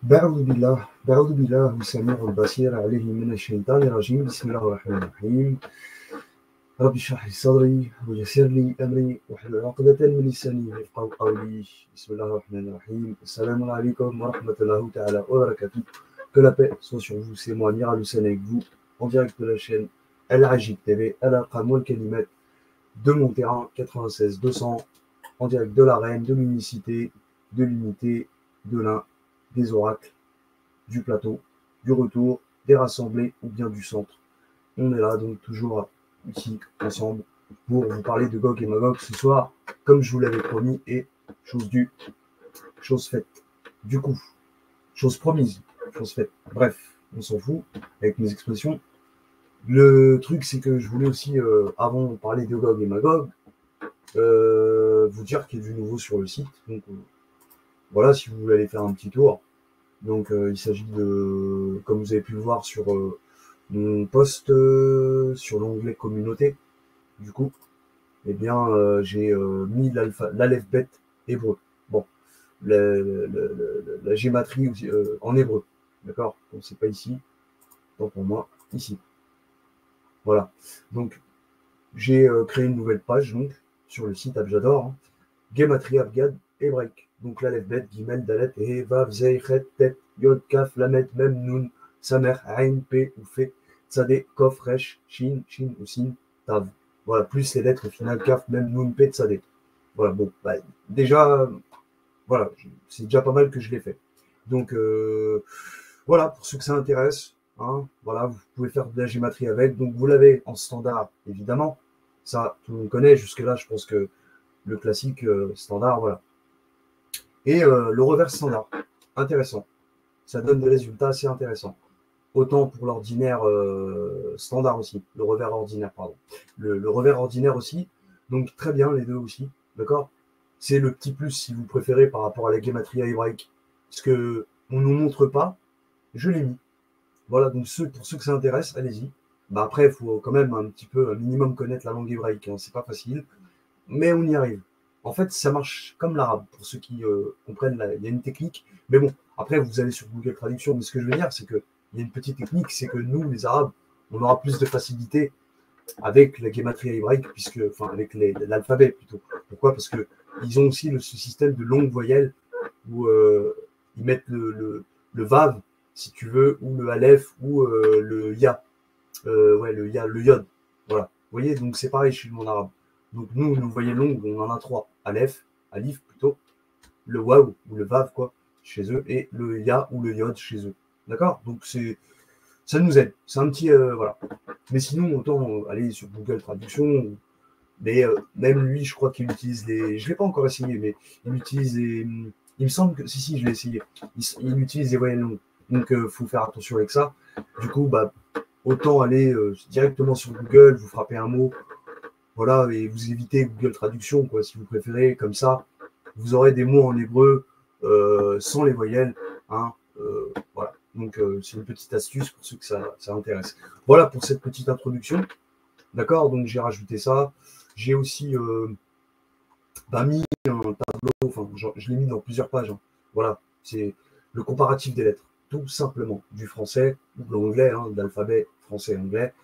بعوذ بالله السميع البصير عليه من الشيطان الرجيم بسم الله الرحمن الرحيم رب اشرح لي صدري ويسر لي أمري واحلل عقدة من لساني يفقهوا قولي بسم الله الرحمن الرحيم السلام عليكم ورحمة الله تعالى وبركاته. Que la paix soit sur vous, c'est moi Amir Al-Hussein avec vous en direct de la chaîne Al Ajib TV Al Aqam Wal Kalimat de mon terrain 96 200 en direct de l'arène, de l'unicité, de l'unité, de l'un, des oracles, du plateau, du retour, des rassemblés ou bien du centre. On est là donc toujours ici ensemble pour vous parler de Gog et Magog ce soir, comme je vous l'avais promis, et chose due, chose faite. Du coup, chose promise, chose faite. Bref, on s'en fout avec mes expressions. Le truc, c'est que je voulais aussi, avant de parler de Gog et Magog, vous dire qu'il y a du nouveau sur le site. Donc voilà, si vous voulez aller faire un petit tour. Donc il s'agit de, comme vous avez pu le voir sur mon post sur l'onglet communauté, du coup, eh bien j'ai mis l'alphabet hébreu. Bon, la gématrie aussi, en hébreu, d'accord? Donc c'est pas ici, tant pour moi, ici. Voilà. Donc j'ai créé une nouvelle page donc sur le site Abjador, hein. Gematria Abgad hébraïque. Donc l'alphabet, Gimel, Dalet, He, Vav, Zei, Chet, Tet, Yod, Kaf, Lamet, Mem, Nun, Samer, Ain, P ou Fe, Tzadé, Kof, Resh, Shin, Shin ou Sin, Tav. Voilà, plus les lettres finales, Kaf, Mem, Nun, P, Tzadé. Voilà, bon, bah, déjà, voilà, c'est déjà pas mal que je l'ai fait. Donc, voilà, pour ceux que ça intéresse, hein, voilà, vous pouvez faire de la gématrie avec. Donc, vous l'avez en standard, évidemment. Ça, tout le monde connaît. Jusque-là, je pense que le classique standard, voilà. Et le revers standard, intéressant. Ça donne des résultats assez intéressants. Autant pour l'ordinaire standard aussi, le revers ordinaire, pardon. Le revers ordinaire aussi, donc très bien les deux aussi, d'accord? C'est le petit plus si vous préférez par rapport à la gematria hébraïque. Parce que on ne nous montre pas, je l'ai mis. Voilà, donc pour ceux que ça intéresse, allez-y. Bah après, il faut quand même un petit peu, un minimum connaître la langue hébraïque, hein. C'est pas facile, mais on y arrive. En fait, ça marche comme l'arabe, pour ceux qui comprennent, il y a une technique. Mais bon, après, vous allez sur Google Traduction, mais ce que je veux dire, c'est qu'il y a une petite technique, c'est que nous, les Arabes, on aura plus de facilité avec la gematria hébraïque, enfin, avec l'alphabet plutôt. Pourquoi? Parce qu'ils ont aussi ce système de longues voyelles où ils mettent le vav, si tu veux, ou le aleph, ou le ya. Ouais, le yod. Voilà. Vous voyez, donc c'est pareil chez nous en arabe. Donc nous, nos voyelles longues, on en a trois. Aleph, alif plutôt, le waw ou le vav, quoi, chez eux, et le ya ou le yod chez eux. D'accord? Donc ça nous aide. C'est un petit, voilà. Mais sinon, autant aller sur Google Traduction, mais même lui, je crois qu'il utilise les. Je ne l'ai pas encore essayé, mais il utilise les. Il me semble que. Si, je l'ai essayé. Il utilise les voyelles longues. Donc, il faut faire attention avec ça. Du coup, bah, autant aller directement sur Google, vous frappez un mot, voilà, et vous évitez Google Traduction, quoi, si vous préférez. Comme ça, vous aurez des mots en hébreu sans les voyelles, hein, voilà. Donc, c'est une petite astuce pour ceux que ça intéresse. Voilà pour cette petite introduction. D'accord? Donc, j'ai rajouté ça. J'ai aussi mis un tableau, enfin, je l'ai mis dans plusieurs pages, hein. Voilà, c'est le comparatif des lettres, tout simplement, du français ou de l'anglais, hein, de l'alphabet français et anglais,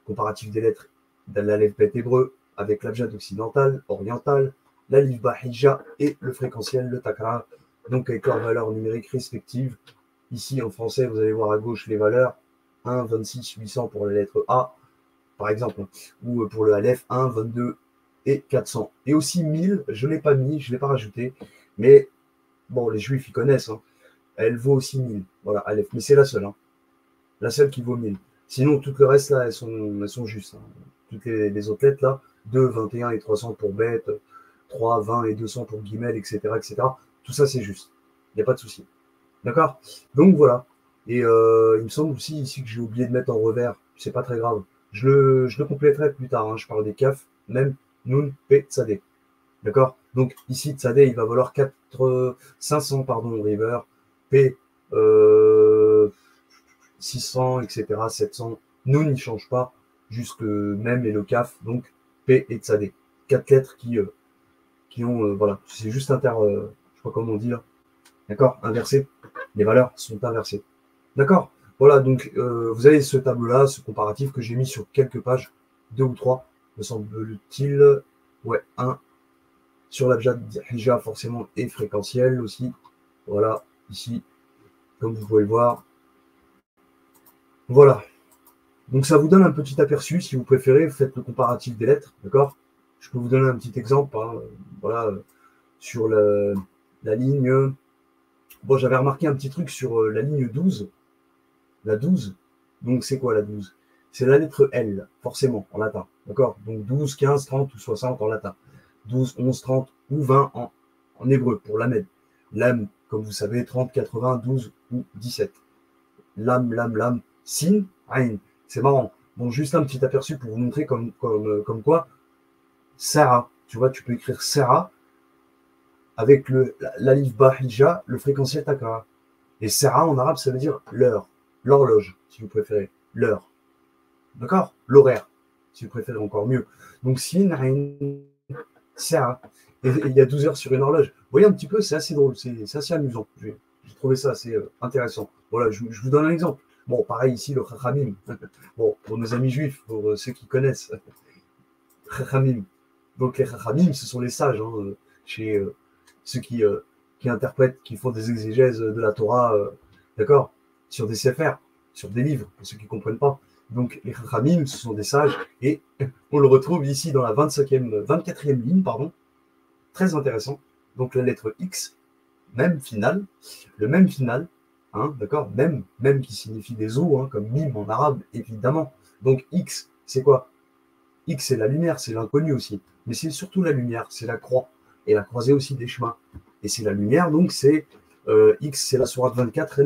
comparatif des lettres de l'alphabet hébreu avec l'abjad occidental, oriental, l'alif bahija et le fréquentiel, le takrar, donc avec leurs valeurs numériques respectives. Ici, en français, vous allez voir à gauche les valeurs 1, 26, 800 pour la lettre A, par exemple, ou pour le Aleph 1, 22 et 400. Et aussi 1000, je ne l'ai pas mis, je ne l'ai pas rajouté, mais bon, les juifs, ils connaissent, hein. Elle vaut aussi 1000, voilà, Aleph, mais c'est la seule, hein. La seule qui vaut 1000. Sinon, tout le reste, là, elles sont justes, hein. Toutes les autres lettres, là, 2, 21 et 300 pour bête, 3, 20 et 200 pour guillemets, etc., etc. Tout ça, c'est juste. Il n'y a pas de souci. D'accord? Donc, voilà. Et il me semble aussi ici que j'ai oublié de mettre en revers. C'est pas très grave. Je le compléterai plus tard, hein. Je parle des CAF, même Nun, P, Tzadé. D'accord? Donc ici, Tzadé, il va valoir 500, pardon, River, P, 600, etc., 700. Nun, il ne change pas, juste le même et le CAF, donc P et Tzadé. 4 lettres qui ont, voilà, c'est juste je sais pas comment on dit là. D'accord? Inversé. les valeurs sont inversées. D'accord? Voilà, donc vous avez ce tableau-là, ce comparatif que j'ai mis sur quelques pages, 2 ou 3, me semble-t-il. Ouais, un sur l'abjad hija forcément et fréquentiel aussi. Voilà, ici, comme vous pouvez le voir. Voilà. Donc ça vous donne un petit aperçu, si vous préférez, faites le comparatif des lettres, d'accord? Je peux vous donner un petit exemple, hein, voilà, sur la ligne. Bon, j'avais remarqué un petit truc sur la ligne 12, la 12. Donc c'est quoi la 12? C'est la lettre L, forcément, en latin, d'accord? Donc 12, 15, 30 ou 60 en latin. 12, 11, 30 ou 20 en hébreu, pour lamed. Lam, comme vous savez, 30, 80, 12 ou 17. Lam, lam, lam, sin, ain. C'est marrant. Bon, juste un petit aperçu pour vous montrer comme quoi, Sarah, tu vois, tu peux écrire Sarah avec l'alif ba hija, le fréquentiel takara. Et Sarah en arabe, ça veut dire l'heure, l'horloge, si vous préférez, l'heure. D'accord? L'horaire, si vous préférez encore mieux. Donc, sin, ain, Sarah. Et il y a 12 heures sur une horloge. Vous voyez un petit peu, c'est assez drôle, c'est assez amusant. J'ai trouvé ça assez intéressant. Voilà, je vous donne un exemple. Bon, pareil ici, le Chachamim. Bon, pour nos amis juifs, pour ceux qui connaissent, Chachamim. Donc les Chachamim, ce sont les sages, hein, chez ceux qui interprètent, qui font des exégèses de la Torah, d'accord, sur des sephers, sur des livres, pour ceux qui ne comprennent pas. Donc les Chachamim, ce sont des sages, et on le retrouve ici dans la 24e ligne, pardon, très intéressant. Donc la lettre X, même finale, le même final, hein, d'accord, même qui signifie des os, hein, comme mime en arabe, évidemment. Donc X, c'est quoi? X, c'est la lumière, c'est l'inconnu aussi. Mais c'est surtout la lumière, c'est la croix. Et la croisée aussi des chemins. Et c'est la lumière, donc c'est X, c'est la sourate 24,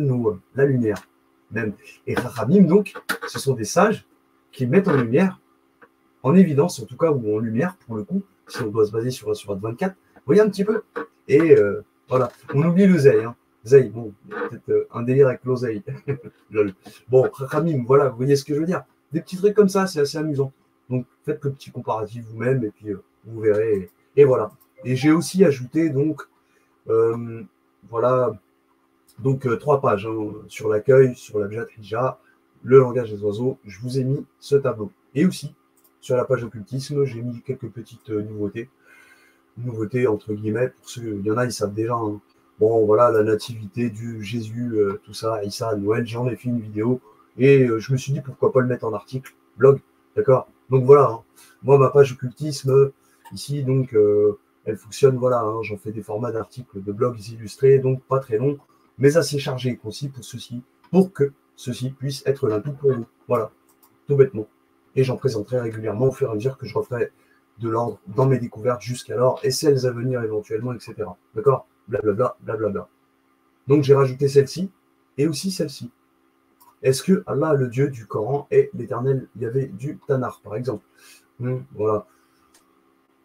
la lumière. Même. Et Chachamim, donc, ce sont des sages qui mettent en lumière, en évidence, en tout cas, ou en lumière, pour le coup, si on doit se baser sur la sourate 24. Vous voyez un petit peu? Et voilà. On oublie le Zei. Hein. Zei, bon, peut-être un délire avec l'oseille. Bon, Chachamim, voilà, vous voyez ce que je veux dire? Des petits trucs comme ça, c'est assez amusant. Donc, faites le petit comparatif vous-même et puis vous verrez. Et voilà. Et j'ai aussi ajouté donc, voilà, donc 3 pages hein, sur l'accueil, sur l'abjad hija, le langage des oiseaux. Je vous ai mis ce tableau. Et aussi, sur la page occultisme, j'ai mis quelques petites nouveautés. Nouveautés entre guillemets, pour ceux, il y en a, ils savent déjà. Hein. Bon, voilà, la nativité du Jésus, tout ça, Issa, Noël, j'en ai fait une vidéo. Et je me suis dit, pourquoi pas le mettre en article, blog, d'accord? Donc voilà, hein. Moi, ma page occultisme, ici, donc, elle fonctionne, voilà, hein. J'en fais des formats d'articles, de blogs illustrés, donc pas très longs, mais assez chargés et concis pour que ceci puisse être limpide pour vous. Voilà, tout bêtement. Et j'en présenterai régulièrement au fur et à mesure que je referai de l'ordre dans mes découvertes jusqu'alors, et celles à venir éventuellement, etc. D'accord? Blablabla, blablabla. Donc j'ai rajouté celle-ci, et aussi celle-ci. Est-ce que Allah, le Dieu du Coran, est l'éternel Yahvé du Tanar, par exemple? Voilà.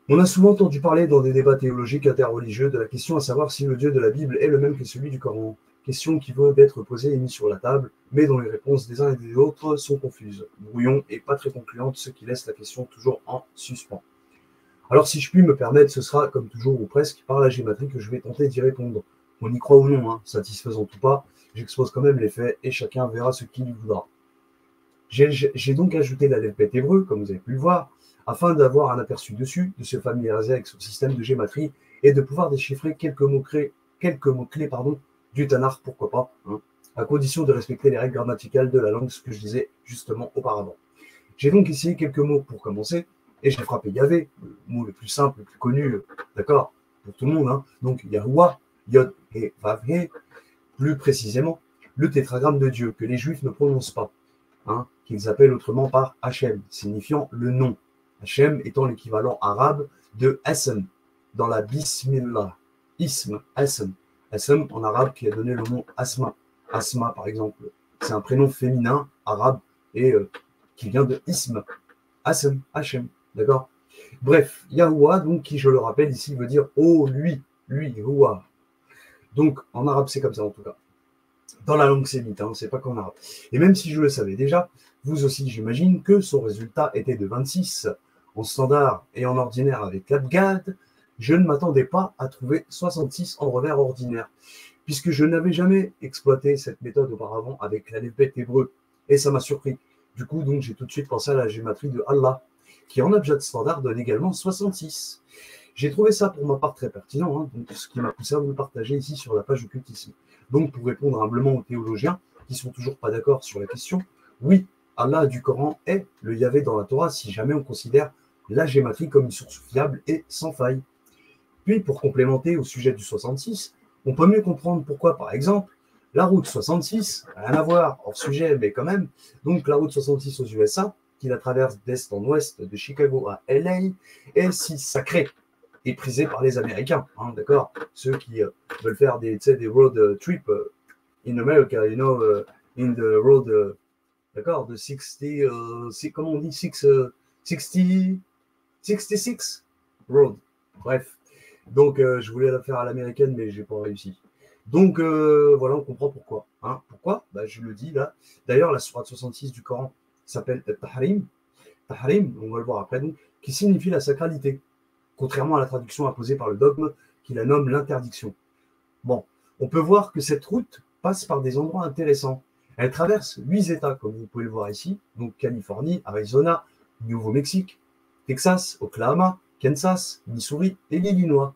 On a souvent entendu parler dans des débats théologiques interreligieux de la question à savoir si le Dieu de la Bible est le même que celui du Coran. Question qui vaut d'être posée et mise sur la table, mais dont les réponses des uns et des autres sont confuses, brouillon et pas très concluantes, ce qui laisse la question toujours en suspens. Alors si je puis me permettre, ce sera, comme toujours ou presque, par la gématrie que je vais tenter d'y répondre. On y croit ou non, hein, satisfaisant ou pas, j'expose quand même les faits et chacun verra ce qu'il voudra. J'ai donc ajouté l'alphabet hébreu, comme vous avez pu le voir, afin d'avoir un aperçu dessus, de se familiariser avec son système de gématrie et de pouvoir déchiffrer quelques mots-clés du Tanakh, pourquoi pas, hein, à condition de respecter les règles grammaticales de la langue, ce que je disais justement auparavant. J'ai donc essayé quelques mots pour commencer, et j'ai frappé Yahvé, le mot le plus simple, le plus connu, d'accord, pour tout le monde. Hein. Donc Yahuwah, Yod et Vav-He, plus précisément, le tétragramme de Dieu, que les Juifs ne prononcent pas, hein, qu'ils appellent autrement par Hachem, signifiant le nom. Hachem étant l'équivalent arabe de Hasem, dans la Bismillah. Ism, Hasem. Hasem en arabe qui a donné le nom Asma. Asma, par exemple, c'est un prénom féminin arabe et qui vient de Ism. Hasem, Hachem, d'accord? Bref, Yahuwah, donc, qui, je le rappelle ici, veut dire « oh, lui, Yahuwah ». Donc, en arabe, c'est comme ça, en tout cas. Dans la langue sémite, hein, c'est pas qu'en arabe. Et même si je le savais déjà, vous aussi, j'imagine que son résultat était de 26 en standard et en ordinaire avec l'Abgad. Je ne m'attendais pas à trouver 66 en revers ordinaire. puisque je n'avais jamais exploité cette méthode auparavant avec l'alphabet hébreu, et ça m'a surpris. Du coup, donc, j'ai tout de suite pensé à la gématrie de Allah, qui en abjad standard donne également 66. J'ai trouvé ça pour ma part très pertinent, hein, donc ce qui m'a poussé à vous le partager ici sur la page occultisme. Donc, pour répondre humblement aux théologiens qui sont toujours pas d'accord sur la question, oui, Allah du Coran est le Yahvé dans la Torah si jamais on considère la gématrie comme une source fiable et sans faille. Puis, pour complémenter au sujet du 66, on peut mieux comprendre pourquoi, par exemple, la route 66, rien à voir, hors sujet, mais quand même, donc la route 66 aux USA, qui la traverse d'est en ouest de Chicago à LA, est si sacrée et prisée par les Américains, hein, d'accord. Ceux qui veulent faire des road trips in America, you know, in the road, d'accord, de 60, comment on dit, 60, 66 road, bref. Donc, je voulais la faire à l'américaine, mais je n'ai pas réussi. Donc, voilà, on comprend pourquoi. Hein. Pourquoi bah, je le dis là. D'ailleurs, la sourate 66 du Coran s'appelle Tahrim. Tahrim, on va le voir après, donc, qui signifie la sacralité, contrairement à la traduction imposée par le dogme qui la nomme l'interdiction. Bon, on peut voir que cette route passe par des endroits intéressants. Elle traverse 8 États, comme vous pouvez le voir ici, donc Californie, Arizona, Nouveau-Mexique, Texas, Oklahoma, Kansas, Missouri et l'Illinois.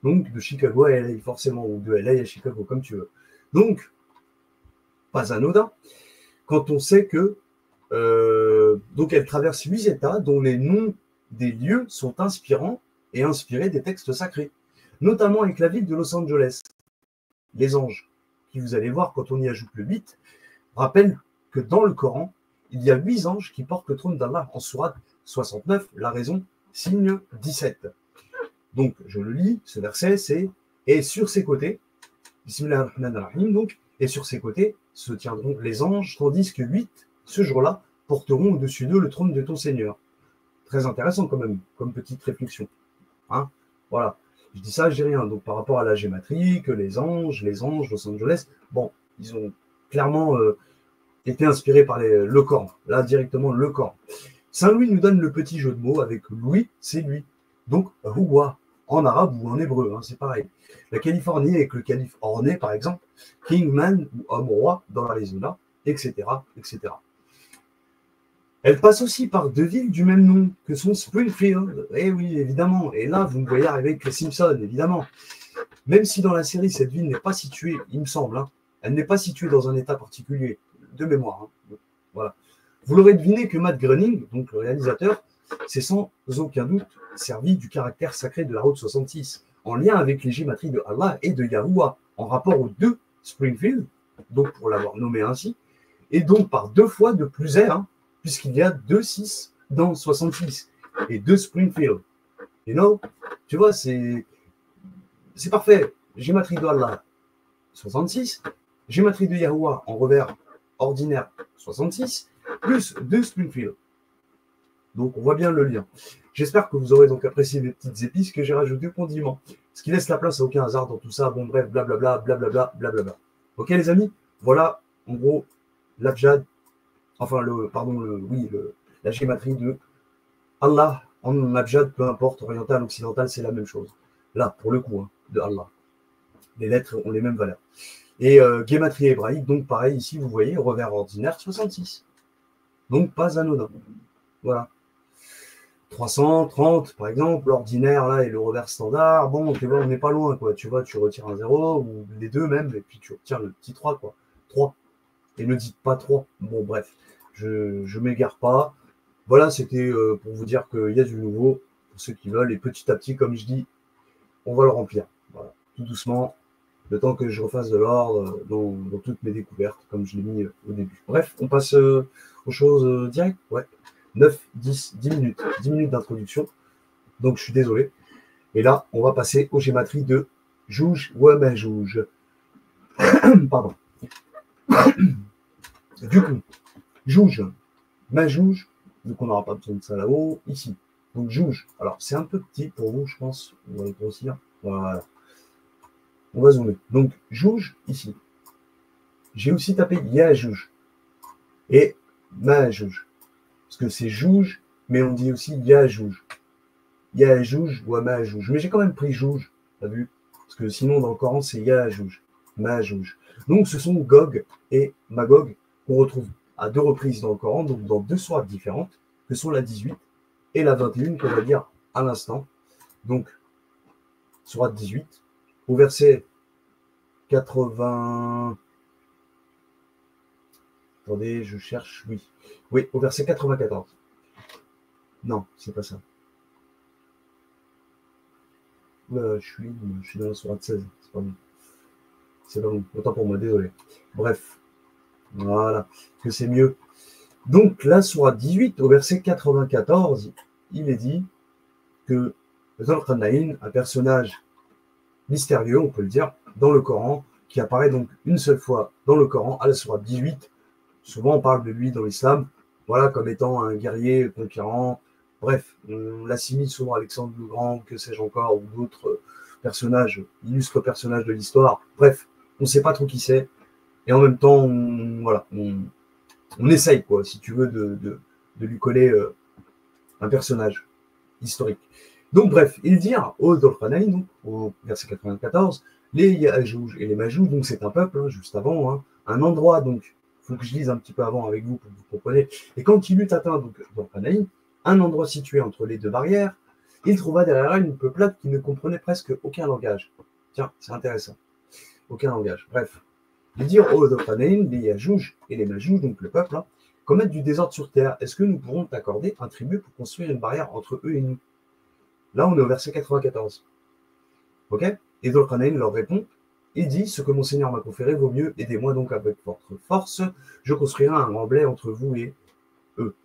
Donc de Chicago à LA, forcément, ou de LA à Chicago, comme tu veux. Donc, pas anodin, quand on sait que donc elle traverse 8 États dont les noms des lieux sont inspirants et inspirés des textes sacrés, notamment avec la ville de Los Angeles. Les anges, qui vous allez voir quand on y ajoute le 8, rappellent que dans le Coran, il y a 8 anges qui portent le trône d'Allah en sourate 69, la raison, signe 17. Donc, je le lis, ce verset, c'est « Et sur ses côtés, Bismillahirrahmanirrahim, donc, et sur ses côtés se tiendront les anges, tandis que 8, ce jour-là, porteront au-dessus d'eux le trône de ton Seigneur. » Très intéressant quand même, comme petite réflexion. Hein, voilà. Je dis ça, je dis rien. Donc, par rapport à la gématrie, que les anges, Los Angeles, bon, ils ont clairement été inspirés par le Coran. Là, directement, le Coran. Saint Louis nous donne le petit jeu de mots avec Louis, c'est lui. Donc, Huwa, en arabe ou en hébreu, hein, c'est pareil. La Californie avec le calife orné, par exemple, Kingman ou homme-roi dans l'Arizona, etc., etc. Elle passe aussi par 2 villes du même nom, que sont Springfield. Eh oui, évidemment. Et là, vous me voyez arriver avec les Simpsons, évidemment. Même si dans la série, cette ville n'est pas située, il me semble, hein, elle n'est pas située dans un état particulier, de mémoire. Hein. Voilà. Vous l'aurez deviné que Matt Groening, donc le réalisateur, s'est sans aucun doute servi du caractère sacré de la route 66, en lien avec les gématries de Allah et de Yahuwah, en rapport aux 2 Springfield, donc pour l'avoir nommé ainsi, et donc par 2 fois de plus R, puisqu'il y a 2 6 dans 66 et 2 Springfield. You know, tu vois, c'est parfait. Gématrie de Allah, 66. Gématrie de Yahuwah en revers ordinaire, 66, plus 2 Springfield. Donc, on voit bien le lien. J'espère que vous aurez donc apprécié mes petites épices que j'ai rajoutées au condiment. Ce qui laisse la place à aucun hasard dans tout ça. Bon, bref, blablabla, blablabla, blablabla. Ok, les amis? Voilà, en gros, l'abjad, enfin, la gématrie de Allah en abjad, peu importe, oriental, occidental, c'est la même chose. Là, pour le coup, hein, de Allah. Les lettres ont les mêmes valeurs. Et gématrie hébraïque, donc pareil, ici, vous voyez, revers ordinaire, 66. Donc, pas anodin. Voilà. 330, par exemple, l'ordinaire, là, et le revers standard. Bon, tu vois, on n'est pas loin, quoi. Tu vois, tu retires un 0, ou les deux même, et puis tu obtiens le petit 3, quoi. 3. Et ne dites pas 3. Bon, bref, je m'égare pas. Voilà, c'était pour vous dire qu'il y a du nouveau, pour ceux qui veulent, et petit à petit, comme je dis, on va le remplir. Voilà, tout doucement, le temps que je refasse de l'ordre dans toutes mes découvertes, comme je l'ai mis au début. Bref, on passe aux choses directes. Ouais, 9, 10, 10 minutes. 10 minutes d'introduction. Donc, je suis désolé. Et là, on va passer aux gématries de Jouj ou Majouj. Pardon. Du coup, Jouj, Majouj, donc on n'aura pas besoin de ça là-haut, ici. Donc, Jouj. Alors, c'est un peu petit pour vous, je pense. On va le grossir. Voilà. On va zoomer. Donc, Jouj, ici. J'ai aussi tapé Yajouj et Majouj. Parce que c'est Jouj, mais on dit aussi Yajouj. Yajouj ou Majouj. Mais j'ai quand même pris Jouj, t'as vu? Parce Parce que sinon, dans le Coran, c'est Yajouj, Majouj. Donc, ce sont Gog et Magog qu'on retrouve à 2 reprises dans le Coran, donc dans 2 sourates différentes, que sont la 18 et la 21 qu'on va lire à l'instant. Donc, sourate 18, au verset 80. Attendez, je cherche, oui. Oui, au verset 94. Non, c'est pas ça. Je suis dans la sourate 16, c'est pas bon. C'est pas bon, autant pour moi, désolé. Bref, voilà, que c'est mieux. Donc, la sourate 18, au verset 94, il est dit que Zul-Qarnayn, un personnage mystérieux, on peut le dire, dans le Coran, qui apparaît donc une seule fois dans le Coran, à la sourate 18. Souvent, on parle de lui dans l'islam, voilà, comme étant un guerrier conquérant. Bref, on l'assimile souvent à Alexandre le Grand, que sais-je encore, ou d'autres personnages, illustres personnages de l'histoire. Bref, on ne sait pas trop qui c'est. Et en même temps, on essaye, quoi, si tu veux, de lui coller un personnage historique. Donc, bref, il dit au Dhul-Qarnayn, donc, au verset 94, les Ya'jouj et les Majouj, donc c'est un peuple, hein, juste avant, un endroit, donc, il faut que je lise un petit peu avant avec vous pour que vous compreniez. Et quand il eut atteint, donc, Dhul-Qarnayn, un endroit situé entre les 2 barrières, il trouva derrière elle une peuplade qui ne comprenait presque aucun langage. Tiens, c'est intéressant. Aucun langage. Bref. Il dit au Dhul-Qarnayn, les Ya'jouj et les Majouj, donc le peuple, commettent du désordre sur terre. Est-ce que nous pourrons t'accorder un tribut pour construire une barrière entre eux et nous? Là, on est au verset 94. Ok? Et Dhul-Qarnayn leur répond, il dit, ce que mon Seigneur m'a conféré vaut mieux, aidez-moi donc avec votre force, je construirai un remblai entre vous et eux.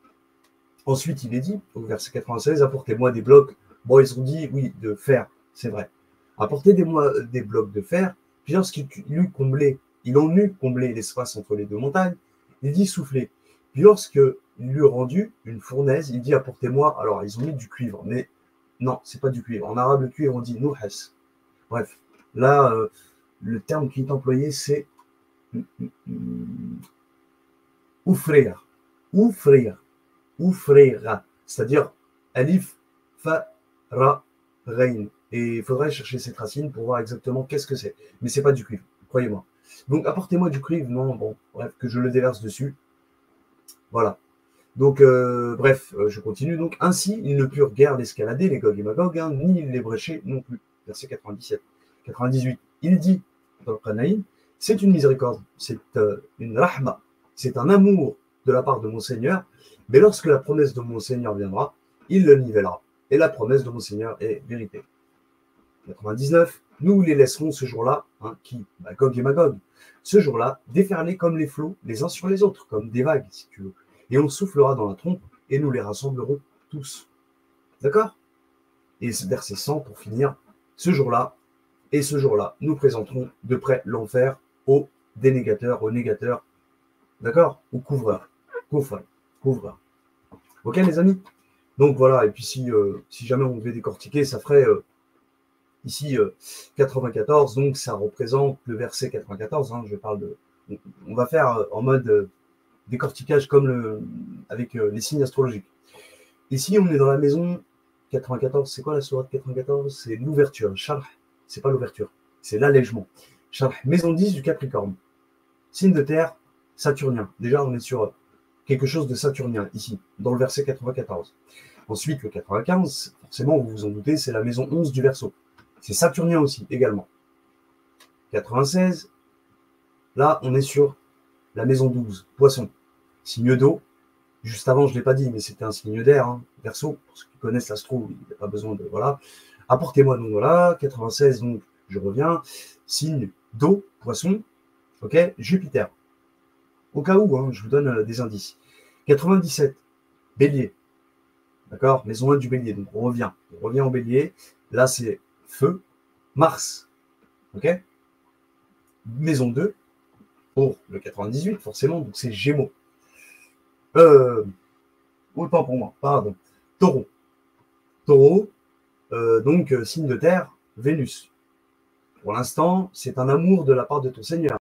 Ensuite, il est dit, au verset 96, apportez-moi des blocs. Bon, ils ont dit, oui, de fer, c'est vrai. Apportez-moi des blocs de fer, puis lorsqu'il en eut comblé l'espace entre les 2 montagnes, il dit, soufflez. Puis lorsqu'il lui eut rendu une fournaise, il dit, apportez-moi, alors ils ont mis du cuivre, mais non, c'est pas du cuivre. En arabe, le cuivre, on dit nouhas. Bref, là, le terme qui est employé, c'est oufrir. Oufrira, c'est-à-dire alif, fa, ra, rein. Et il faudrait chercher cette racine pour voir exactement qu'est-ce que c'est. Mais c'est pas du cuivre, croyez-moi. Donc, apportez-moi du cuivre, non, bon, bref, que je le déverse dessus. Voilà. Donc, bref, je continue. Donc, ainsi, ils ne purent guère l'escalader, les Gog et Magog, ni les brécher non plus. Verset 97. 98. Il dit, dans le Qanaïm, c'est une miséricorde, c'est une rahma, c'est un amour de la part de mon Seigneur, mais lorsque la promesse de mon Seigneur viendra, il le nivellera. Et la promesse de mon Seigneur est vérité. 99. Nous les laisserons ce jour-là, qui, Gog et Magog, ce jour-là, déferler comme les flots, les uns sur les autres, comme des vagues, si tu veux. Et on soufflera dans la trompe et nous les rassemblerons tous. D'accord? Et verset 100 pour finir. Ce jour-là, et ce jour-là, nous présenterons de près l'enfer aux dénégateurs, aux négateurs. D'accord? Aux couvreurs. Couvreurs. Ok, les amis? Donc voilà, et puis si jamais on devait décortiquer, ça ferait ici 94, donc ça représente le verset 94. Je parle de. On va faire en mode décortiquage comme avec les signes astrologiques. Ici, on est dans la maison 94. C'est quoi la sourate 94? C'est l'ouverture. Sharh, c'est pas l'ouverture, c'est l'allègement. Sharh, maison 10 du Capricorne. Signe de terre, saturnien. Déjà, on est sur quelque chose de saturnien ici, dans le verset 94. Ensuite, le 95, forcément, vous vous en doutez, c'est la maison 11 du Verseau. C'est saturnien aussi, également. 96, là, on est sur la maison 12, Poisson. Signe d'eau. Juste avant, je ne l'ai pas dit, mais c'était un signe d'air, Verseau, pour ceux qui connaissent l'astro, il n'y a pas besoin de. Voilà. Apportez-moi donc, voilà. 96, donc, je reviens. Signe d'eau, Poisson. Ok, Jupiter. Au cas où, je vous donne des indices. 97, Bélier. D'accord? Maison 1 du Bélier. Donc, on revient au Bélier. Là, c'est Feu. Mars. Ok? Maison 2 pour le 98, forcément. Donc, c'est Gémeaux. Autant pour moi, pardon. Taureau. Donc, signe de terre, Vénus. Pour l'instant, c'est un amour de la part de ton Seigneur.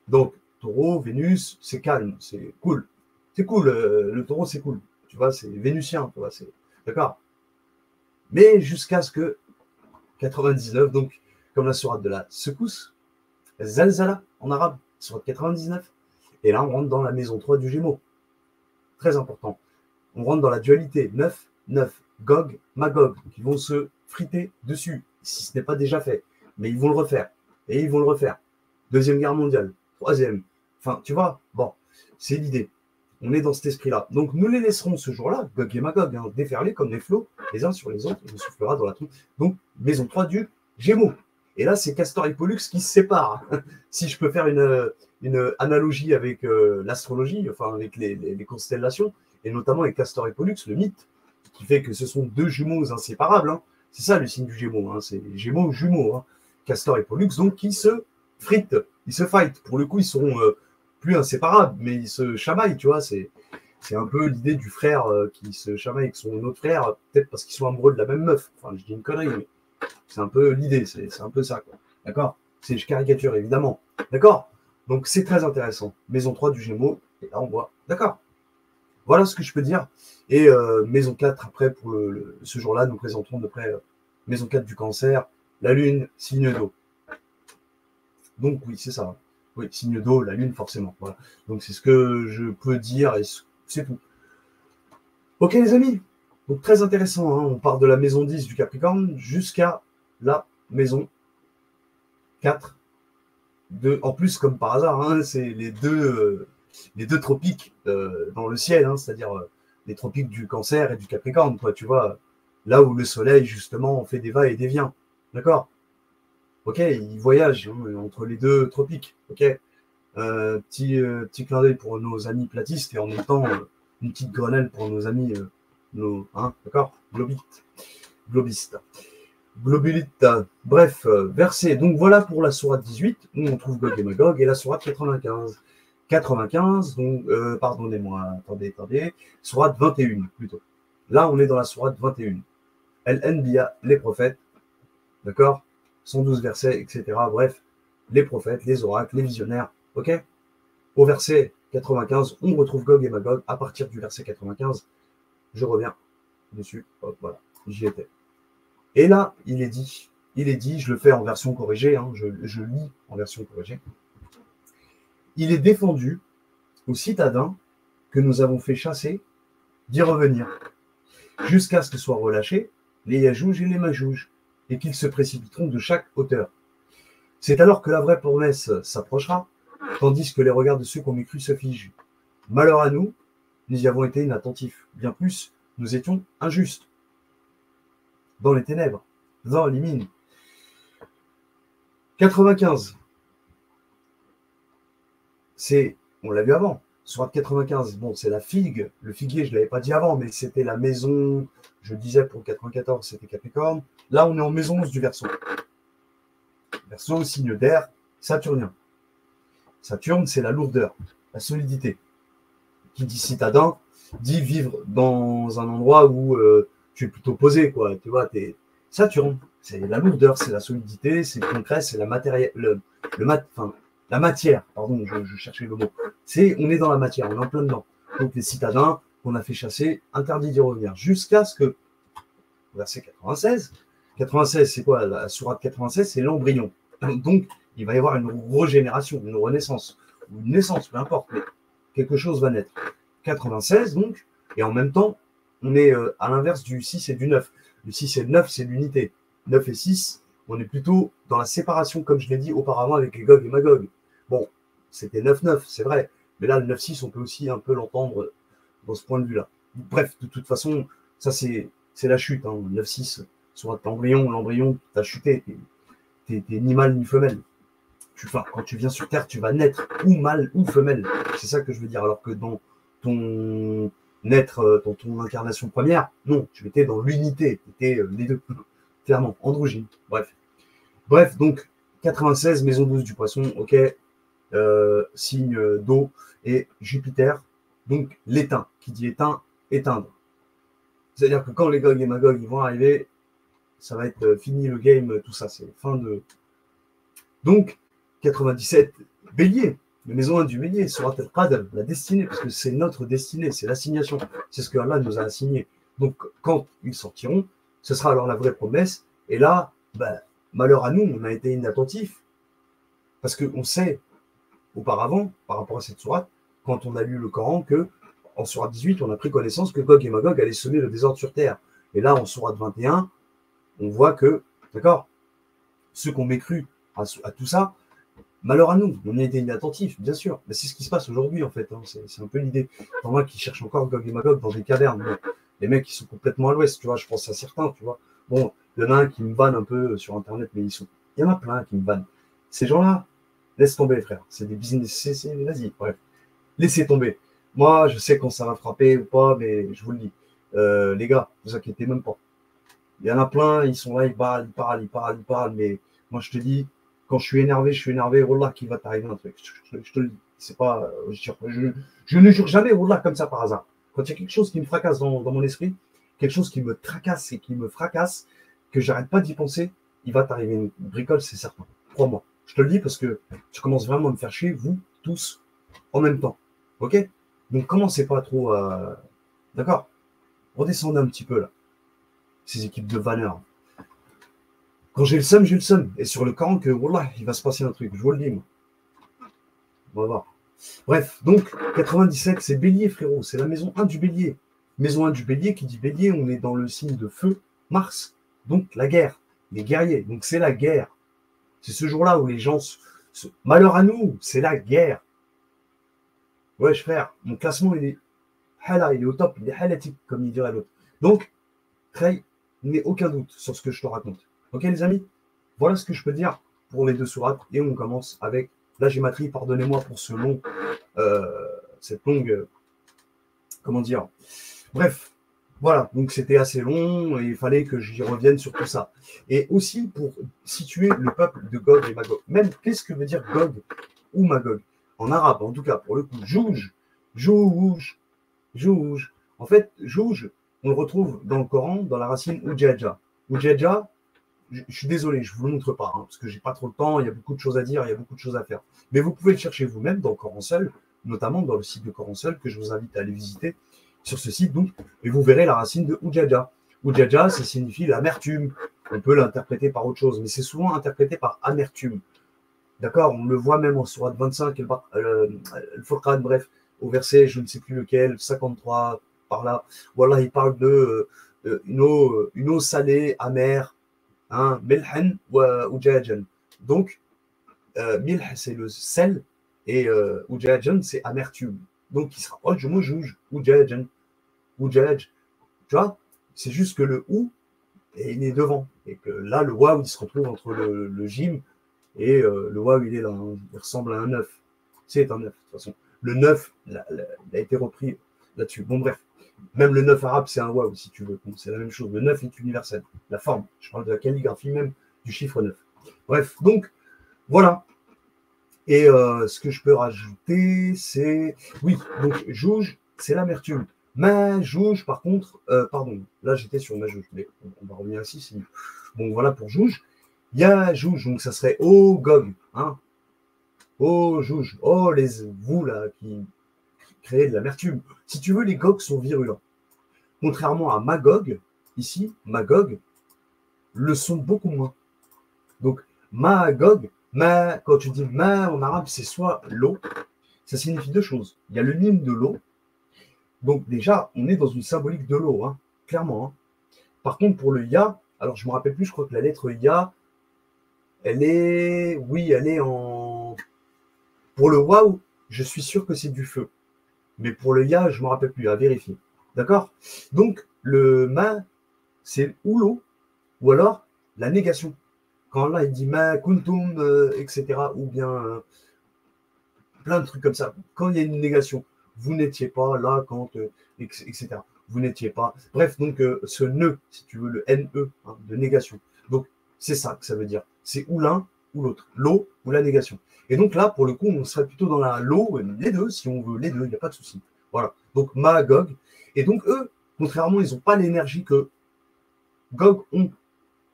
Donc, Taureau, Vénus, c'est calme, c'est cool. C'est cool, le Taureau, c'est cool. Tu vois, c'est vénusien, d'accord. Mais jusqu'à ce que 99, donc comme la sourate de la secousse, Zalzala en arabe, sourate 99. Et là, on rentre dans la maison 3 du Gémeaux. Très important. On rentre dans la dualité 9, 9, Gog, Magog, qui vont se friter dessus, si ce n'est pas déjà fait. Mais ils vont le refaire. Et ils vont le refaire. Deuxième guerre mondiale. Troisième. Enfin, tu vois, bon, c'est l'idée. On est dans cet esprit-là. Donc, nous les laisserons ce jour-là, Gog et Magog, hein, déferler comme des flots, les uns sur les autres, et on soufflera dans la trompe. Donc, maison 3 du Gémeaux. Et là, c'est Castor et Pollux qui se séparent. Si je peux faire une analogie avec l'astrologie, enfin avec les constellations, et notamment avec Castor et Pollux, le mythe, qui fait que ce sont deux jumeaux inséparables. Hein. C'est ça le signe du Gémeaux. Hein. C'est Gémeaux, jumeaux. Hein. Castor et Pollux, donc, qui se fritent, ils se fight. Pour le coup, ils seront plus inséparables, mais ils se chamaillent, tu vois. C'est un peu l'idée du frère qui se chamaille avec son autre frère, peut-être parce qu'ils sont amoureux de la même meuf. Enfin, je dis une connerie, mais c'est un peu l'idée, c'est un peu ça, quoi. D'accord? Je caricature, évidemment. D'accord? Donc, c'est très intéressant. Maison 3 du Gémeaux, et là, on voit. D'accord? Voilà ce que je peux dire. Et maison 4, après, pour ce jour-là, nous présenterons de près maison 4 du Cancer, la Lune, signe d'eau. Donc, oui, c'est ça. Oui, signe d'eau, la Lune, forcément. Voilà. Donc, c'est ce que je peux dire, et c'est tout. Ok, les amis? Donc, très intéressant. Hein. On part de la maison 10 du Capricorne jusqu'à la maison 4. En plus, comme par hasard, hein, c'est les deux tropiques dans le ciel, hein, c'est-à-dire les tropiques du Cancer et du Capricorne, quoi, tu vois, là où le soleil, justement, fait des va et des vient. D'accord? Ok, il voyage hein, entre les deux tropiques. Ok, petit clin d'œil pour nos amis platistes et en même temps, une petite grenelle pour nos amis, d'accord? Globistes. Globulite. Bref, verset. Donc voilà pour la sourate 18, où on trouve Gog et Magog, et la sourate 95. 95, donc, pardonnez-moi, attendez, sourate 21 plutôt. Là, on est dans la sourate 21. El-Anbiya, les prophètes, d'accord? 112 versets, etc. Bref, les prophètes, les oracles, les visionnaires, ok? Au verset 95, on retrouve Gog et Magog. À partir du verset 95, je reviens dessus. Hop, voilà, j'y étais. Et là, il est dit, je le fais en version corrigée, hein, je lis en version corrigée. Il est défendu aux citadins que nous avons fait chasser d'y revenir, jusqu'à ce que soient relâchés les Yajouj et les Majouj, et qu'ils se précipiteront de chaque hauteur. C'est alors que la vraie promesse s'approchera, tandis que les regards de ceux qu'on cru se figent. Malheur à nous, nous y avons été inattentifs. Bien plus, nous étions injustes. Dans les ténèbres, dans les mines. 95. On l'a vu avant, sourate 95, bon, c'est la figue, le figuier, je ne l'avais pas dit avant, mais c'était la maison, je disais pour 94, c'était Capricorne. Là, on est en maison 11 du Verseau. Verseau, signe d'air, saturnien. Saturne, c'est la lourdeur, la solidité. Qui dit citadin, dit vivre dans un endroit où tu es plutôt posé, quoi. Tu vois, Saturne, c'est la lourdeur, c'est la solidité, c'est le concret, c'est la matière, pardon, je cherchais le mot. On est dans la matière, on est en plein dedans. Donc les citadins qu'on a fait chasser, interdit d'y revenir. Jusqu'à ce que, verset 96, 96, c'est quoi? La sourate 96, c'est l'embryon. Donc, il va y avoir une régénération, une renaissance, ou une naissance, peu importe, mais quelque chose va naître. 96, donc, et en même temps, on est à l'inverse du 6 et du 9. Le 6 et le 9, c'est l'unité. 9 et 6, on est plutôt dans la séparation, comme je l'ai dit auparavant avec les Gog et Magog. Bon, c'était 9-9, c'est vrai, mais là, le 9-6, on peut aussi un peu l'entendre dans ce point de vue-là. Bref, de toute façon, ça, c'est la chute. Hein. 9-6, sur l'embryon, t'as chuté. T'es ni mâle ni femelle. Quand tu viens sur Terre, tu vas naître ou mâle ou femelle. C'est ça que je veux dire. Alors que dans ton dans ton incarnation première, non, tu étais dans l'unité. Tu étais les deux, clairement, androgyne. Bref, donc, 96, maison 12 du poisson, ok, signe d'eau, et Jupiter, donc l'éteint, qui dit éteint, éteindre. C'est-à-dire que quand les Gog et Magog ils vont arriver, ça va être fini le game, tout ça, c'est fin de... Donc, 97, Bélier, la maison 1 du Bélier, Surat al-Qadr, la destinée, parce que c'est notre destinée, c'est l'assignation, c'est ce que Allah nous a assigné. Donc, quand ils sortiront, ce sera alors la vraie promesse, et là, malheur à nous, on a été inattentifs, parce qu'on sait auparavant, par rapport à cette sourate, quand on a lu le Coran, que en sourate 18, on a pris connaissance que Gog et Magog allaient semer le désordre sur terre. Et là, en sourate 21, on voit que, d'accord, ceux qui ont mécru à tout ça, malheur à nous, on a été inattentifs, bien sûr. Mais c'est ce qui se passe aujourd'hui, en fait. Hein. C'est un peu l'idée. Pour moi, qui cherchent encore Gog et Magog dans des cavernes. Bon, les mecs, ils sont complètement à l'ouest, tu vois. Je pense à certains, tu vois. Bon, il y en a un qui me vanne un peu sur Internet, mais il y en a plein qui me vannent. Ces gens-là, laisse tomber, frère. C'est des business. Vas-y, bref. Laissez tomber. Moi, je sais quand ça va frapper ou pas, mais je vous le dis. Les gars, ne vous inquiétez même pas. Il y en a plein, ils sont là, ils parlent, mais moi, je te dis, quand je suis énervé, Wallah, qu'il va t'arriver un truc. Je te le dis. C'est pas, je ne jure jamais, Wallah, comme ça par hasard. Quand il y a quelque chose qui me fracasse dans mon esprit, quelque chose qui me tracasse et qui me fracasse, que j'arrête pas d'y penser, il va t'arriver une bricole, c'est certain. Crois-moi. Je te le dis parce que tu commences vraiment à me faire chier, vous, tous, en même temps. Ok? Donc, commencez pas trop à. D'accord? Redescendez un petit peu, là. Ces équipes de vanneurs. Quand j'ai le seum, j'ai le seum. Et sur le Coran, que, wallah, il va se passer un truc. Je vous le dis, moi. On va voir. Bref, donc, 97, c'est Bélier, frérot. C'est la maison 1 du Bélier. Maison 1 du Bélier, qui dit Bélier, on est dans le signe de feu, Mars. Donc, la guerre. Les guerriers. Donc, c'est la guerre. C'est ce jour-là où les gens malheur à nous, c'est la guerre. Ouais, frère, mon classement, il est au top, il est halatique, comme il dirait l'autre. Donc, Trey, il n'y a aucun doute sur ce que je te raconte. Ok, les amis? Voilà ce que je peux dire pour les deux sourates. Et on commence avec la gématrie. Pardonnez-moi pour cette longue, comment dire. Bref, voilà. Donc, c'était assez long et il fallait que j'y revienne sur tout ça. Et aussi pour situer le peuple de Gog et Magog. Même, qu'est-ce que veut dire Gog ou Magog? En arabe, en tout cas, pour le coup, Jouj. En fait, Jouj, on le retrouve dans le Coran, dans la racine Ujaja. Ujaja, je suis désolé, je ne vous le montre pas, parce que j'ai pas trop le temps, il y a beaucoup de choses à dire, il y a beaucoup de choses à faire. Mais vous pouvez le chercher vous-même dans le Coran seul, notamment dans le site de Coran seul, que je vous invite à aller visiter sur ce site, donc, et vous verrez la racine de Ujaja. Ujaja, ça signifie l'amertume. On peut l'interpréter par autre chose, mais c'est souvent interprété par amertume. D'accord? On le voit même en sourate 25, le Furqan, bref, au verset, je ne sais plus lequel, 53, par là. Voilà, il parle de une eau salée, amère, hein, milhan ou ujajan. Donc, milh, c'est le sel, et ujajan, c'est amertume. Donc, il se rapproche du mot juge, ujajan, ujaj. Tu vois? C'est juste que le ou, il est devant. Et que là, le waouh, il se retrouve entre le jim. Et le waouh, il est là, hein. Il ressemble à un 9. C'est un 9, de toute façon. Le 9, il a été repris là-dessus. Bon, bref. Même le 9 arabe, c'est un waouh, si tu veux. Bon, c'est la même chose. Le 9 est universel. La forme. Je parle de la calligraphie même du chiffre 9. Bref, donc, voilà. Et ce que je peux rajouter, c'est. Oui, donc, Jouj, c'est l'amertume. Ma Jouj, par contre, pardon, là j'étais sur ma Jouj, mais on va revenir ici. Bon, voilà pour Jouj. Yajouj, donc ça serait oh Gog, hein. Oh Jouj, oh vous là qui créez de l'amertume. Si tu veux, les Gog sont virulents. Contrairement à Magog, ici, Magog, le sont beaucoup moins. Donc Magog, quand tu dis ma en arabe, c'est soit l'eau, ça signifie deux choses. Il y a le mime de l'eau. Donc déjà, on est dans une symbolique de l'eau, hein, clairement. Hein. Par contre, pour le ya, alors je me rappelle plus, je crois que la lettre ya, elle est en. Pour le waouh, je suis sûr que c'est du feu. Mais pour le ya, je ne me rappelle plus, à vérifier. D'accord? Donc, le ma, c'est ou l'eau, ou alors la négation. Quand là, il dit ma kuntum, etc., ou bien plein de trucs comme ça. Quand il y a une négation, vous n'étiez pas là quand, etc. Vous n'étiez pas. Bref, donc, ce ne, si tu veux, le NE, hein, de négation. Donc, c'est ça que ça veut dire. C'est ou l'un ou l'autre, l'eau ou la négation. Et donc là, pour le coup, on serait plutôt dans l'eau, les deux, si on veut, les deux, il n'y a pas de souci. Voilà. Donc Magog. Et donc eux, contrairement, ils n'ont pas l'énergie que Gog ont,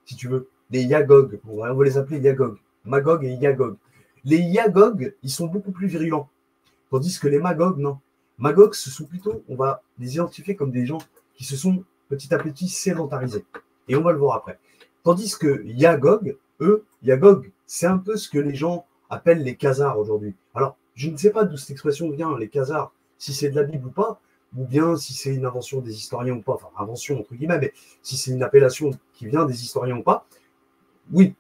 si tu veux. Les Yagog, on va les appeler Yagog. Magog et Yagog. Les Yagog, ils sont beaucoup plus virulents. Tandis que les Magog, non. Magog, ce sont plutôt, on va les identifier comme des gens qui se sont petit à petit sédentarisés. Et on va le voir après. Tandis que Yagog, eux, Yagog, c'est un peu ce que les gens appellent les Khazars aujourd'hui. Alors, je ne sais pas d'où cette expression vient, les Khazars, si c'est de la Bible ou pas, ou bien si c'est une invention des historiens ou pas, enfin, invention entre guillemets, mais si c'est une appellation qui vient des historiens ou pas, oui,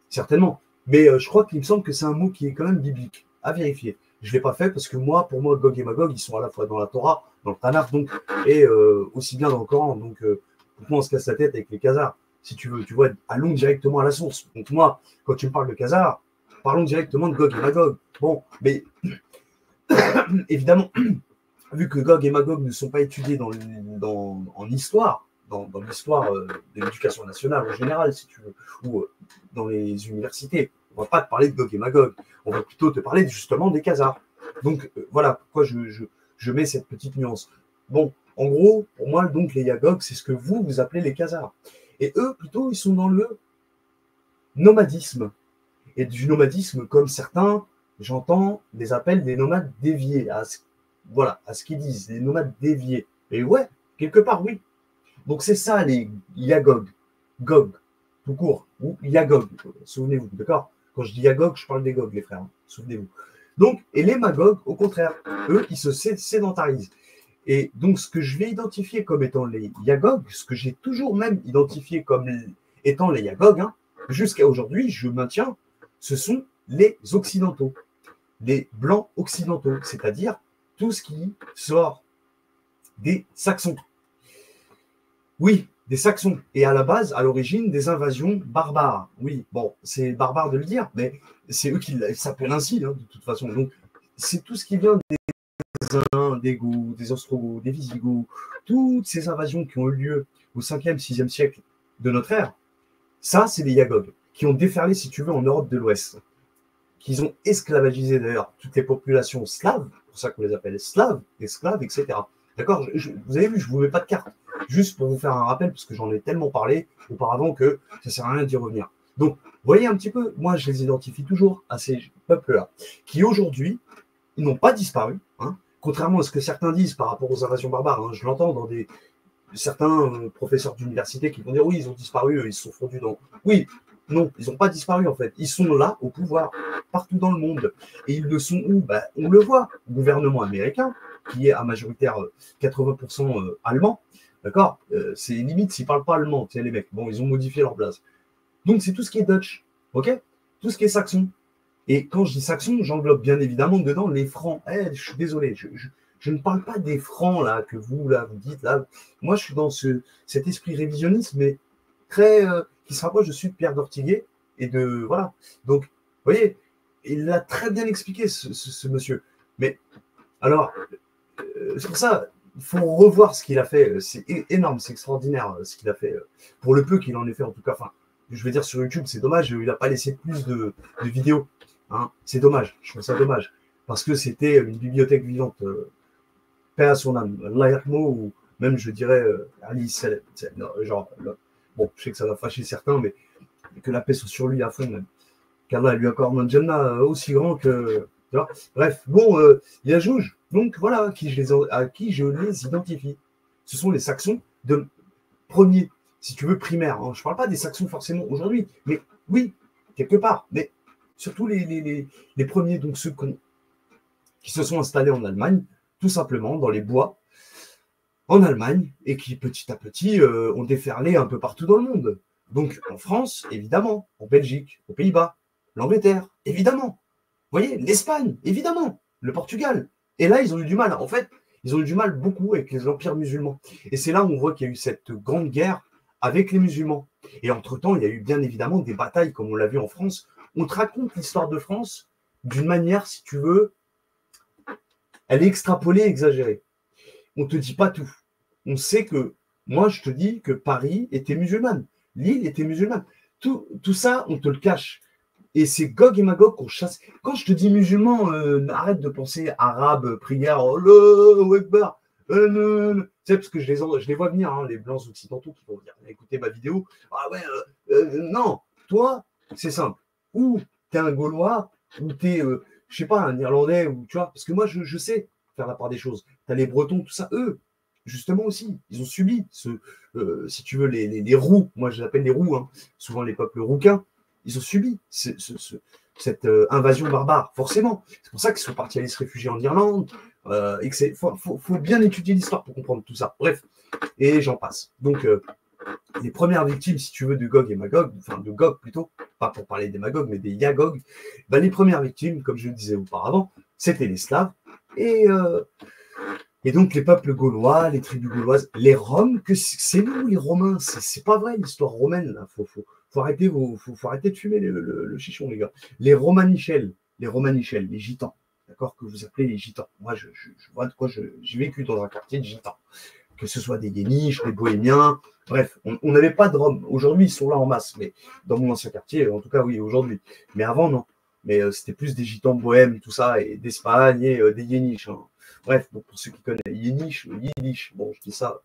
certainement. Mais je crois qu'il me semble que c'est un mot qui est quand même biblique, à vérifier. Je ne l'ai pas fait parce que moi, pour moi, Gog et Magog, ils sont à la fois dans la Torah, dans le Tanakh, donc, et aussi bien dans le Coran. Donc, pourquoi on se casse la tête avec les Khazars, si tu veux, tu vois, allons directement à la source. Donc, moi, quand tu me parles de Khazars, parlons directement de Gog et Magog. Bon, mais évidemment, vu que Gog et Magog ne sont pas étudiés en histoire, dans l'histoire de l'éducation nationale en général, si tu veux, ou dans les universités, on ne va pas te parler de Gog et Magog, on va plutôt te parler justement des Khazars. Donc voilà pourquoi je mets cette petite nuance. Bon, en gros, pour moi, donc les Yagog, c'est ce que vous appelez les Khazars. Et eux, plutôt, ils sont dans le nomadisme. Et du nomadisme, comme certains, j'entends, les appellent des nomades déviés, voilà, à ce qu'ils disent, les nomades déviés. Et ouais, quelque part, oui. Donc c'est ça les Yagog, Gog, tout court, ou Yagog, souvenez-vous, d'accord? Quand je dis Yagog, je parle des Gog, les frères, hein, souvenez-vous. Donc, et les Magog, au contraire, eux, ils se sédentarisent. Et donc, ce que je vais identifier comme étant les Yagog, ce que j'ai toujours même identifié comme étant les Yagog, hein, jusqu'à aujourd'hui, je maintiens, ce sont les Occidentaux, les Blancs occidentaux, c'est-à-dire tout ce qui sort des Saxons. Oui, des Saxons. Et à la base, à l'origine, des invasions barbares. Oui, bon, c'est barbare de le dire, mais c'est eux qui s'appellent ainsi, hein, de toute façon. Donc, c'est tout ce qui vient des Huns, des Goths, des Ostrogoths, des Visigoths, toutes ces invasions qui ont eu lieu au 5e, 6e siècle de notre ère. Ça, c'est les Yagog, qui ont déferlé, si tu veux, en Europe de l'Ouest, qu'ils ont esclavagisé d'ailleurs toutes les populations slaves, c'est pour ça qu'on les appelle slaves, esclaves, etc. D'accord, vous avez vu, je ne vous mets pas de carte, juste pour vous faire un rappel, parce que j'en ai tellement parlé auparavant que ça ne sert à rien d'y revenir. Donc, vous voyez un petit peu, moi je les identifie toujours à ces peuples-là, qui aujourd'hui, ils n'ont pas disparu, hein, contrairement à ce que certains disent par rapport aux invasions barbares. Hein, je l'entends dans certains professeurs d'université qui vont dire oui, ils ont disparu, ils se sont fondus dans. Oui, non, ils n'ont pas disparu en fait. Ils sont là au pouvoir, partout dans le monde. Et ils le sont où? On le voit, le gouvernement américain, qui est à majoritaire 80% allemand, d'accord, c'est limite s'ils ne parlent pas allemand, tu sais, les mecs. Bon, ils ont modifié leur blase. Donc c'est tout ce qui est Dutch, ok? Tout ce qui est saxon. Et quand je dis saxon, j'englobe bien évidemment dedans les francs. Je suis désolé, je ne parle pas des francs là que vous dites là. Moi, je suis dans cet esprit révisionniste, mais très qui se rapproche de celui de Pierre d'Ortiguet et de voilà. Donc, vous voyez, il l'a très bien expliqué ce monsieur. Mais alors, c'est pour ça, il faut revoir ce qu'il a fait. C'est énorme, c'est extraordinaire ce qu'il a fait. Pour le peu qu'il en ait fait en tout cas. Enfin, je veux dire sur YouTube, c'est dommage, il n'a pas laissé plus de vidéos. Hein, c'est dommage, je trouve ça dommage. Parce que c'était une bibliothèque vivante. Paix à son âme. L'Ayatmo, ou même je dirais Alice, genre, bon, je sais que ça va fâcher certains, mais que la paix soit sur lui à fond même. Qu'Allah lui accorde un Jannah aussi grand que. Tu vois. Bref, bon, il y a Jouge, donc voilà, à qui je les identifie. Ce sont les Saxons de premier, si tu veux, primaire. Hein. Je ne parle pas des Saxons forcément aujourd'hui, mais oui, quelque part. Mais surtout les premiers, donc ceux qui se sont installés en Allemagne, tout simplement dans les bois, en Allemagne, et qui petit à petit ont déferlé un peu partout dans le monde. Donc en France, évidemment, en Belgique, aux Pays-Bas, l'Angleterre, évidemment. Vous voyez, l'Espagne, évidemment, le Portugal. Et là, ils ont eu du mal. En fait, ils ont eu du mal beaucoup avec les empires musulmans. Et c'est là où on voit qu'il y a eu cette grande guerre avec les musulmans. Et entre-temps, il y a eu bien évidemment des batailles, comme on l'a vu en France. On te raconte l'histoire de France d'une manière, si tu veux, elle est extrapolée, exagérée. On ne te dit pas tout. On sait que, moi, je te dis que Paris était musulmane. Lille était musulmane. Tout ça, on te le cache. Et c'est Gog et Magog qu'on chasse. Quand je te dis musulman, arrête de penser arabe, prière, oh le Akbar. Tu sais, parce que je les vois venir, hein, les blancs occidentaux qui vont venir écouter ma vidéo. Ah ouais, non, toi, c'est simple. Ou tu es un Gaulois, ou tu es, je sais pas, un Irlandais, ou tu vois, parce que moi, je sais faire la part des choses. Tu as les Bretons, tout ça, eux, justement aussi, ils ont subi si tu veux, les roux, moi je les appelle les roux, hein, souvent les peuples rouquins. Ils ont subi cette invasion barbare, forcément. C'est pour ça qu'ils sont partis aller se réfugier en Irlande. Et que faut bien étudier l'histoire pour comprendre tout ça. Bref, et j'en passe. Donc, les premières victimes, si tu veux, de Gog et Magog, enfin de Gog plutôt, pas pour parler des Magog, mais des Yagog, ben, les premières victimes, comme je le disais auparavant, c'était les Slaves. Et donc les peuples gaulois, les tribus gauloises, les Roms, que c'est nous les Romains, c'est pas vrai l'histoire romaine, là. Faut arrêter de fumer le chichon, les gars. Les Romanichels, les Gitans, d'accord, que vous appelez les Gitans. Moi, je vois de quoi j'ai vécu dans un quartier de Gitans. Que ce soit des Yéniches, des Bohémiens, bref, on n'avait pas de Roms. Aujourd'hui, ils sont là en masse, mais dans mon ancien quartier, en tout cas, oui, aujourd'hui. Mais avant, non. Mais c'était plus des Gitans bohèmes, tout ça, et d'Espagne, et des Yéniches. Hein. Bref, donc pour ceux qui connaissent, Yéniche, Yiddish, bon, je dis ça.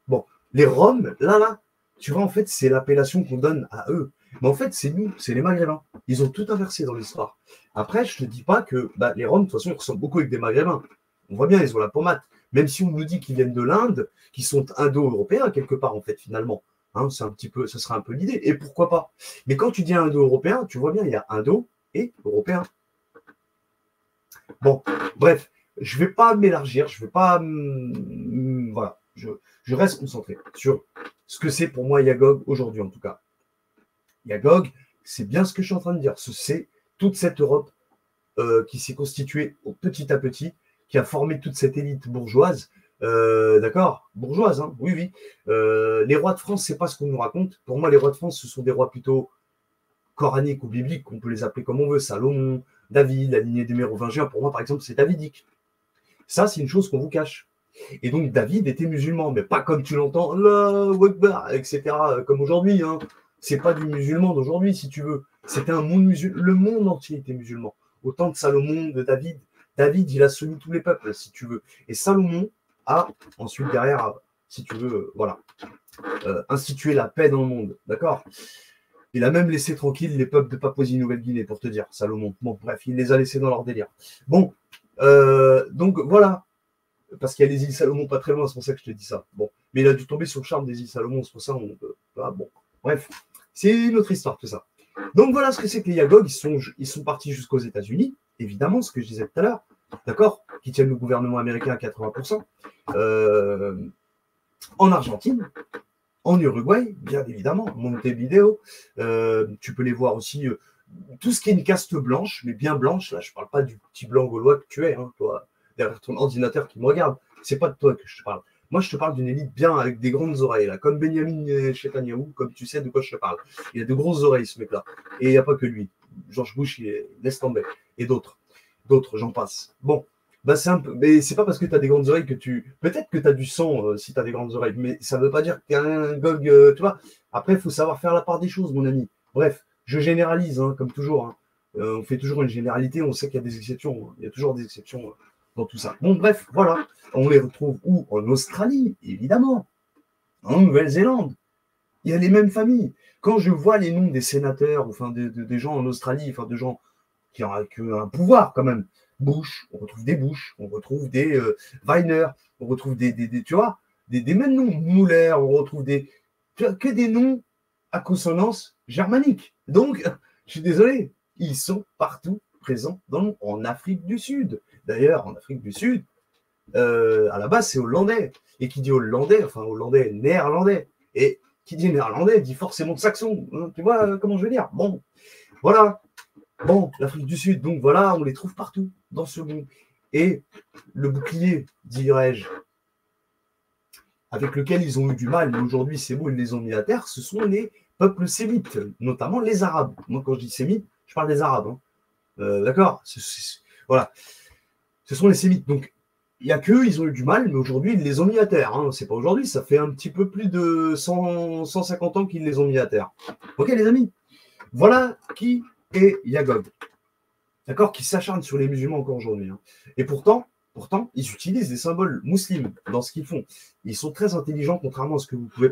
Bon, les Roms, là, tu vois, en fait, c'est l'appellation qu'on donne à eux. Mais en fait, c'est nous, c'est les Maghrébins. Ils ont tout inversé dans l'histoire. Après, je te dis pas que les Roms, de toute façon, ils ressemblent beaucoup avec des Maghrébins. On voit bien, ils ont la pommade. Même si on nous dit qu'ils viennent de l'Inde, qu'ils sont indo-européens quelque part, en fait, finalement. Hein, c'est un petit peu, ce sera un peu l'idée. Et pourquoi pas? Mais quand tu dis indo-européen, tu vois bien, il y a indo et européen. Bon, bref, je ne vais pas m'élargir, je ne vais pas. Voilà, je reste concentré sur ce que c'est pour moi Yagog aujourd'hui, en tout cas. Yagog, c'est bien ce que je suis en train de dire. C'est toute cette Europe qui s'est constituée petit à petit, qui a formé toute cette élite bourgeoise, d'accord, bourgeoise, hein, oui, oui. Les rois de France, c'est pas ce qu'on nous raconte. Pour moi, les rois de France, ce sont des rois plutôt coraniques ou bibliques, on peut les appeler comme on veut, Salomon, David, la lignée des Mérovingiens. Pour moi, par exemple, c'est davidique. Ça, c'est une chose qu'on vous cache. Et donc, David était musulman, mais pas comme tu l'entends, etc., comme aujourd'hui. Hein. C'est pas du musulman d'aujourd'hui, si tu veux. C'était un monde musulman. Le monde entier était musulman. Au temps de Salomon, de David. David, il a soumis tous les peuples, si tu veux. Et Salomon a, ensuite, derrière, si tu veux, voilà, institué la paix dans le monde. D'accord? Il a même laissé tranquille les peuples de Papouasie-Nouvelle-Guinée, pour te dire, Salomon. Bon, bref, il les a laissés dans leur délire. Bon, donc voilà. Parce qu'il y a les îles Salomon pas très loin, c'est pour ça que je te dis ça. Bon, mais il a dû tomber sur le charme des îles Salomon, c'est pour ça bon, bref, c'est une autre histoire tout ça. Donc voilà ce que c'est que les Yagog, ils sont partis jusqu'aux États-Unis, évidemment, ce que je disais tout à l'heure, d'accord, qui tiennent le gouvernement américain à 80%, en Argentine, en Uruguay, bien évidemment, Montevideo, tu peux les voir aussi, tout ce qui est une caste blanche, mais bien blanche, là je parle pas du petit blanc gaulois que tu es, hein, toi, derrière ton ordinateur qui me regarde, c'est pas de toi que je te parle. Moi, je te parle d'une élite bien avec des grandes oreilles, là, comme Benjamin Netanyahu, comme tu sais de quoi je te parle. Il a de grosses oreilles, ce mec-là. Et il n'y a pas que lui. George Bush, laisse tomber. Et d'autres, j'en passe. Bon, c'est un peu, mais c'est pas parce que tu as des grandes oreilles que peut-être que tu as du sang si tu as des grandes oreilles, mais ça ne veut pas dire que tu es un Gog, tu vois. Après, il faut savoir faire la part des choses, mon ami. Bref, je généralise, hein, comme toujours. Hein. On fait toujours une généralité, on sait qu'il y a des exceptions. Hein. Il y a toujours des exceptions dans tout ça. Bon, bref, voilà. On les retrouve où? En Australie, évidemment. En Nouvelle-Zélande. Il y a les mêmes familles. Quand je vois les noms des sénateurs, enfin des gens en Australie, enfin de gens qui ont un pouvoir quand même, Bush, on retrouve des Bush, on retrouve des Weiner, on retrouve tu vois, des mêmes noms, Muller, on retrouve que des noms à consonance germanique. Donc, je suis désolé, ils sont partout présents en Afrique du Sud. D'ailleurs, en Afrique du Sud, à la base, c'est hollandais. Et qui dit hollandais, enfin hollandais, néerlandais. Et qui dit néerlandais dit forcément saxon. Hein, tu vois comment je veux dire? Bon, voilà. Bon, l'Afrique du Sud, donc voilà, on les trouve partout dans ce monde. Et le bouclier, dirais-je, avec lequel ils ont eu du mal, mais aujourd'hui c'est beau, ils les ont mis à terre, ce sont les peuples sémites, notamment les Arabes. Moi, quand je dis sémites, je parle des Arabes. Hein. D'accord? Voilà. Ce sont les sémites. Donc, il n'y a qu'eux, ils ont eu du mal, mais aujourd'hui, ils les ont mis à terre. Hein. C'est pas aujourd'hui, ça fait un petit peu plus de 150 ans qu'ils les ont mis à terre. Ok, les amis? Voilà qui est Yagog. D'accord? Qui s'acharne sur les musulmans encore aujourd'hui. Hein. Et pourtant, ils utilisent des symboles musulmans dans ce qu'ils font. Ils sont très intelligents, contrairement à ce que vous pouvez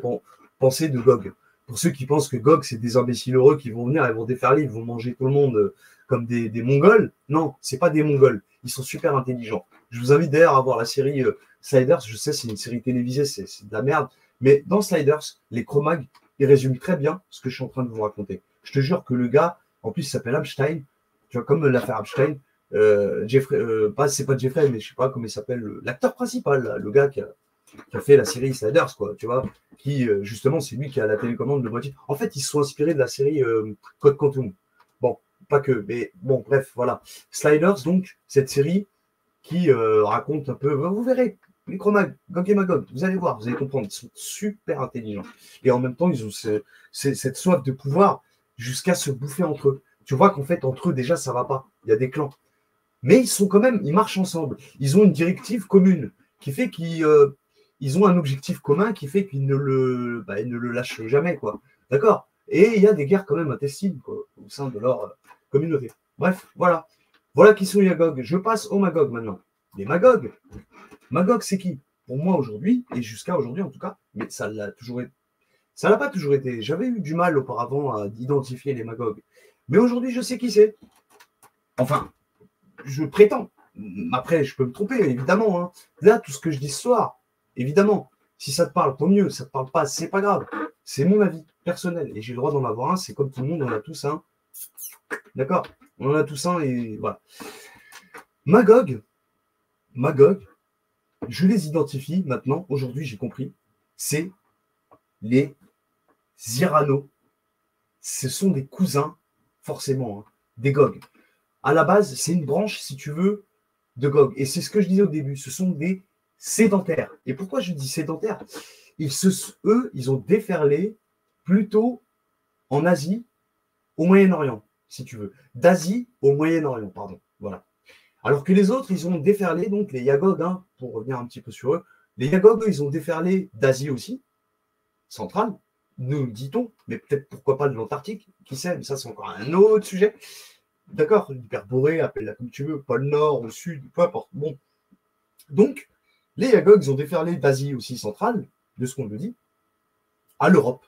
penser de Gog. Pour ceux qui pensent que Gog, c'est des imbéciles heureux qui vont venir, ils vont déferler, ils vont manger tout le monde comme des Mongols. Non, c'est pas des Mongols. Ils sont super intelligents. Je vous invite d'ailleurs à voir la série Sliders. Je sais, c'est une série télévisée, c'est de la merde. Mais dans Sliders, les Cro-Mags, ils résument très bien ce que je suis en train de vous raconter. Je te jure que le gars, en plus, il s'appelle Epstein. Tu vois, comme l'affaire Epstein. Jeffrey, c'est pas Jeffrey, mais je sais pas comment il s'appelle, l'acteur principal, là, le gars qui a fait la série Sliders, quoi, tu vois, qui, justement, c'est lui qui a la télécommande de moitié. En fait, ils se sont inspirés de la série Code Quantum. Bon, pas que, mais bon, bref, voilà. Sliders, donc, cette série qui raconte un peu, vous verrez, Micromag, Gog et Magog, vous allez voir, vous allez comprendre, ils sont super intelligents. Et en même temps, ils ont cette soif de pouvoir jusqu'à se bouffer entre eux. Tu vois qu'en fait, entre eux, déjà, ça va pas. Il y a des clans. Mais ils sont quand même, ils marchent ensemble. Ils ont une directive commune qui fait qu'ils ont un objectif commun qui fait qu'ils ils ne le lâchent jamais, quoi. D'accord? Et il y a des guerres quand même intestines, quoi, au sein de leur communauté. Bref, voilà. Voilà qui sont les Magog. Je passe aux Magog maintenant. Les Magog. Magog, c'est qui? Pour moi aujourd'hui, et jusqu'à aujourd'hui en tout cas, mais ça l'a toujours été. Ça l'a pas toujours été. J'avais eu du mal auparavant à identifier les Magog. Mais aujourd'hui, je sais qui c'est. Enfin, je prétends. Après, je peux me tromper, évidemment. Hein. Là, tout ce que je dis ce soir, évidemment, si ça te parle, tant mieux. Ça te parle pas, c'est pas grave. C'est mon avis personnel. Et j'ai le droit d'en avoir un. C'est comme tout le monde, on en a tous un. D'accord? On en a tous un et voilà. Magog, je les identifie maintenant. Aujourd'hui, j'ai compris. C'est les Irano. Ce sont des cousins, forcément, hein, des Gog. À la base, c'est une branche, si tu veux, de Gog. Et c'est ce que je disais au début, ce sont des sédentaires. Et pourquoi je dis sédentaires? Eux, ils ont déferlé plutôt en Asie, au Moyen-Orient, si tu veux. D'Asie au Moyen-Orient, pardon. Voilà. Alors que les autres, ils ont déferlé, donc les Yagog, hein, pour revenir un petit peu sur eux, les Yagog, ils ont déferlé d'Asie aussi, centrale, nous dit-on, mais peut-être pourquoi pas de l'Antarctique, qui sait, mais ça c'est encore un autre sujet. D'accord, l'hyperborée, appelle-la comme tu veux, pôle Nord ou Sud, peu importe. Bon. Donc, les Yagog, ils ont déferlé d'Asie aussi centrale, de ce qu'on nous dit, à l'Europe,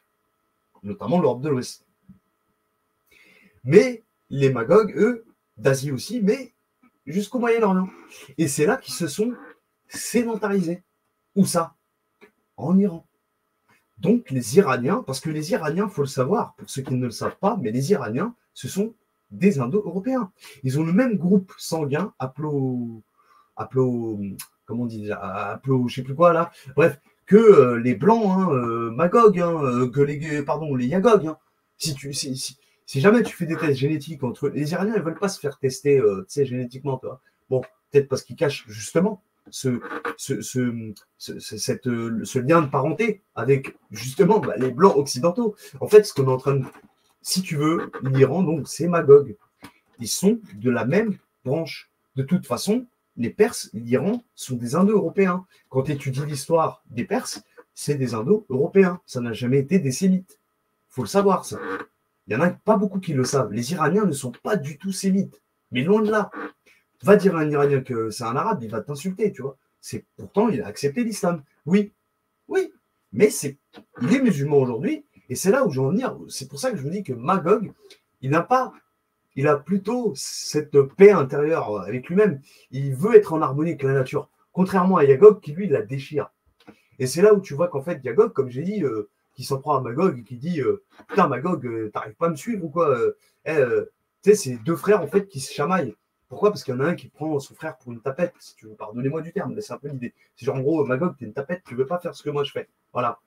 notamment l'Europe de l'Ouest. Mais les Magog, eux, d'Asie aussi, mais jusqu'au Moyen-Orient. Et c'est là qu'ils se sont sédentarisés. Où ça? En Iran. Donc les Iraniens, parce que les Iraniens, il faut le savoir, pour ceux qui ne le savent pas, mais les Iraniens, ce sont des Indo-Européens. Ils ont le même groupe sanguin, comment on dit déjà, je sais plus quoi là, bref, que les Blancs, hein, Magog, hein, que les Yagog. Hein. Si jamais tu fais des tests génétiques entre les Iraniens, ils ne veulent pas se faire tester génétiquement. Toi. Bon, peut-être parce qu'ils cachent justement ce lien de parenté avec justement les Blancs occidentaux. En fait, ce qu'on est en train de... Si tu veux, l'Iran, donc, c'est Magog. Ils sont de la même branche. De toute façon, les Perses, l'Iran, sont des Indo-Européens. Quand tu étudies l'histoire des Perses, c'est des Indo-Européens. Ça n'a jamais été des Sémites. Il faut le savoir, ça. Il n'y en a pas beaucoup qui le savent. Les Iraniens ne sont pas du tout sémites. Mais loin de là. Va dire à un Iranien que c'est un arabe, il va t'insulter, tu vois. Pourtant, il a accepté l'islam. Oui, mais il est musulman aujourd'hui, et c'est là où je veux en venir. C'est pour ça que je vous dis que Magog, il a plutôt cette paix intérieure avec lui-même. Il veut être en harmonie avec la nature, contrairement à Yagog qui, lui, la déchire. Et c'est là où tu vois qu'en fait, Yagog, comme j'ai dit, qui s'en prend à Magog et qui dit putain, Magog, t'arrives pas à me suivre ou quoi tu sais, c'est deux frères, en fait, qui se chamaillent. Pourquoi? Parce qu'il y en a un qui prend son frère pour une tapette, si tu veux. Pardonnez-moi du terme, mais c'est un peu l'idée. C'est genre, en gros, Magog, t'es une tapette, tu veux pas faire ce que moi je fais. Voilà.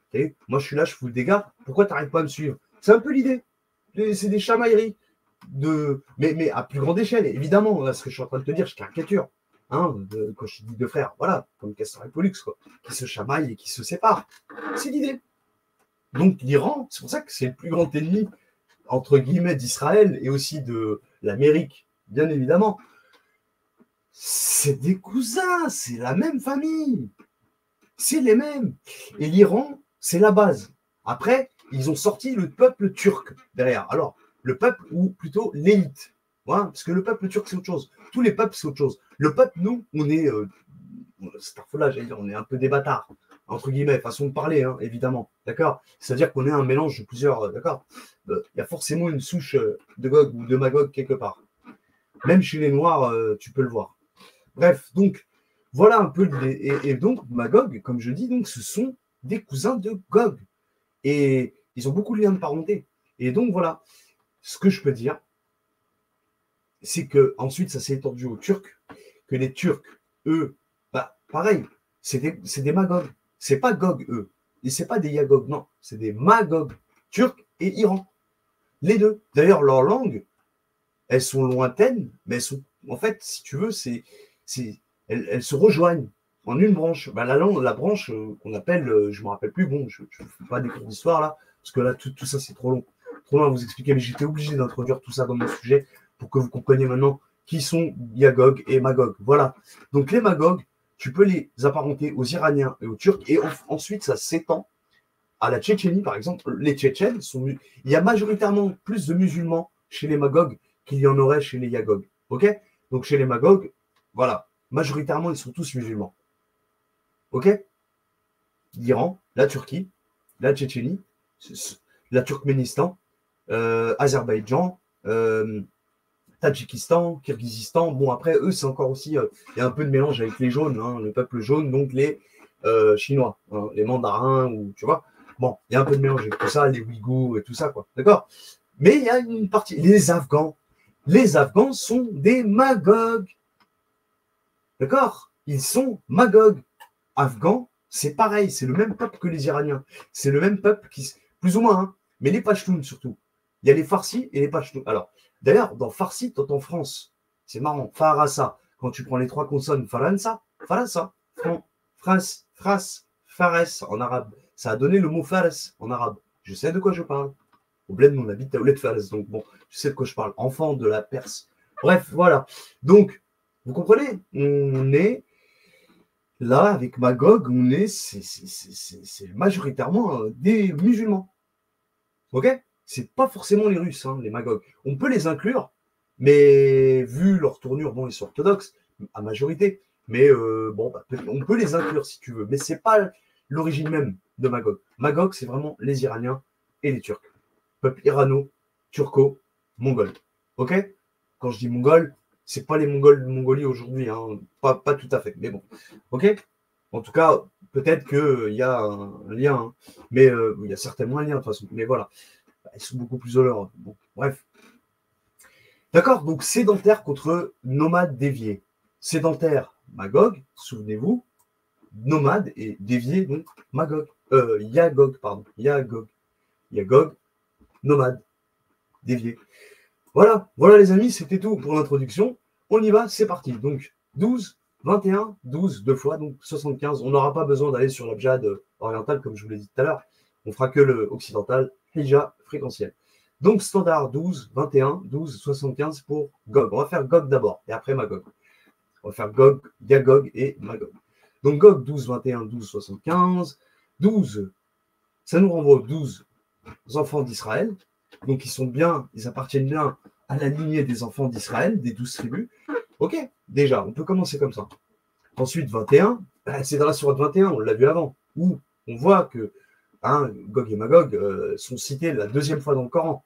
Moi, je suis là, je fous le dégât. Pourquoi t'arrives pas à me suivre? C'est un peu l'idée. C'est des chamailleries. Mais à plus grande échelle, évidemment. Là, ce que je suis en train de te dire, je caricature. Hein, quand je dis deux frères, voilà, comme Castor et Pollux, quoi, qui se chamaillent et qui se séparent. C'est l'idée. Donc, l'Iran, c'est pour ça que c'est le plus grand ennemi, entre guillemets, d'Israël et aussi de l'Amérique, bien évidemment. C'est des cousins, c'est la même famille. C'est les mêmes. Et l'Iran, c'est la base. Après, ils ont sorti le peuple turc derrière. Alors, le peuple, ou plutôt l'élite. Voilà, parce que le peuple turc, c'est autre chose. Tous les peuples, c'est autre chose. Le peuple, nous, on est... c'est un là, j'allais dire, on est un peu des bâtards, entre guillemets, façon de parler, hein, évidemment. D'accord? C'est-à-dire qu'on est un mélange de plusieurs... d'accord? Il y a forcément une souche de Gog ou de Magog quelque part. Même chez les Noirs, tu peux le voir. Bref, donc, voilà un peu l'idée. Et donc, Magog, comme je dis, donc, ce sont des cousins de Gog. Et ils ont beaucoup de liens de parenté. Et donc, voilà. ce que je peux dire, c'est que ensuite ça s'est étendu aux Turcs, que les Turcs, eux, bah, pareil, c'est des Magog. C'est pas Gog, eux. Et c'est pas des Yagog, non. C'est des Magog, Turcs et Iran. Les deux. D'ailleurs, leurs langues, elles sont lointaines, mais elles sont, en fait, si tu veux, elles se rejoignent en une branche. Bah, la branche qu'on appelle, je ne me rappelle plus, bon, je ne fais pas des cours d'histoire là, parce que là, tout ça, c'est trop long. Trop long à vous expliquer, mais j'étais obligé d'introduire tout ça dans mon sujet pour que vous compreniez maintenant qui sont Yagog et Magog. Voilà. Donc, les Magog, tu peux les apparenter aux Iraniens et aux Turcs, et ensuite, ça s'étend à la Tchétchénie, par exemple. Les Tchétchènes il y a majoritairement plus de musulmans chez les Magog qu'il y en aurait chez les Yagog. Ok? Donc, chez les Magog, voilà. Majoritairement, ils sont tous musulmans. Ok? L'Iran, la Turquie, la Tchétchénie, la Turkménistan, Azerbaïdjan, Tadjikistan, Kirghizistan. Bon, après, eux, c'est encore aussi, il y a un peu de mélange avec les jaunes, hein, le peuple jaune, donc les Chinois, hein, les mandarins, ou tu vois. Bon, il y a un peu de mélange avec tout ça, les Ouïghours et tout ça, quoi. D'accord? Mais il y a une partie, les Afghans. Les Afghans sont des Magog. D'accord? Ils sont Magog. Afghans, c'est pareil, c'est le même peuple que les Iraniens. C'est le même peuple qui, plus ou moins, hein, mais les Pashtuns surtout. Il y a les Farsis et les Pashtuns. Alors, d'ailleurs, dans Farsi, tu entends France. C'est marrant. Farasa. Quand tu prends les trois consonnes, Faransa, Farasa, France, Fras, Fares en arabe. Ça a donné le mot Fares en arabe. Je sais de quoi je parle. Au bled, on habite à Ouled Fares. Donc, bon, je sais de quoi je parle. Enfant de la Perse. Bref, voilà. Donc, vous comprenez? On est là, avec Magog, c'est majoritairement des musulmans. Ok? C'est pas forcément les Russes, hein, les Magog. On peut les inclure, mais vu leur tournure, bon, ils sont orthodoxes, à majorité. Mais bon, bah, on peut les inclure si tu veux. Mais c'est pas l'origine même de Magog. Magog, c'est vraiment les Iraniens et les Turcs. Peuple irano-turco-mongol. Ok? Quand je dis mongol, c'est pas les Mongols de Mongolie aujourd'hui, hein. Pas tout à fait. Mais bon. Ok? En tout cas, peut-être qu'il y a un lien, hein. Mais il y a certainement un lien de toute façon. Mais voilà, ils sont beaucoup plus au leur. Bon, bref. D'accord, donc sédentaire contre nomade dévié. Sédentaire, Magog, souvenez-vous. Nomade et dévié, donc Magog. Yagog, pardon. Yagog, nomade, dévié. Voilà, les amis, c'était tout pour l'introduction. On y va, c'est parti. Donc 12, 21, 12, deux fois, donc 75. On n'aura pas besoin d'aller sur l'abjad oriental, comme je vous l'ai dit tout à l'heure. On fera que le occidental, hija fréquentiel. Donc standard 12, 21, 12, 75 pour Gog. On va faire Gog d'abord, et après Magog. On va faire Gog, Yagog et Magog. Donc Gog 12, 21, 12, 75. 12, ça nous renvoie aux 12 enfants d'Israël. Donc ils appartiennent bien à la lignée des enfants d'Israël, des 12 tribus. Ok, déjà, on peut commencer comme ça. Ensuite, 21, c'est dans la sourate 21, on l'a vu avant, où on voit que Gog et Magog sont cités la deuxième fois dans le Coran.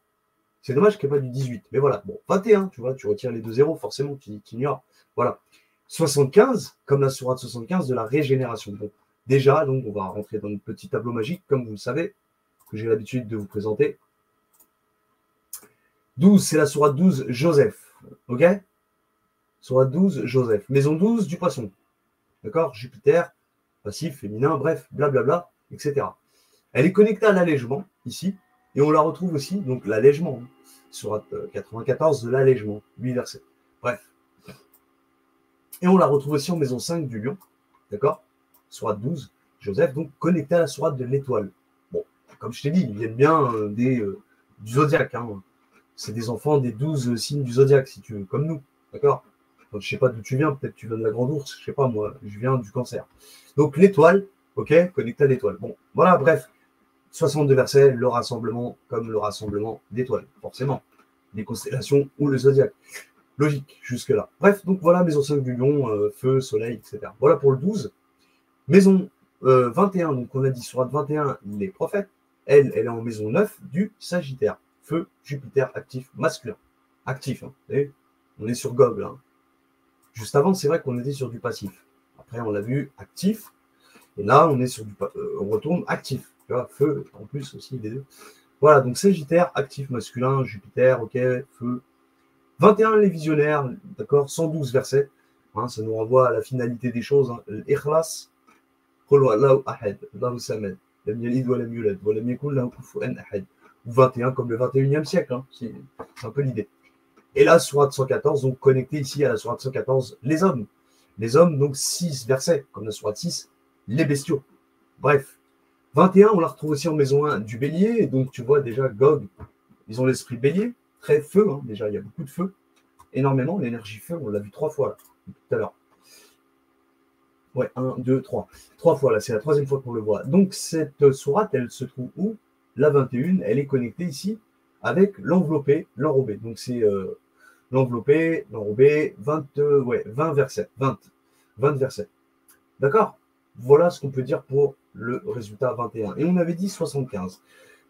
C'est dommage qu'il n'y ait pas du 18, mais voilà. Bon, 21, tu vois, tu retires les deux zéros, forcément, tu ignores. Voilà. 75, comme la sourate 75 de la régénération. Bon, déjà, donc, on va rentrer dans le petit tableau magique, comme vous le savez, que j'ai l'habitude de vous présenter. 12, c'est la sourate 12, Joseph. Ok? Sourate 12, Joseph. Maison 12 du poisson. D'accord? Jupiter, passif, féminin, bref, blablabla, etc. Elle est connectée à l'allègement, ici, et on la retrouve aussi, donc l'allègement, hein, sourate 94 de l'allègement, 8 versets. Bref. Et on la retrouve aussi en maison 5 du lion. D'accord? Sourate 12, Joseph, donc connectée à la sourate de l'étoile. Bon, comme je t'ai dit, ils viennent bien du zodiaque, hein. C'est des enfants des 12 signes du zodiaque, si tu veux, comme nous. D'accord? Donc, je ne sais pas d'où tu viens, peut-être tu viens de la grande ours, je ne sais pas, moi, je viens du cancer. Donc l'étoile, ok, connecté à l'étoile. Bon, voilà, bref, 62 versets, le rassemblement comme le rassemblement d'étoiles, forcément. Les constellations ou le zodiaque. Logique, jusque-là. Bref, donc voilà, maison 5 du lion, feu, soleil, etc. Voilà pour le 12. Maison 21, donc on a dit sourate 21, les prophètes. Elle est en maison 9 du Sagittaire. Feu, Jupiter, actif, masculin. Actif, hein, vous voyez, on est sur Gog, là. Juste avant, c'est vrai qu'on était sur du passif. Après, on l'a vu, actif. Et là, on est sur on retourne actif. Tu vois, feu, en plus aussi, les deux. Voilà, donc Sagittaire, actif masculin, Jupiter, ok, feu. 21, les visionnaires, d'accord, 112 versets. Hein, ça nous renvoie à la finalité des choses. Hein. L'ikhlas, qul huwallahu ahad, Allahu samad, lam yalid wa lam yulad, wa lam yakul lahu kufuwan ahad. Ou 21 comme le 21e siècle, hein, c'est un peu l'idée. Et la sourate 114, donc connecté ici à la sourate 114, les hommes. Les hommes, donc 6 versets, comme la sourate 6, les bestiaux. Bref. 21, on la retrouve aussi en maison 1 du bélier. Et donc, tu vois déjà, Gog, ils ont l'esprit bélier. Très feu, hein, déjà, il y a beaucoup de feu. Énormément, l'énergie feu, on l'a vu 3 fois, là, tout à l'heure. Ouais, 1, 2, 3. 3 fois, là, c'est la 3e fois qu'on le voit. Donc, cette sourate, elle se trouve où? La 21, elle est connectée ici avec l'enveloppé, l'enrobé. Donc, c'est l'enveloppé, l'enrobé, 20 versets. 20 versets. D'accord? Voilà ce qu'on peut dire pour le résultat 21. Et on avait dit 75.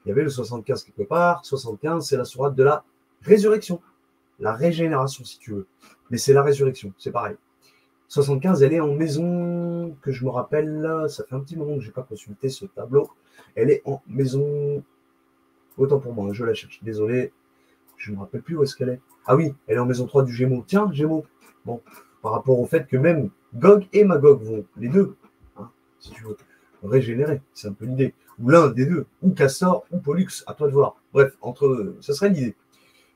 Il y avait le 75 quelque part. 75, c'est la sourate de la résurrection. La régénération, si tu veux. Mais c'est la résurrection, c'est pareil. 75, elle est en maison, que je me rappelle, ça fait un petit moment que je n'ai pas consulté ce tableau. Elle est en maison, autant pour moi, je la cherche, désolé, je ne me rappelle plus où est-ce qu'elle est. Ah oui, elle est en maison 3 du Gémeaux. Tiens, Gémeaux. Bon, par rapport au fait que même Gog et Magog vont, les deux, hein, si tu veux, régénérer, c'est un peu l'idée. Ou l'un des deux, ou Castor, ou Pollux, à toi de voir. Bref, entre eux, ça serait l'idée.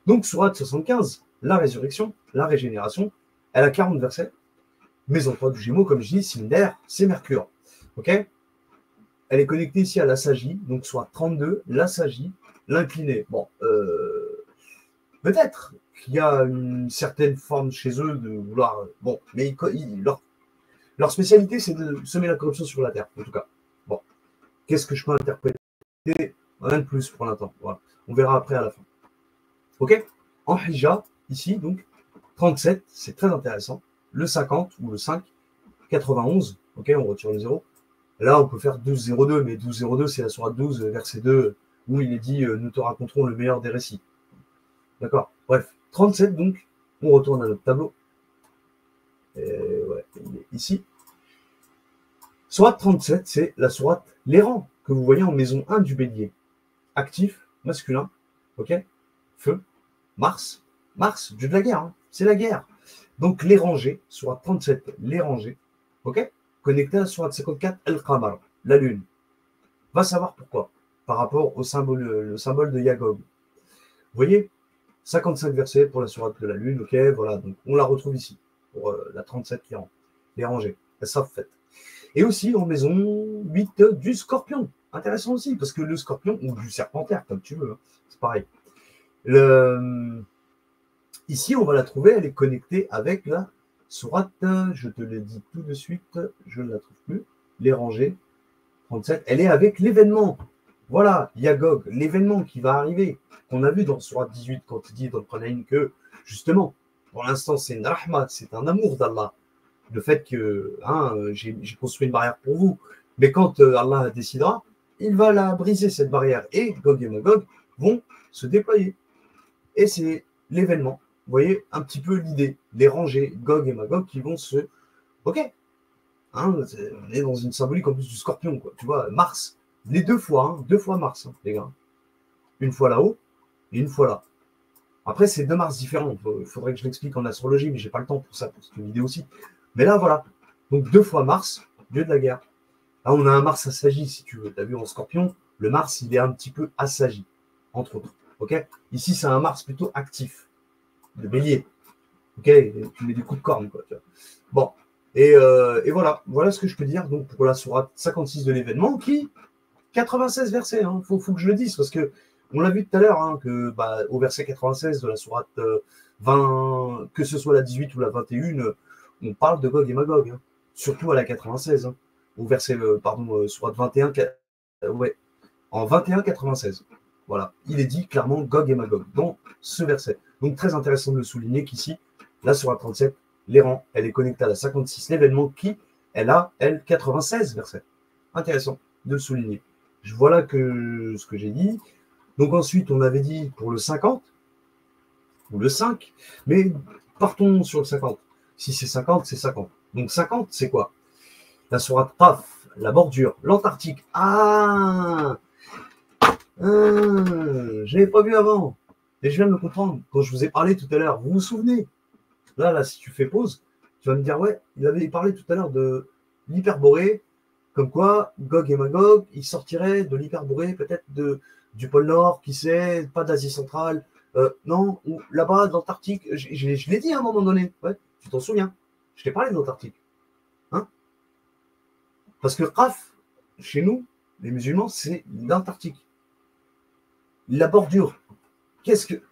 Donc, sourate 75, la résurrection, la régénération, elle a 40 versets. Maison 3 du Gémeaux, comme je dis, Cinder, c'est Mercure. Ok? Elle est connectée ici à la Sagie, donc soit 32, la Sagie, l'incliné. Bon, peut-être qu'il y a une certaine forme chez eux de vouloir. Bon, mais leur spécialité, c'est de semer la corruption sur la terre, en tout cas. Bon, qu'est-ce que je peux interpréter? Rien de plus pour l'instant. Voilà. On verra après à la fin. Ok? En Hija, ici, donc, 37, c'est très intéressant. Le 50 ou le 5, 91, ok, on retire le 0. Là, on peut faire 12,02, mais 12,02, c'est la sourate 12, verset 2, où il est dit nous te raconterons le meilleur des récits. D'accord. Bref, 37, donc, on retourne à notre tableau. Ouais, il est ici. Sourate 37, c'est la sourate l'errant, que vous voyez en maison 1 du bélier. Actif, masculin, ok, feu, Mars, dieu de la guerre, hein, c'est la guerre. Donc, les rangées, sourate 37, les rangées, ok, connecté à la sourate 54, Al-Qamar, la lune. Va savoir pourquoi, par rapport au symbole, le symbole de Yagog. Vous voyez, 55 versets pour la sourate de la lune, ok, voilà, donc on la retrouve ici, pour la 37 les rangées, elles sont faites. Et aussi en maison 8 du scorpion, intéressant aussi, parce que le scorpion, ou du serpentaire, comme tu veux, hein, c'est pareil. Ici, on va la trouver, elle est connectée avec la sourate, je te le dis tout de suite, je ne la trouve plus, les rangées, 37, elle est avec l'événement. Voilà, Yagog, l'événement qui va arriver, qu'on a vu dans sourate 18, quand il dit dans le Qur'an que, justement, pour l'instant, c'est une rahmat, c'est un amour d'Allah. Le fait que j'ai construit une barrière pour vous, mais quand Allah décidera, il va la briser, cette barrière, et Gog et Magog vont se déployer. Et c'est l'événement. Vous voyez un petit peu l'idée, les rangées, Gog et Magog qui vont se... Ok, hein, on est dans une symbolique en plus du scorpion, quoi. Tu vois, Mars, les deux fois Mars, hein, les gars. Une fois là-haut et une fois là. Après, c'est deux Mars différents. Il faudrait que je l'explique en astrologie, mais j'ai pas le temps pour ça, pour cette vidéo aussi. Mais là, voilà. Donc, 2 fois Mars, dieu de la guerre. Là, on a un Mars assagi, si tu veux. Tu as vu en scorpion, le Mars, il est un petit peu assagi, entre autres. Ok. Ici, c'est un Mars plutôt actif, de bélier. Ok, tu mets des coups de corne, quoi. Tu vois. Bon, et voilà ce que je peux dire donc pour la sourate 56 de l'événement, qui 96 versets. Hein, faut que je le dise parce que on l'a vu tout à l'heure hein, que au verset 96 de la sourate 20, que ce soit la 18 ou la 21, on parle de Gog et Magog, hein, surtout à la 96. Hein, au verset sourate 21, ouais, en 21 96. Voilà, il est dit clairement Gog et Magog dans ce verset. Donc très intéressant de le souligner qu'ici, là sur la 37, l'errant, elle est connectée à la 56, l'événement qui, elle a, elle, 96 versets. Intéressant de le souligner. Voilà ce que j'ai dit. Donc ensuite, on avait dit pour le 50, ou le 5, mais partons sur le 50. Si c'est 50, c'est 50. Donc 50, c'est quoi? La sourate Qaf, la bordure, l'Antarctique. Ah! Je l'avais pas vu avant. Et je viens de le comprendre. Quand je vous ai parlé tout à l'heure, vous vous souvenez? Là, si tu fais pause, tu vas me dire, ouais, il avait parlé tout à l'heure de l'hyperborée, comme quoi Gog et Magog, ils sortiraient de l'hyperborée, peut-être du pôle Nord, qui sait, pas d'Asie centrale, non, ou là-bas, de l'Antarctique. Je l'ai dit à un moment donné, ouais, tu t'en souviens? Je t'ai parlé de l'Antarctique. Hein. Parce que Raf, chez nous, les musulmans, c'est l'Antarctique. La bordure. Qu'est-ce que.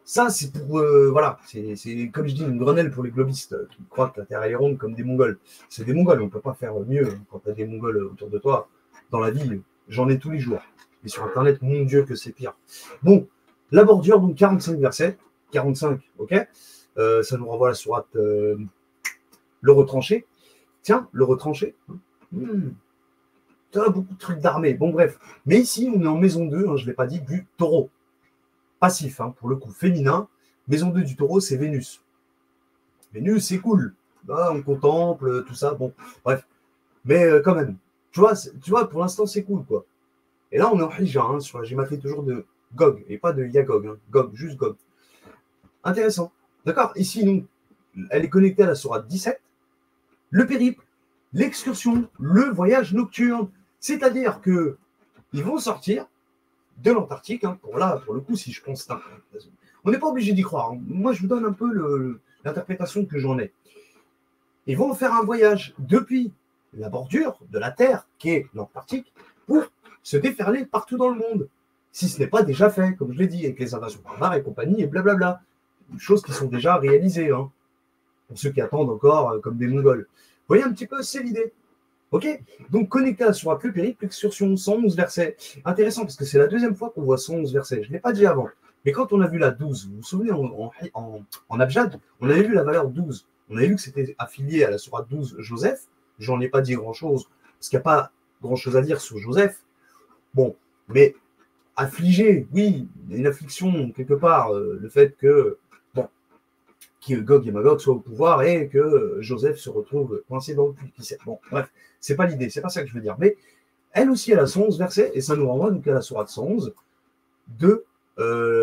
Ça, c'est pour. Voilà, c'est comme je dis, une grenelle pour les globistes qui croient que la Terre est ronde comme des Mongols. C'est des Mongols, on ne peut pas faire mieux quand tu as des Mongols autour de toi. Dans la vie, j'en ai tous les jours. Et sur Internet, mon Dieu, que c'est pire. Bon, la bordure, donc 45 versets. 45, ok. Ça nous renvoie à la sourate le retranché. Tiens, le retranché. Tu as beaucoup de trucs d'armée. Bon, bref. Mais ici, on est en maison 2, je ne l'ai pas dit, du taureau. Passif, pour le coup, féminin. Maison 2 du taureau, c'est Vénus. Vénus, c'est cool. Là, on contemple, tout ça. Bon, bref. Mais quand même, tu vois, pour l'instant, c'est cool, quoi. Et là, on est en Hija, sur la gématrie toujours de Gog, et pas de Yagog. Gog, juste Gog. Intéressant. D'accord. Ici, nous, elle est connectée à la sourate 17. Le périple, l'excursion, le voyage nocturne. C'est-à-dire que ils vont sortir de l'Antarctique, pour le coup, si je pense, on n'est pas obligé d'y croire. Moi, je vous donne un peu l'interprétation que j'en ai. Ils vont faire un voyage depuis la bordure de la Terre, qui est l'Antarctique, pour se déferler partout dans le monde. Si ce n'est pas déjà fait, comme je l'ai dit, avec les invasions barbares et compagnie, et blablabla. Choses qui sont déjà réalisées, pour ceux qui attendent encore comme des Mongols. Vous voyez un petit peu, c'est l'idée. Ok. Donc connecté à la sourate le périple, excursion 111 versets. Intéressant parce que c'est la deuxième fois qu'on voit 111 versets. Je ne l'ai pas dit avant. Mais quand on a vu la 12, vous vous souvenez, en Abjad, on avait vu la valeur 12. On avait vu que c'était affilié à la sourate 12 Joseph. J'en ai pas dit grand-chose, parce qu'il n'y a pas grand-chose à dire sur Joseph. Bon, mais affligé, oui, il y a une affliction quelque part, le fait que Gog et Magog soient au pouvoir et que Joseph se retrouve coincé dans le puits. Bon, bref, c'est pas l'idée, c'est pas ça que je veux dire. Mais elle aussi, elle a 111 versets, et ça nous renvoie donc à la sourate 111 de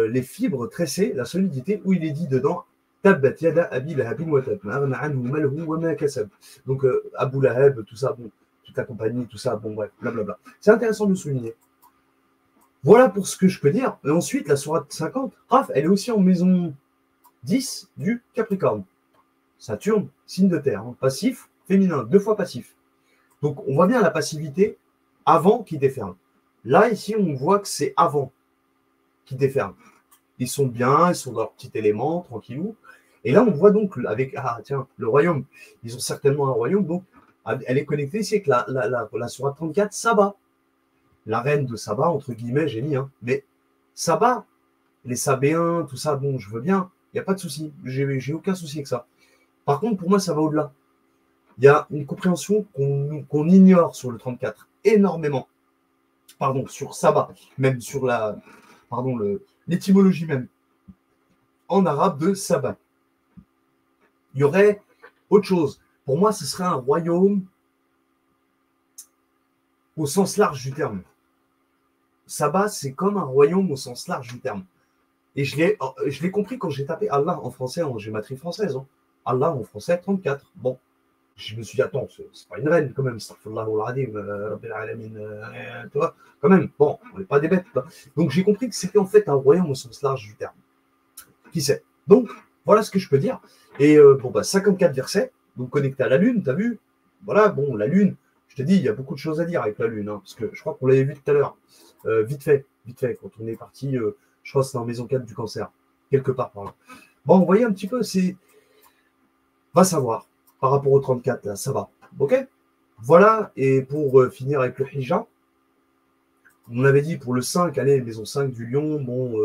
les fibres tressées, la solidité, où il est dit dedans Tabbat yada abi lahabin wa tab, ma'aghna anhu malhu wa ma kasab. Donc Abu Lahab, tout ça, bon, toute la compagnie, tout ça, bon, bref, blablabla. C'est intéressant de le souligner. Voilà pour ce que je peux dire. Et ensuite, la sourate 50, Raph, elle est aussi en maison 10 du Capricorne. Saturne, signe de terre, passif, féminin, 2 fois passif. Donc on voit bien la passivité avant qu'il déferle. Là, ici, on voit que c'est avant qu'il déferle. Ils sont bien, ils sont dans leur petit élément, tranquillou. Et là, on voit donc avec, le royaume. Ils ont certainement un royaume, donc elle est connectée ici avec la sourate 34, Saba. La reine de Saba, entre guillemets, j'ai mis, mais Saba, les Sabéens, tout ça, bon, je veux bien, il n'y a pas de souci, j'ai aucun souci avec ça. Par contre, pour moi, ça va au-delà. Il y a une compréhension qu'on ignore sur le 34, énormément. Pardon, sur Saba, même sur l'étymologie même, en arabe de Saba. Il y aurait autre chose. Pour moi, ce serait un royaume au sens large du terme. Saba, c'est comme un royaume au sens large du terme. Et je l'ai compris quand j'ai tapé Allah en français, en gématrie française. Allah en français, 34. Bon, je me suis dit, attends, c'est pas une reine quand même, tu vois, quand même, bon, on n'est pas des bêtes. Là. Donc j'ai compris que c'était en fait un royaume au sens large du terme. Qui sait? Donc, voilà ce que je peux dire. Et 54 versets, donc connecté à la Lune, t'as vu? Voilà, bon, la Lune, je te dis, il y a beaucoup de choses à dire avec la Lune, parce que je crois qu'on l'avait vu tout à l'heure. Vite fait, quand on est parti, je crois que c'était en maison 4 du cancer, quelque part par là. Bon, vous voyez un petit peu, c'est. Va savoir, par rapport au 34, là, ça va. Ok? Voilà, et pour finir avec le Hija, on avait dit pour le 5, allez, maison 5 du lion, bon,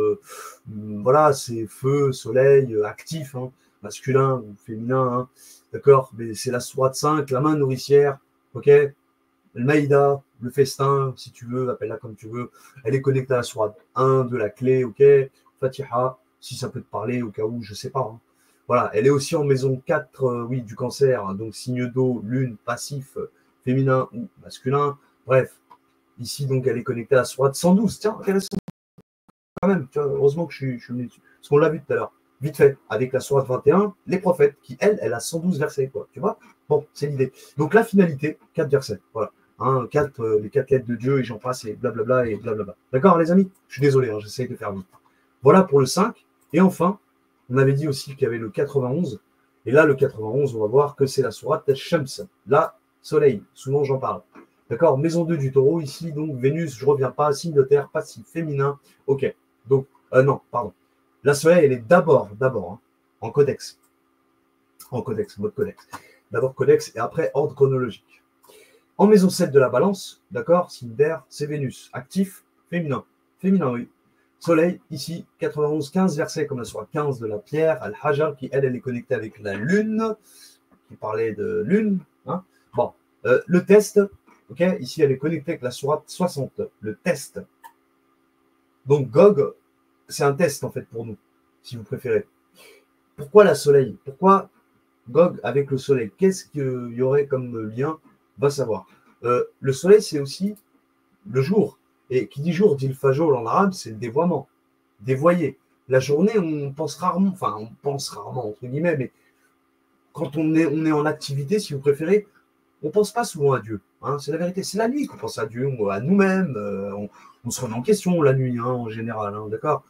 voilà, c'est feu, soleil, actif, masculin ou féminin, d'accord? Mais c'est la sourate 5, la main nourricière, ok? Le Maïda, le festin, si tu veux, appelle-la comme tu veux. Elle est connectée à la sourate 1 de la clé, ok? Fatiha, si ça peut te parler au cas où, je sais pas. Voilà, elle est aussi en maison 4, oui, du cancer, donc signe d'eau, lune, passif, féminin ou masculin. Bref, Ici, donc, elle est connectée à la sourate 112. Tiens, intéressant quand même. Tu vois, heureusement que je suis venu dessus. Parce qu'on l'a vu tout à l'heure. Vite fait, avec la sourate 21, les prophètes, qui, elle a 112 versets, quoi. Tu vois? Bon, c'est l'idée. Donc, la finalité, 4 versets. Voilà. Hein, les 4 lettres de Dieu, et j'en passe, et blablabla, et blablabla. D'accord, les amis? Je suis désolé, hein, j'essaye de faire vite. Voilà pour le 5. Et enfin, on avait dit aussi qu'il y avait le 91. Et là, le 91, on va voir que c'est la sourate Shams. Là, soleil. Souvent, j'en parle. D'accord? Maison 2 du taureau. Ici, donc, Vénus, je ne reviens pas. Signe de terre, passif, féminin. OK. Donc, non, pardon. La soleil, elle est d'abord, hein, en codex. En codex, mode codex. D'abord codex et après ordre chronologique. En maison 7 de la balance, d'accord? Signe d'air, c'est Vénus. Actif, féminin. Féminin, oui. Soleil, ici, 91, 15 versets, comme la sourate 15 de la pierre, Al-Hajar, qui, elle est connectée avec la lune, qui parlait de lune. Hein. Bon, le test, ok, ici, elle est connectée avec la sourate 60, le test. Donc, Gog, c'est un test, en fait, pour nous, si vous préférez. Pourquoi la soleil? Pourquoi Gog avec le soleil? Qu'est-ce qu'il y aurait comme lien? Va savoir. Le soleil, c'est aussi le jour. Et qui dit jour dit le fajol en arabe, c'est le dévoiement. Dévoyer. La journée, on pense rarement, entre guillemets, mais quand on est en activité, si vous préférez, on ne pense pas souvent à Dieu. Hein, c'est la vérité. C'est la nuit qu'on pense à Dieu, à nous-mêmes. On se remet en question la nuit, hein, en général. Hein, d'accord?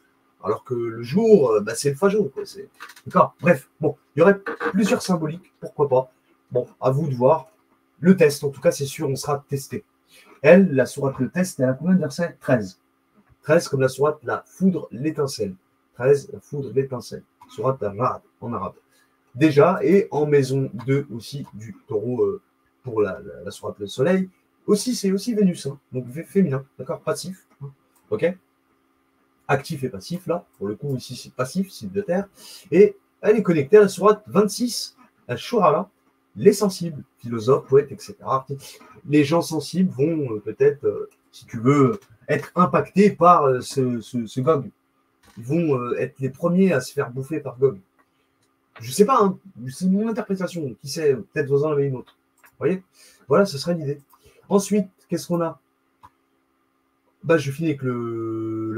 Alors que le jour, c'est le fajol. D'accord? Bref, bon, il y aurait plusieurs symboliques, pourquoi pas. Bon, à vous de voir. Le test, en tout cas, c'est sûr, on sera testé. Elle, la sourate le test, elle a combien de versets? 13. 13 comme la sourate la foudre, l'étincelle. 13, la foudre, l'étincelle. Sourate Ra'd en arabe. Déjà, et en maison 2 aussi du taureau pour la sourate le soleil. Aussi, c'est aussi Vénus, hein, donc féminin, d'accord? Passif. Hein, ok? Actif et passif, là. Pour le coup, ici, c'est passif, signe de terre. Et elle est connectée à la sourate 26, à Shurala, les sensibles, philosophes, poètes, etc. Les gens sensibles vont peut-être, si tu veux, être impactés par ce Gog. Ils vont être les premiers à se faire bouffer par Gog. Je ne sais pas, hein, c'est mon interprétation. Qui sait, peut-être vous en avez une autre. Vous voyez? Voilà, ce serait l'idée. Ensuite, qu'est-ce qu'on a? Je finis avec le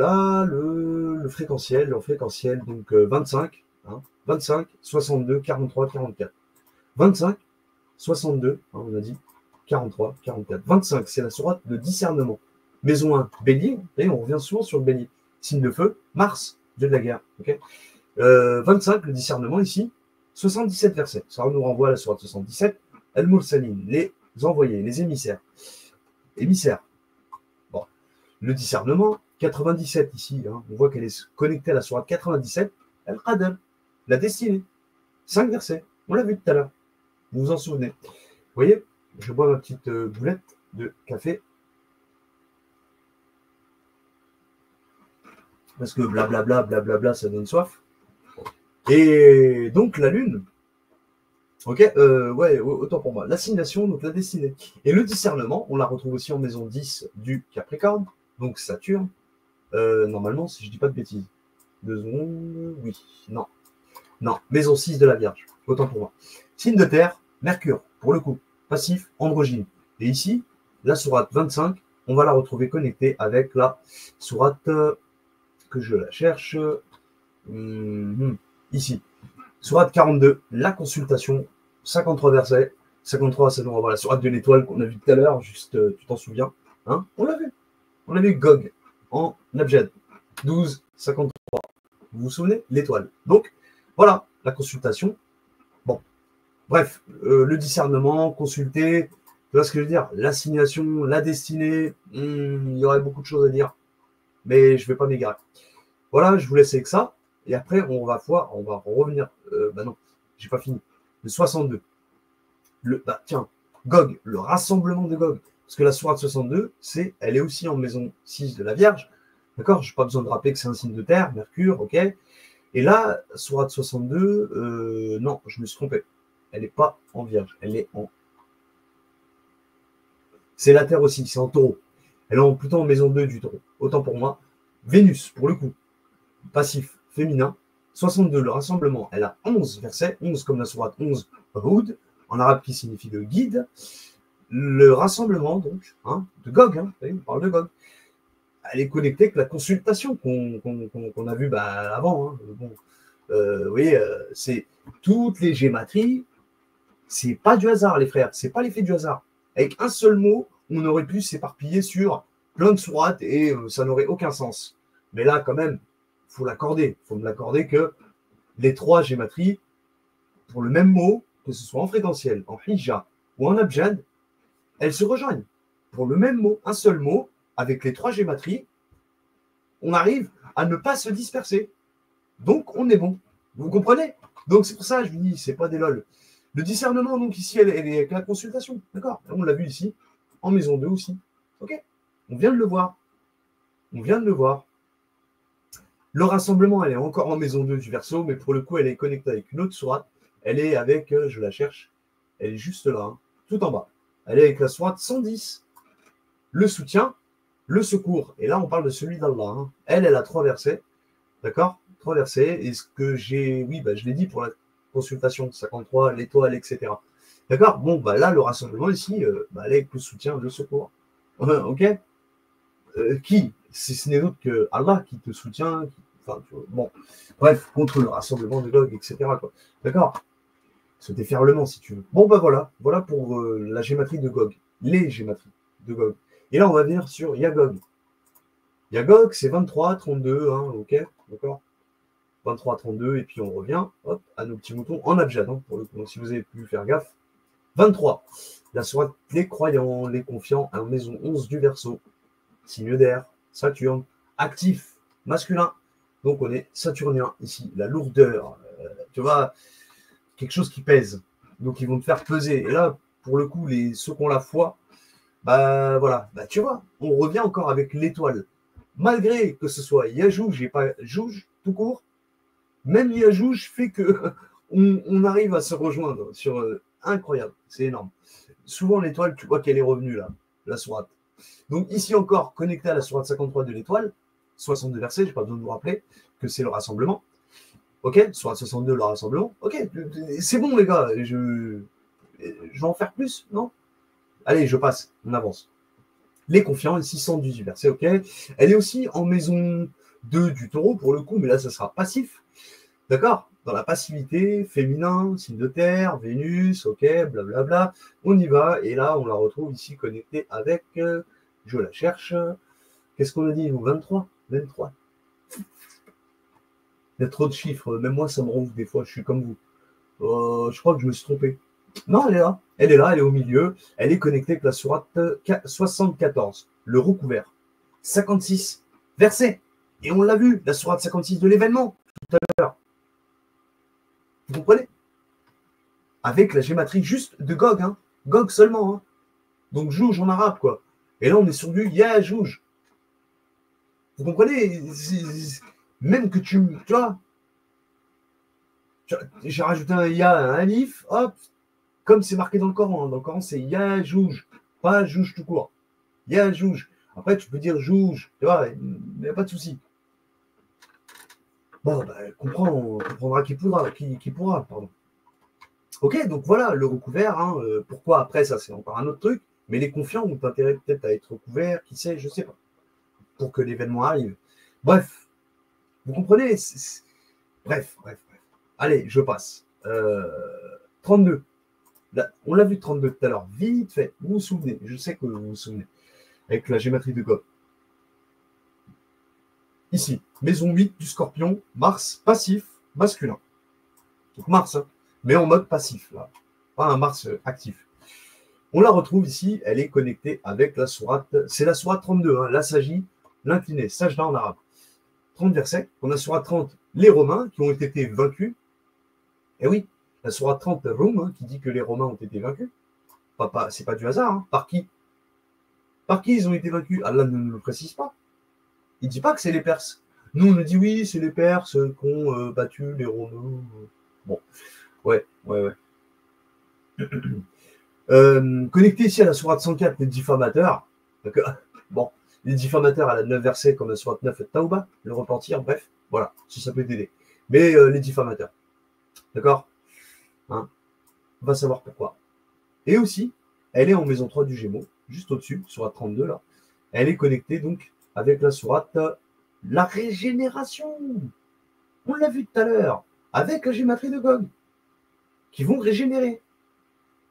fréquentiel, donc 25, hein, 25, 62, 43, 44. 25, 62, hein, on a dit, 43, 44. 25, c'est la sourate de discernement. Maison 1, bélier, et on revient souvent sur le bélier. Signe de feu, Mars, dieu de la guerre. Okay, 25, le discernement ici, 77 versets. Ça nous renvoie à la sourate 77, Al-Mursalin, les envoyés, les émissaires. Émissaires. Bon, le discernement, 97 ici, hein, on voit qu'elle est connectée à la sourate 97, Al-Qadr, la destinée. 5 versets, on l'a vu tout à l'heure. Vous vous en souvenez? Vous voyez, je bois ma petite boulette de café. Parce que blablabla, blablabla, ça donne soif. Et donc la lune, ok, ouais, autant pour moi. L'assignation, donc la destinée. Et le discernement, on la retrouve aussi en maison 10 du Capricorne, donc Saturne. Normalement, si je dis pas de bêtises. 2 secondes, oui, non. Non, maison 6 de la Vierge, autant pour moi. Signe de terre, Mercure, pour le coup, passif, androgyne. Et ici, la sourate 25, on va la retrouver connectée avec la sourate que je la cherche ici. Sourate 42, la consultation, 53 versets. 53, ça nous renvoie à la sourate de l'étoile qu'on a vu tout à l'heure, juste, tu t'en souviens, hein? On l'a vu. On a vu Gog en Abjad. 12, 53. Vous vous souvenez? L'étoile. Donc, voilà, la consultation. Bon, bref, le discernement, consulter, tu vois ce que je veux dire? L'assignation, la destinée, il y aurait beaucoup de choses à dire, mais je ne vais pas m'égarer. Voilà, je vous laisse avec ça, et après, on va revenir. Non, j'ai pas fini. Le 62. Tiens, Gog, le rassemblement de Gog. Parce que la sourate 62, elle est aussi en maison 6 de la Vierge. D'accord? Je n'ai pas besoin de rappeler que c'est un signe de terre, Mercure, ok? Et là, sourate 62, non, je me suis trompé. Elle n'est pas en Vierge, elle est en... C'est la Terre aussi, c'est en taureau. Elle est plutôt en maison 2 du taureau. Autant pour moi. Vénus, pour le coup. Passif, féminin. 62, le rassemblement. Elle a 11 versets. 11 comme la sourate 11, Houd, en arabe qui signifie le guide. le rassemblement donc, hein, de Gog, hein, on parle de Gog, elle est connectée avec la consultation qu'on a vu avant. Hein. Bon, vous voyez, c'est toutes les gématries, c'est pas du hasard, les frères, c'est pas l'effet du hasard. Avec un seul mot, on aurait pu s'éparpiller sur plein de sourates et ça n'aurait aucun sens. Mais là, quand même, il faut l'accorder. Il faut me l'accorder que les trois gématries, pour le même mot, que ce soit en fréquentiel, en hija ou en abjad, elles se rejoignent. Pour le même mot, un seul mot, avec les trois gématries, on arrive à ne pas se disperser. Donc, on est bon. Vous comprenez? Donc, c'est pour ça que je vous dis, c'est pas des lol. Le discernement, donc, ici, elle est avec la consultation. D'accord? On l'a vu ici, en maison 2 aussi. OK? On vient de le voir. On vient de le voir. Le rassemblement, elle est encore en maison 2 du verso, mais pour le coup, elle est connectée avec une autre sourate. Elle est avec, je la cherche, elle est juste là, hein, tout en bas. Elle est avec la sourate 110. Le soutien, le secours. Et là, on parle de celui d'Allah. Hein. Elle a 3 versets. D'accord? 3 versets. Et ce que j'ai, oui, je l'ai dit pour la consultation, 53, l'étoile, etc. D'accord? Bon, là, le rassemblement ici, elle est avec le soutien, le secours. OK? Qui? Si ce n'est d'autre que Allah qui te soutient. Enfin, bon, bref, contre le rassemblement de Gog, etc. D'accord? Ce déferlement, si tu veux. Bon, voilà. Voilà pour la gématrie de Gog. Les gématries de Gog. Et là, on va venir sur Yagog. Yagog, c'est 23, 32, hein, ok, d'accord? 23, 32, et puis on revient, hop, à nos petits moutons en abjad, hein, pour le coup, si vous avez pu faire gaffe. 23, la sourate les croyants, les confiants, en maison 11 du Verseau, signe d'air, Saturne, actif, masculin. Donc on est saturnien ici, la lourdeur, tu vois, quelque chose qui pèse. Donc ils vont te faire peser. Et là, pour le coup, ceux qui ont la foi, voilà, tu vois, on revient encore avec l'étoile. Malgré que ce soit Yajouj et pas Jouj, tout court, même Yajouj fait que on arrive à se rejoindre sur incroyable, c'est énorme. Souvent l'étoile, tu vois qu'elle est revenue là, la sourate. Donc ici encore, connecté à la sourate 53 de l'étoile, 62 versets, je n'ai pas besoin de vous rappeler que c'est le rassemblement. Ok, sourate 62, le rassemblement. Ok, c'est bon les gars, je vais en faire plus, non? Allez, je passe, on avance. Les confiants, ici 118 versets, ok. Elle est aussi en maison 2 du taureau pour le coup, mais là, ça sera passif. D'accord? Dans la passivité, féminin, signe de terre, Vénus, ok, blablabla. On y va, et là, on la retrouve ici connectée avec, je la cherche. Qu'est-ce qu'on a dit, nous? 23? 23. Il y a trop de chiffres, même moi, ça me rend ouf des fois, je suis comme vous. Je crois que je me suis trompé. Non, elle est là. Elle est là, elle est au milieu. Elle est connectée avec la sourate 74, le recouvert. 56 versets. Et on l'a vu, la sourate 56 de l'événement, tout à l'heure. Vous comprenez? Avec la gématrie juste de Gog. Hein. Gog seulement. Hein. Donc Jouj en arabe, quoi. Et là, on est sur du Yajouj. Vous comprenez? Même que tu vois, j'ai rajouté un Ya, un alif, hop, comme c'est marqué dans le Coran. Dans le Coran, c'est Yajouj, pas Jouj tout court. Yajouj. Après, tu peux dire Jouj, tu vois, il n'y a pas de souci. Bon, comprendra qui pourra, pardon. Ok, donc voilà, le recouvert, hein, pourquoi après, ça c'est encore un autre truc, mais les confiants ont intérêt peut-être à être recouverts, qui sait, je sais pas, pour que l'événement arrive. Bref, vous comprenez? Bref. Allez, je passe. 32. Là, on l'a vu 32 tout à l'heure, vite fait, vous vous souvenez, je sais que vous vous souvenez, avec la gématrie de Gog. Ici, maison 8 du Scorpion, Mars passif, masculin. Donc Mars, hein, mais en mode passif, là. Pas un Mars actif. On la retrouve ici, elle est connectée avec la sourate, c'est la sourate 32, hein, la Sagie, l'incliné, Sajda en arabe. 30 versets, on a sourate 30, les Romains qui ont été vaincus. Et oui, la sourate 30, Rome, hein, qui dit que les Romains ont été vaincus. C'est pas du hasard, hein. Par qui? Par qui ils ont été vaincus? Allah ne nous le précise pas. Il ne dit pas que c'est les Perses. Nous, on nous dit oui, c'est les Perses qui ont battu les Romains. Bon, ouais. Connecté ici à la sourate 104, les diffamateurs. Bon, les diffamateurs, elle a 9 versets comme la sourate 9 et Taouba, le repentir, bref, voilà, si ça peut t'aider. Mais les diffamateurs, d'accord, hein, on va savoir pourquoi. Et aussi, elle est en maison 3 du Gémeaux, juste au-dessus, sourate 32 là. Elle est connectée donc avec la sourate la régénération. On l'a vu tout à l'heure, avec la gématrie de Gog, qui vont régénérer.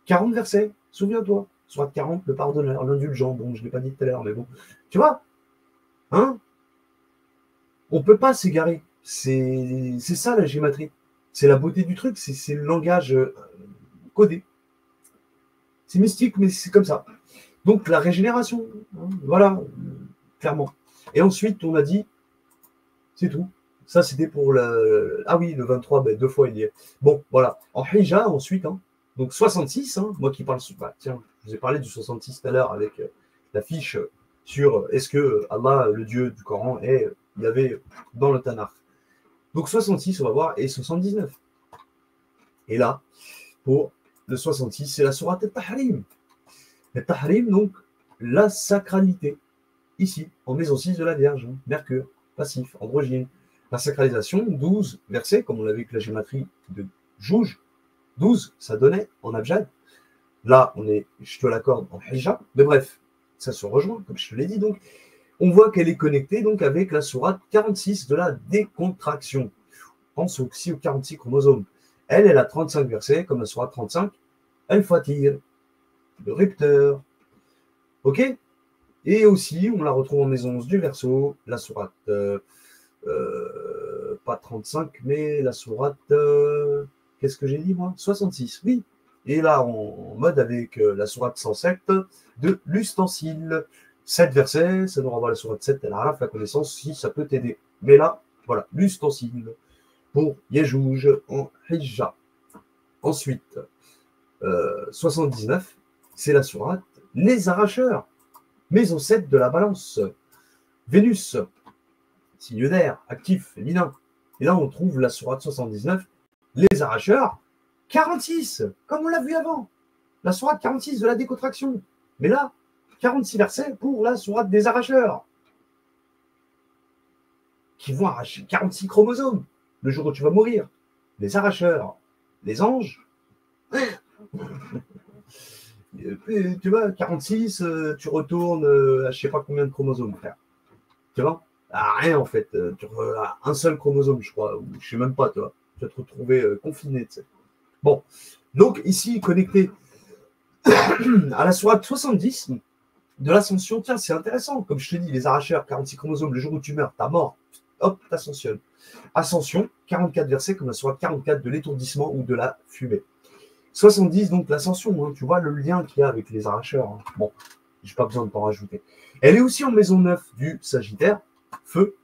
40 versets, souviens-toi. Sourate 40, le pardonneur, l'indulgent, bon, je ne l'ai pas dit tout à l'heure, mais bon. Tu vois, hein, on ne peut pas s'égarer. C'est ça la gématrie. C'est la beauté du truc, c'est le langage codé. C'est mystique, mais c'est comme ça. Donc la régénération, hein, voilà, clairement. Et ensuite, on a dit, c'est tout. Ça, c'était pour le. Ah oui, le 23, ben, 2 fois il y est. Bon, voilà. En Hija, ensuite, hein, donc 66, hein, moi qui parle. Bah, tiens, je vous ai parlé du 66 tout à l'heure avec la fiche sur est-ce que Allah, le Dieu du Coran, il y avait dans le Tanakh. Donc 66, on va voir, et 79. Et là, pour le 66, c'est la sourate al-Tahrim. Le Tahrim, donc, la sacralité. Ici, en maison 6 de la Vierge, hein, Mercure, passif, androgyne. La sacralisation, 12 versets, comme on l'a vu avec la gématrie de Jouge. 12, ça donnait en abjad. Là, on est, je te l'accorde, en hijab. Mais bref, ça se rejoint, comme je te l'ai dit. Donc, on voit qu'elle est connectée donc avec la sourate 46 de la décontraction. Pense aussi aux 46 chromosomes. Elle a 35 versets, comme la sourate 35. El Fatir, le Ripteur. Ok? Et aussi, on la retrouve en maison 11 du Verseau, la sourate, pas 35, mais la sourate, qu'est-ce que j'ai dit moi? 66, oui. Et là, en mode avec la sourate 107 de l'ustensile. 7 versets, ça nous renvoie à la sourate 7, elle a la connaissance, si ça peut t'aider. Mais là, voilà, l'ustensile pour Yejouj en Hijja. Ensuite, 79, c'est la sourate Les Arracheurs. Maison 7 de la balance. Vénus, signe d'air, actif, féminin. Et là, on trouve la sourate 79, les arracheurs, 46, comme on l'a vu avant. La sourate 46 de la décontraction. Mais là, 46 versets pour la sourate des arracheurs. Qui vont arracher 46 chromosomes le jour où tu vas mourir. Les arracheurs, les anges. Tu vois, 46, tu retournes à je sais pas combien de chromosomes, frère. Tu vois, rien en fait. Tu as un seul chromosome, je crois, ou je sais même pas, tu vois. Tu vas te retrouver confiné, tu sais. Bon, donc ici, connecté à la soirée 70 de l'ascension, tiens, c'est intéressant. Comme je te dis, les arracheurs, 46 chromosomes, le jour où tu meurs, t'as mort, hop, t'ascensionnes. Ascension, 44 versets, comme la soirée 44 de l'étourdissement ou de la fumée. 70, donc l'ascension, hein, tu vois le lien qu'il y a avec les arracheurs. Hein. Bon, j'ai pas besoin de t'en rajouter. Elle est aussi en maison 9 du Sagittaire, feu,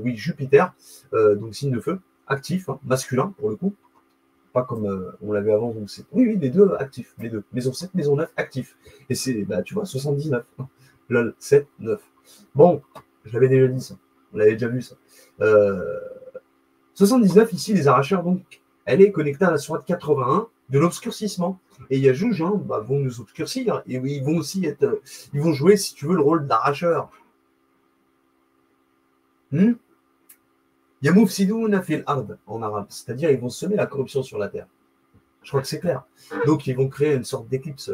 oui, Jupiter, donc signe de feu, actif, hein, masculin pour le coup, pas comme on l'avait avant, donc c'est. Oui, les deux actifs, les deux. Maison 7, maison 9, actifs. Et c'est, bah, tu vois, 79. Lol, 7, 9. Bon, je l'avais déjà dit ça. On l'avait déjà vu ça. 79, ici, les arracheurs, donc, elle est connectée à la sourate 81 de l'obscurcissement. Et il y a Jouge, hein, bah, vont nous obscurcir. Et oui, ils vont aussi être. Ils vont jouer, si tu veux, le rôle d'arracheur. Yamoufsidouna fil ard en arabe. C'est-à-dire, ils vont semer la corruption sur la terre. Je crois que c'est clair. Donc, ils vont créer une sorte d'éclipse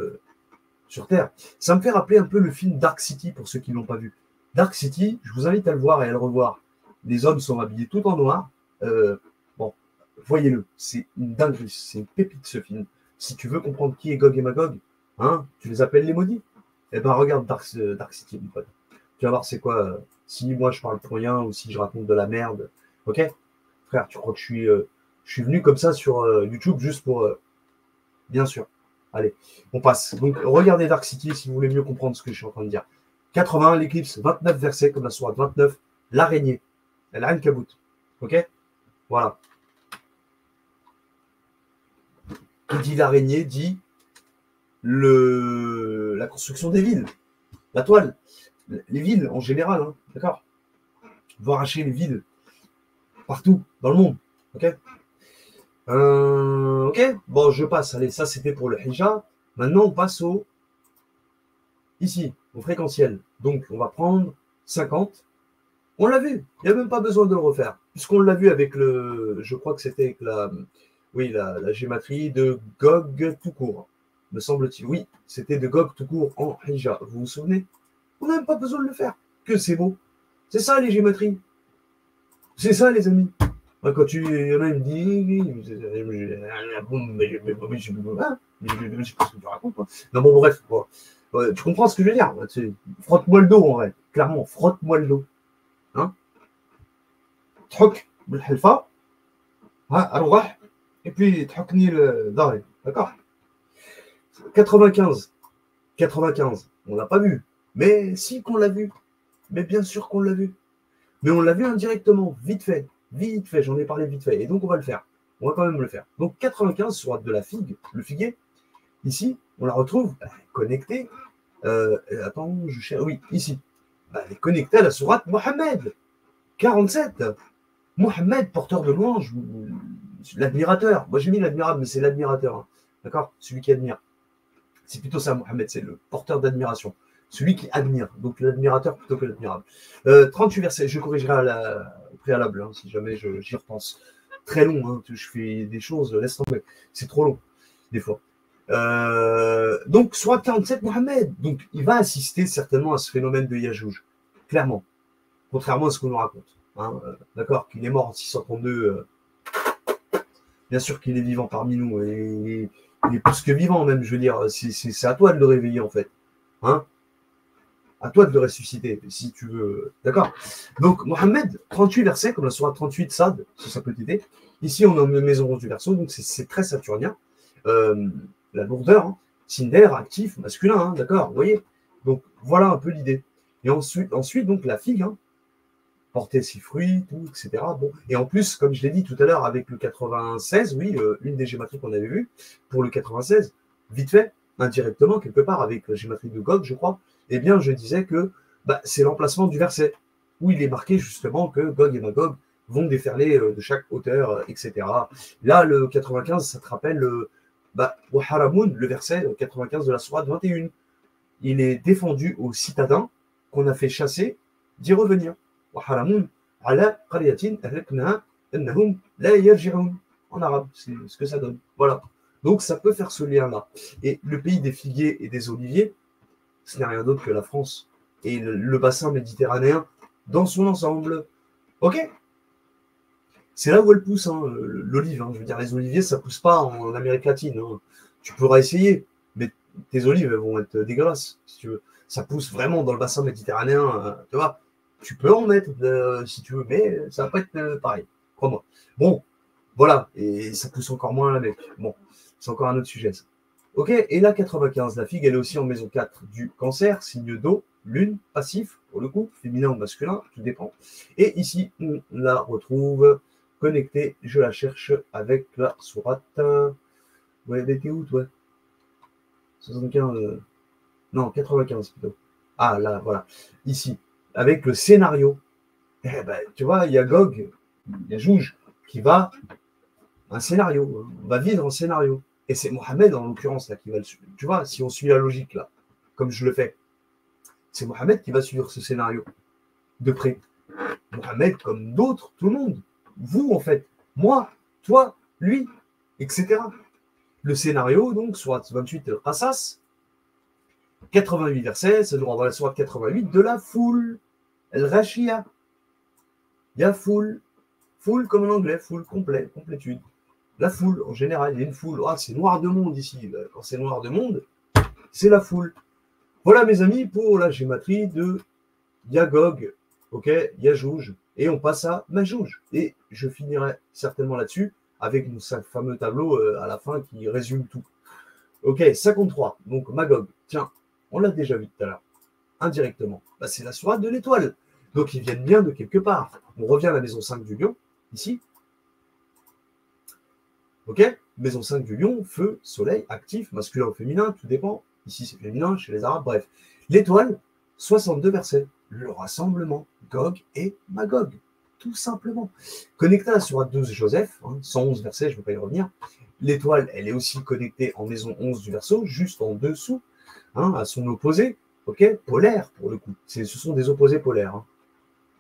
sur Terre. Ça me fait rappeler un peu le film Dark City, pour ceux qui ne l'ont pas vu. Dark City, je vous invite à le voir et à le revoir. Les hommes sont habillés tout en noir. Bon, voyez-le, c'est une dinguerie, c'est une pépite ce film. Si tu veux comprendre qui est Gog et Magog, hein, tu les appelles les maudits. Eh ben regarde Dark City, mon pote. Tu vas voir c'est quoi, si moi je parle pour rien ou si je raconte de la merde. Ok? Frère, tu crois que je suis venu comme ça sur YouTube juste pour... bien sûr. Allez, on passe. Donc, regardez Dark City si vous voulez mieux comprendre ce que je suis en train de dire. 80, l'éclipse, 29 versets, comme la sourate 29, l'araignée, l'araignée kabout. Ok? Voilà. Qui dit l'araignée dit la construction des villes, la toile, les villes en général, hein, d'accord? On va arracher les villes partout dans le monde. Ok? Ok, bon, je passe. Allez, ça c'était pour le hijab. Maintenant, on passe ici, au fréquentiel. Donc, on va prendre 50. On l'a vu, il n'y a même pas besoin de le refaire. Puisqu'on l'a vu avec je crois que c'était avec la gématrie de Gog tout court. me semble-t-il. Oui, c'était de Gog tout court en Hija. Vous vous souvenez? On n'a même pas besoin de le faire. Que c'est beau. C'est ça les géométries. C'est ça les amis. Quand il y en a, il me dit, je sais pas ce que tu racontes. Non, bon, bref, tu comprends ce que je veux dire. Frotte-moi le dos, en vrai. Clairement, frotte-moi le dos. Hein? تحك بالحلفة ها الرواح et puis تحكني الظهر. D'accord? 95. 95. On l'a pas vu. Mais si qu'on l'a vu. Mais bien sûr qu'on l'a vu. Mais on l'a vu indirectement, vite fait. Vite fait, j'en ai parlé vite fait. Et donc, on va le faire. On va quand même le faire. Donc, 95 sur de la figue, le figuier. Ici, on la retrouve connectée. Attends, je cherche. Oui, ici. Elle est connectée à la sourate Mohammed. 47. Mohammed, porteur de louange. L'admirateur. Moi, j'ai mis l'admirable, mais c'est l'admirateur. Hein. D'accord? Celui qui admire. C'est plutôt ça, Mohammed. C'est le porteur d'admiration. Celui qui admire. Donc, l'admirateur plutôt que l'admirable. 38 versets. Je corrigerai au préalable, hein, si jamais j'y repense. Très long. Hein, je fais des choses, laisse tomber. C'est trop long, des fois. Donc, soit 47, Mohammed. Donc, il va assister certainement à ce phénomène de Yajouj. Clairement. Contrairement à ce qu'on nous raconte. Hein, d'accord? Qu'il est mort en 632. Bien sûr qu'il est vivant parmi nous. Et il est plus que vivant, même. Je veux dire, c'est à toi de le réveiller, en fait. Hein? À toi de le ressusciter, si tu veux. D'accord? Donc, Mohammed, 38 versets, comme la sourate 38 Sad, sur sa petite idée. Ici, on a une maison rose du verso, donc c'est très saturnien. La lourdeur, hein, Cinder, actif, masculin, hein, d'accord? Vous voyez? Donc, voilà un peu l'idée. Et ensuite donc, la figue, hein, porter ses fruits, tout, etc. Bon. Et en plus, comme je l'ai dit tout à l'heure, avec le 96, oui, une des gématries qu'on avait vues, pour le 96, vite fait, indirectement, quelque part, avec la gématrie de Gog, je crois, eh bien, je disais que c'est l'emplacement du verset, où il est marqué justement que Gog et Magog vont déferler de chaque hauteur, etc. Là, le 95, ça te rappelle Waharamoun, le verset 95 de la sourate 21. Il est défendu aux citadins qu'on a fait chasser d'y revenir. وحرام على قرية أهلكناها أنهم لا يرجعون. En arabe, c'est ce que ça donne. Voilà. Donc ça peut faire ce lien-là. Et le pays des figuiers et des oliviers, ce n'est rien d'autre que la France et le bassin méditerranéen dans son ensemble. Ok? C'est là où elle pousse, hein, l'olive. Hein. Je veux dire, les oliviers, ça ne pousse pas en Amérique latine. Hein. Tu pourras essayer, mais tes olives elles vont être dégueulasses, si tu veux. Ça pousse vraiment dans le bassin méditerranéen, tu vois. Tu peux en mettre si tu veux, mais ça va pas être pareil. Crois-moi. Bon, voilà. Et ça pousse encore moins à la Mecque. Bon, c'est encore un autre sujet, ça. Ok, et là, 95, la figue, elle est aussi en maison 4 du cancer, signe d'eau, lune, passif, pour le coup, féminin ou masculin, tout dépend. Et ici, on la retrouve connectée, je la cherche avec la sourate. Ouais, elle était où, toi? 75, non, 95 plutôt. Ah, là, voilà. Ici, avec le scénario. Eh ben, tu vois, il y a Gog, il y a Jouj, qui va un scénario, on va vivre un scénario. Et c'est Mohamed, en l'occurrence, là, qui va le suivre. Tu vois, si on suit la logique, là, comme je le fais, c'est Mohamed qui va suivre ce scénario de près. Mohamed, comme d'autres, tout le monde. Vous, en fait. Moi, toi, lui, etc. Le scénario, donc, sourate 28, Qasas, 88 versets, ça nous renvoie à la sourate 88 de la foule. El-Rashia. Il y a foule. Foule comme en anglais, foule complet, complétude. La foule, en général, il y a une foule. Ah, c'est noir de monde ici. Quand c'est noir de monde, c'est la foule. Voilà, mes amis, pour la gématrie de Yagog, ok, Yajouj, et on passe à Majouj. Et je finirai certainement là-dessus avec nos fameux tableaux à la fin qui résument tout. Ok, 53, donc Magog. Tiens, on l'a déjà vu tout à l'heure, indirectement. C'est la sourate de l'étoile. Donc ils viennent bien de quelque part. On revient à la maison 5 du lion, ici. Ok, maison 5 du lion, feu, soleil, actif, masculin ou féminin, tout dépend. Ici c'est féminin, chez les arabes, bref. L'étoile, 62 versets. Le rassemblement, Gog et Magog, tout simplement. Connecté à la sourate 12 de Joseph, 111 versets, je ne vais pas y revenir. L'étoile, elle est aussi connectée en maison 11 du verseau, juste en dessous, à son opposé, ok, polaire pour le coup. Ce sont des opposés polaires.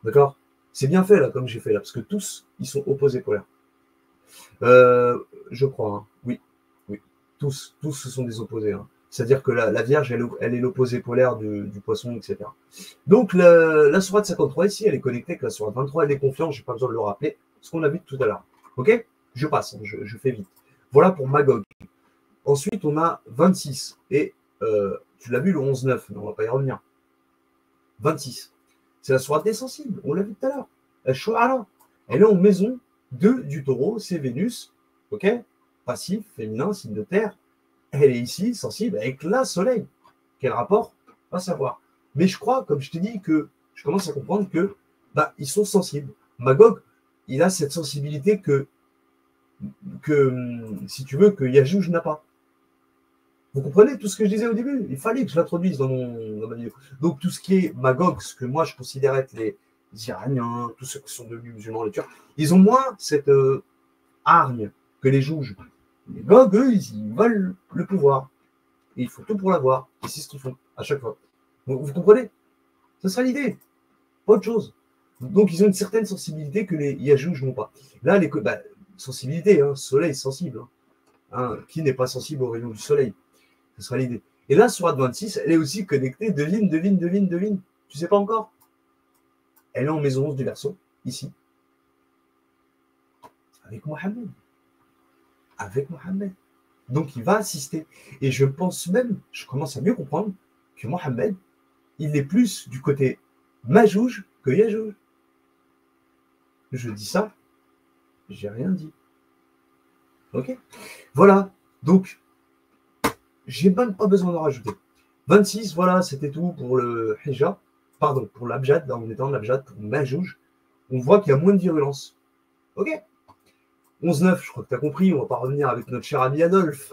D'accord? C'est bien fait là, comme j'ai fait là, parce que tous, ils sont opposés polaires. Je crois, oui. Oui. Tous ce sont des opposés. Hein. C'est-à-dire que la Vierge, elle est l'opposé polaire du poisson, etc. Donc, la sourate 53, ici, elle est connectée avec la sourate 23. Elle est confiante, je n'ai pas besoin de le rappeler, ce qu'on a vu tout à l'heure. OK? Je passe, hein, je fais vite. Voilà pour Magog. Ensuite, on a 26. Et tu l'as vu, le 11-9, mais on ne va pas y revenir. 26. C'est la sourate des sensibles, on l'a vu tout à l'heure. Elle est en maison 2 du taureau, c'est Vénus. OK? Passif, féminin, signe de terre. Elle est ici, sensible, avec la soleil. Quel rapport? Pas savoir. Mais je crois, comme je t'ai dit, que je commence à comprendre que ils sont sensibles. Magog, il a cette sensibilité que si tu veux, que Yajouj n'a pas. Vous comprenez tout ce que je disais au début? Il fallait que je l'introduise dans ma vidéo. Donc, tout ce qui est Magog, ce que moi je considère être les Iraniens, tous ceux qui sont devenus musulmans, les Turcs, ils ont moins cette hargne que les Jouges. Les Gog, eux, ils veulent le pouvoir. Et il faut tout pour l'avoir. Et c'est ce qu'ils font à chaque fois. Vous comprenez? Ce sera l'idée. Pas autre chose. Donc, ils ont une certaine sensibilité que les Yajouj n'ont pas. Là, sensibilité, hein, soleil sensible. Hein, qui n'est pas sensible aux rayons du soleil? Ce sera l'idée. Et là, sur Ad26, elle est aussi connectée. Devine. Tu sais pas encore? Elle est en maison 11 du Verseau, ici. Avec Mohammed. Donc, il va assister. Et je pense même, je commence à mieux comprendre que Mohammed, il est plus du côté Majouj que Yajouj. Je dis ça, j'ai rien dit. Ok? Voilà. Donc, j'ai même pas besoin de rajouter. 26, voilà, c'était tout pour le Hijab. Pardon, pour l'Abjad. Là, on est dans l'Abjad, pour Majouj. On voit qu'il y a moins de virulence. Ok? 11-9, je crois que tu as compris, on va pas revenir avec notre cher ami Adolphe.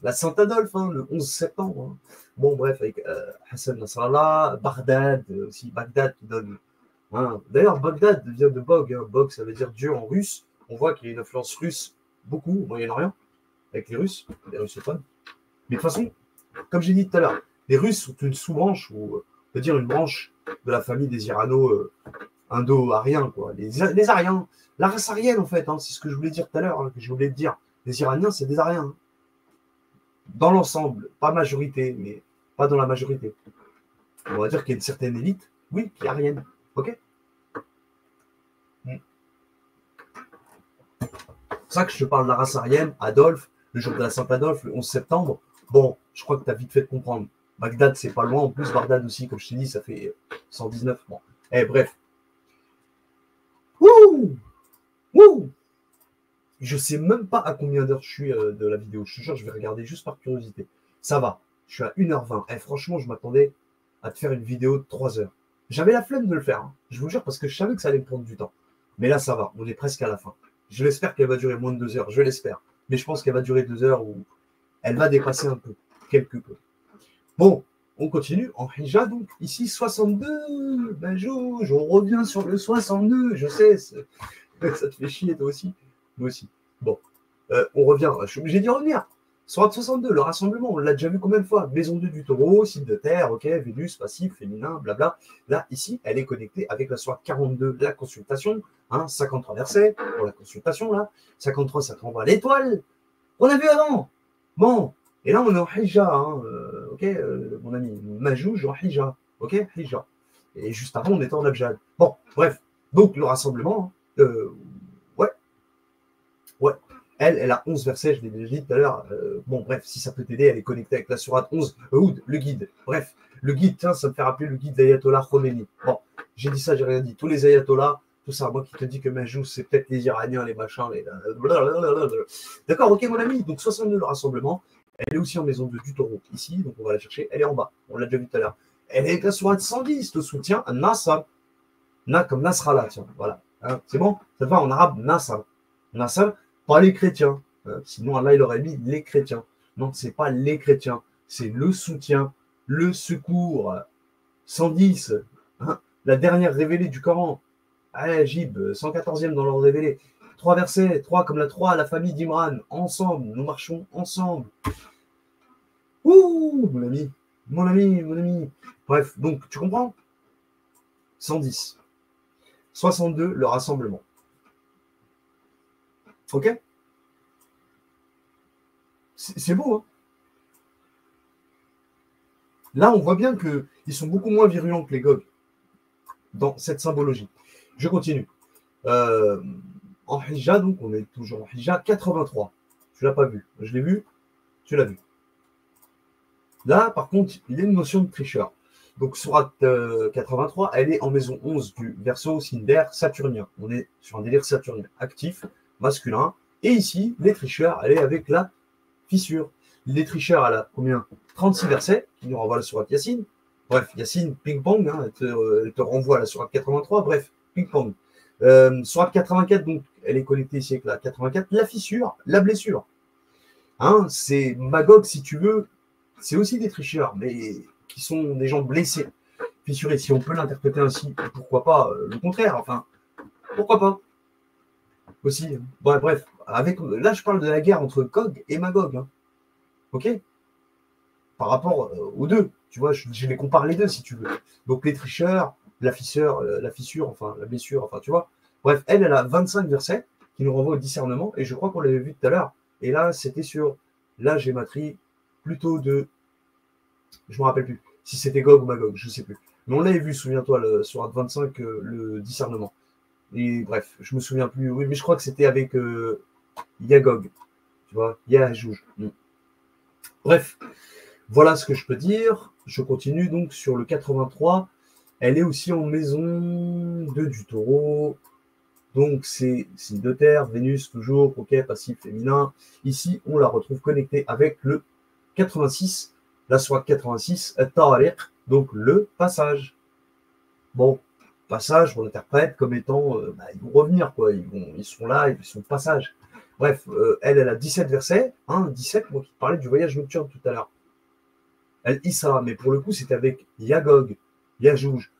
La Sainte Adolphe, hein, le 11 septembre. Hein. Bon, bref, avec Hassan Nasrallah, Bagdad, aussi Bagdad qui donne. Hein. D'ailleurs, Bagdad vient de Bog. Hein. Bog, ça veut dire Dieu en russe. On voit qu'il y a une influence russe beaucoup au Moyen-Orient, avec les russophones. Mais de toute façon, comme j'ai dit tout à l'heure, les Russes sont une sous-branche, ou on peut dire une branche de la famille des Irano-Indo-Ariens, quoi. Les Ariens, la race aryenne, en fait, hein, c'est ce que je voulais dire tout à l'heure, hein, que je voulais te dire. Les Iraniens, c'est des Ariens. Hein. Dans l'ensemble, pas majorité, mais pas dans la majorité. On va dire qu'il y a une certaine élite, oui, qui est arienne. Ok? C'est pour ça que je te parle de la race aryenne, Adolphe, le jour de la Saint-Adolphe, le 11 septembre. Bon, je crois que tu as vite fait de comprendre. Bagdad, c'est pas loin. En plus, Bagdad aussi, comme je t'ai dit, ça fait 119. Bon. Bref. Wouh! Je sais même pas à combien d'heures je suis de la vidéo. Je te jure, je vais regarder juste par curiosité. Ça va. Je suis à 1h20. Franchement, je m'attendais à te faire une vidéo de 3 heures. J'avais la flemme de le faire. Hein. Je vous jure, parce que je savais que ça allait me prendre du temps. Mais là, ça va. On est presque à la fin. Je l'espère qu'elle va durer moins de 2 heures. Je l'espère. Mais je pense qu'elle va durer 2 heures ou elle va dépasser un peu. Quelque peu. Bon, on continue. En Hija, donc, ici, 62. Ben, on revient sur le 62. Je sais, ça te fait chier, toi aussi. Moi aussi. Bon, on revient. Je suis obligé d'y revenir. Sourate 62, le rassemblement, on l'a déjà vu combien de fois? Maison 2 du taureau, signe de terre, ok, Vénus, passif, féminin, blabla. Là, ici, elle est connectée avec la sourate 42, la consultation. 53 versets pour la consultation, là. 53, ça te renvoie à l'étoile. On a vu avant. Bon, et là, on est en Hija, hein, ok, mon ami. Majouj en Hija, ok, Hija. Et juste avant, on était en Abjad. Bon, bref. Donc, le rassemblement, ouais. Elle a 11 versets, je l'ai déjà dit tout à l'heure. Bon, bref, si ça peut t'aider, elle est connectée avec la sourate 11, Oud, le guide. Bref, le guide, tiens, ça me fait rappeler le guide d'Ayatollah Khomeini. Bon, j'ai dit ça, j'ai rien dit. Tous les ayatollahs, tout ça, moi qui te dis que Majou, c'est peut-être les Iraniens, les machins, les. D'accord, ok, mon ami. Donc, 62, le rassemblement. Elle est aussi en maison de du taureau, ici, donc on va la chercher. Elle est en bas, on l'a déjà vu tout à l'heure. Elle est avec la sourate 110, le soutien à Nasr. Na comme Nasrallah, tiens, voilà. Hein, c'est bon? Ça te va en arabe, Nasr. Nasr, pas les chrétiens. Sinon, Allah, il aurait mis les chrétiens. Non, c'est pas les chrétiens. C'est le soutien, le secours. 110, hein, la dernière révélée du Coran. Jib, 114e dans l'ordre révélé. 3 versets, 3 comme la 3 à la famille d'Imran. Ensemble, nous marchons ensemble. Ouh, mon ami. Bref, donc, tu comprends? 110. 62, le rassemblement. Ok? C'est beau, hein. Là, on voit bien qu'ils sont beaucoup moins virulents que les Gog dans cette symbologie. Je continue. En Hijja, donc, on est toujours en Hijja 83. Tu ne l'as pas vu. Je l'ai vu. Tu l'as vu. Là, par contre, il y a une notion de tricheur. Donc, Sourate 83, elle est en maison 11 du verso Cinder saturnien. On est sur un délire saturnien, actif, masculin. Et ici, les tricheurs, elle est avec la fissure. Les tricheurs, elle a combien 36 versets, qui nous renvoient à la Sourate Yassine. Bref, Yassine, ping-pong, hein, elle te renvoie à la Sourate 83. Bref, ping-pong. Sourate 84, donc, elle est connectée ici avec la 84. La fissure, la blessure. Hein, c'est Magog, si tu veux, c'est aussi des tricheurs, mais qui sont des gens blessés, fissurés. Si on peut l'interpréter ainsi, pourquoi pas le contraire, enfin, pourquoi pas aussi. Bon, bref, là je parle de la guerre entre Gog et Magog, hein. Ok. Par rapport aux deux, tu vois, je les compare les deux si tu veux. Donc les tricheurs, la fissure, enfin la blessure, enfin tu vois. Bref, elle a 25 versets qui nous renvoient au discernement, et je crois qu'on l'avait vu tout à l'heure. Et là, c'était sur la gématrie plutôt de. Je ne me rappelle plus si c'était Gog ou Magog, je ne sais plus. Mais on l'avait vu, souviens-toi, sur Art 25, le discernement. Et bref, je me souviens plus. Oui, mais je crois que c'était avec Yagog. Tu vois, Yahjouj. Bref, voilà ce que je peux dire. Je continue donc sur le 83. Elle est aussi en maison 2 du taureau. Donc, c'est signe de terre, Vénus toujours, ok, passif féminin. Ici, on la retrouve connectée avec le 86, la sourate 86, Tariq, donc le passage. Bon, passage, on l'interprète comme étant, ils vont revenir, quoi. Ils sont là, ils sont passage. Bref, elle a 17 versets, 17, moi qui parlais du voyage nocturne tout à l'heure. Elle Issa, mais pour le coup, c'est avec Yagog, Yajouj.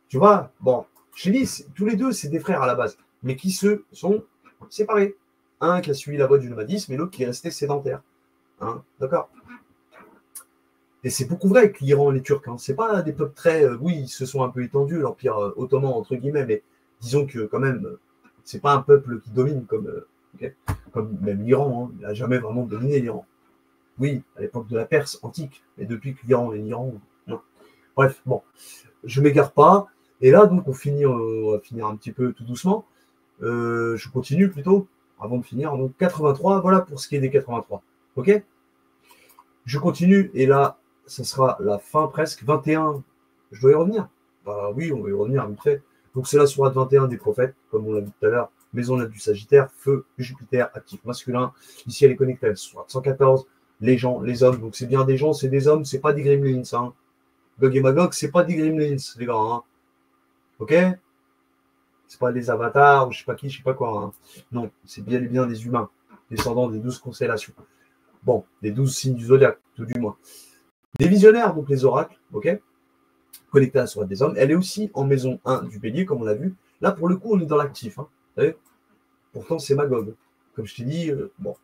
Tu vois, bon, je t'ai dit, tous les deux, c'est des frères à la base, mais qui se sont séparés. Un qui a suivi la voie du nomadisme et l'autre qui est resté sédentaire. Hein, d'accord. Et c'est beaucoup vrai avec l'Iran et les Turcs. Hein. C'est pas des peuples très. Oui, ils se sont un peu étendus, l'Empire ottoman, entre guillemets, mais disons que quand même, c'est pas un peuple qui domine comme même l'Iran. Hein. Il n'a jamais vraiment dominé l'Iran. Oui, à l'époque de la Perse antique, mais depuis que l'Iran et l'Iran. Non. Bref, bon, je m'égare pas. Et là, donc, on va finir un petit peu tout doucement. Je continue plutôt, avant de finir. Donc, 83, voilà pour ce qui est des 83. OK? Je continue, et là, ça sera la fin presque. 21, je dois y revenir. Bah oui, on va y revenir vite fait. Donc, c'est la sourate 21 des prophètes, comme on l'a vu tout à l'heure. Maison du Sagittaire, feu, Jupiter, actif masculin. Ici, elle est connectée à la sourate 114. Les gens, les hommes. Donc, c'est bien des gens, c'est des hommes, c'est pas des gremlins. Hein. Gog et Magog, c'est pas des gremlins, les gars. Hein. Ok? C'est pas des avatars ou je sais pas qui, je sais pas quoi. Hein. Non, c'est bien et bien des humains, descendants des 12 constellations. Bon, des 12 signes du zodiaque, tout du moins. Des visionnaires, donc les oracles, ok? Connectés à la sourate des hommes. Elle est aussi en maison 1 du bélier, comme on l'a vu. Là, pour le coup, on est dans l'actif. Hein. Vous savez. Pourtant, c'est Magog. Comme je t'ai dit, bon.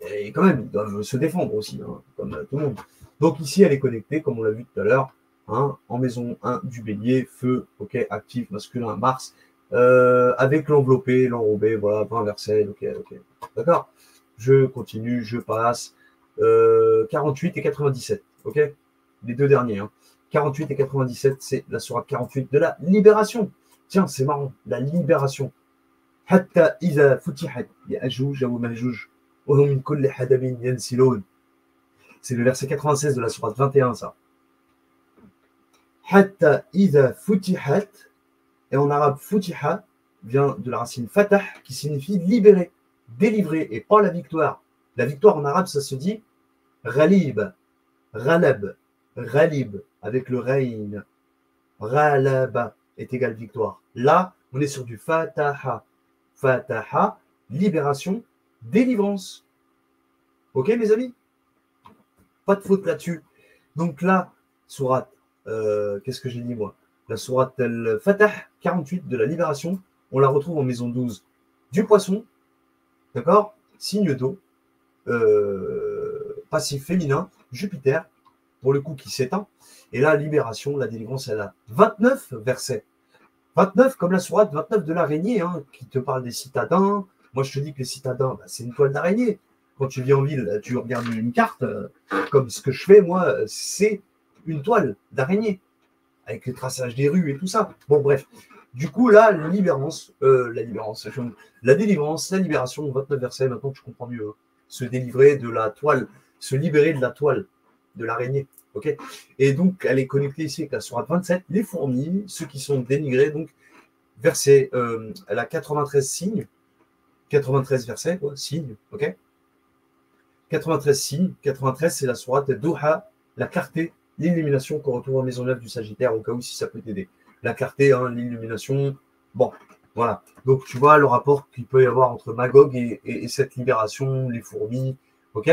Et quand même, ils doivent se défendre aussi, hein, comme tout le monde. Donc ici, elle est connectée, comme on l'a vu tout à l'heure, hein, en maison 1 du bélier, feu, ok, actif, masculin, Mars, avec l'enveloppé, l'enrobé, voilà, 20 versets, ok. D'accord. Je continue, je passe. 48 et 97, ok. Les deux derniers. Hein. 48 et 97, c'est la sourate 48 de la libération. Tiens, c'est marrant, la libération. Hatta iza futihat ya'juj wa ma'juj. C'est le verset 96 de la sourate 21, ça. Hatta iza futihat, et en arabe futiha vient de la racine fatah qui signifie libérer, délivrer, et pas la victoire. La victoire en arabe, ça se dit ghalib, ghalab, ghalib, avec le rein. Ghalaba est égal victoire. Là, on est sur du fataha. Fataha, libération, délivrance. Ok, mes amis? Pas de faute là-dessus. Donc là, sourate, qu'est-ce que j'ai dit moi? La sourate al-Fatah 48 de la libération, on la retrouve en maison 12 du poisson, d'accord? Signe d'eau, passif féminin, Jupiter, pour le coup qui s'éteint. Et là, libération, la délivrance, elle a 29 versets. 29 comme la sourate 29 de l'araignée, hein, qui te parle des citadins. Moi, je te dis que les citadins, c'est une toile d'araignée. quand tu vis en ville, tu regardes une carte, comme ce que je fais, moi, c'est une toile d'araignée, avec le traçage des rues et tout ça. Bon, bref. Du coup, là, la délivrance, la libération, 29 versets, maintenant que je comprends mieux. Hein. Se délivrer de la toile, se libérer de la toile, de l'araignée. Ok. Et donc, elle est connectée ici avec la sourate 27, les fourmis, ceux qui sont dénigrés, donc, verset, elle a 93 signes, 93 versets, quoi, signes, ok. 93 signes, 93, c'est la sourate Doha, la clarté, l'illumination qu'on retrouve en maison neuve du Sagittaire, au cas où si ça peut t'aider. La clarté, hein, l'illumination, bon, voilà. Donc, tu vois le rapport qu'il peut y avoir entre Magog et cette libération, les fourmis, ok.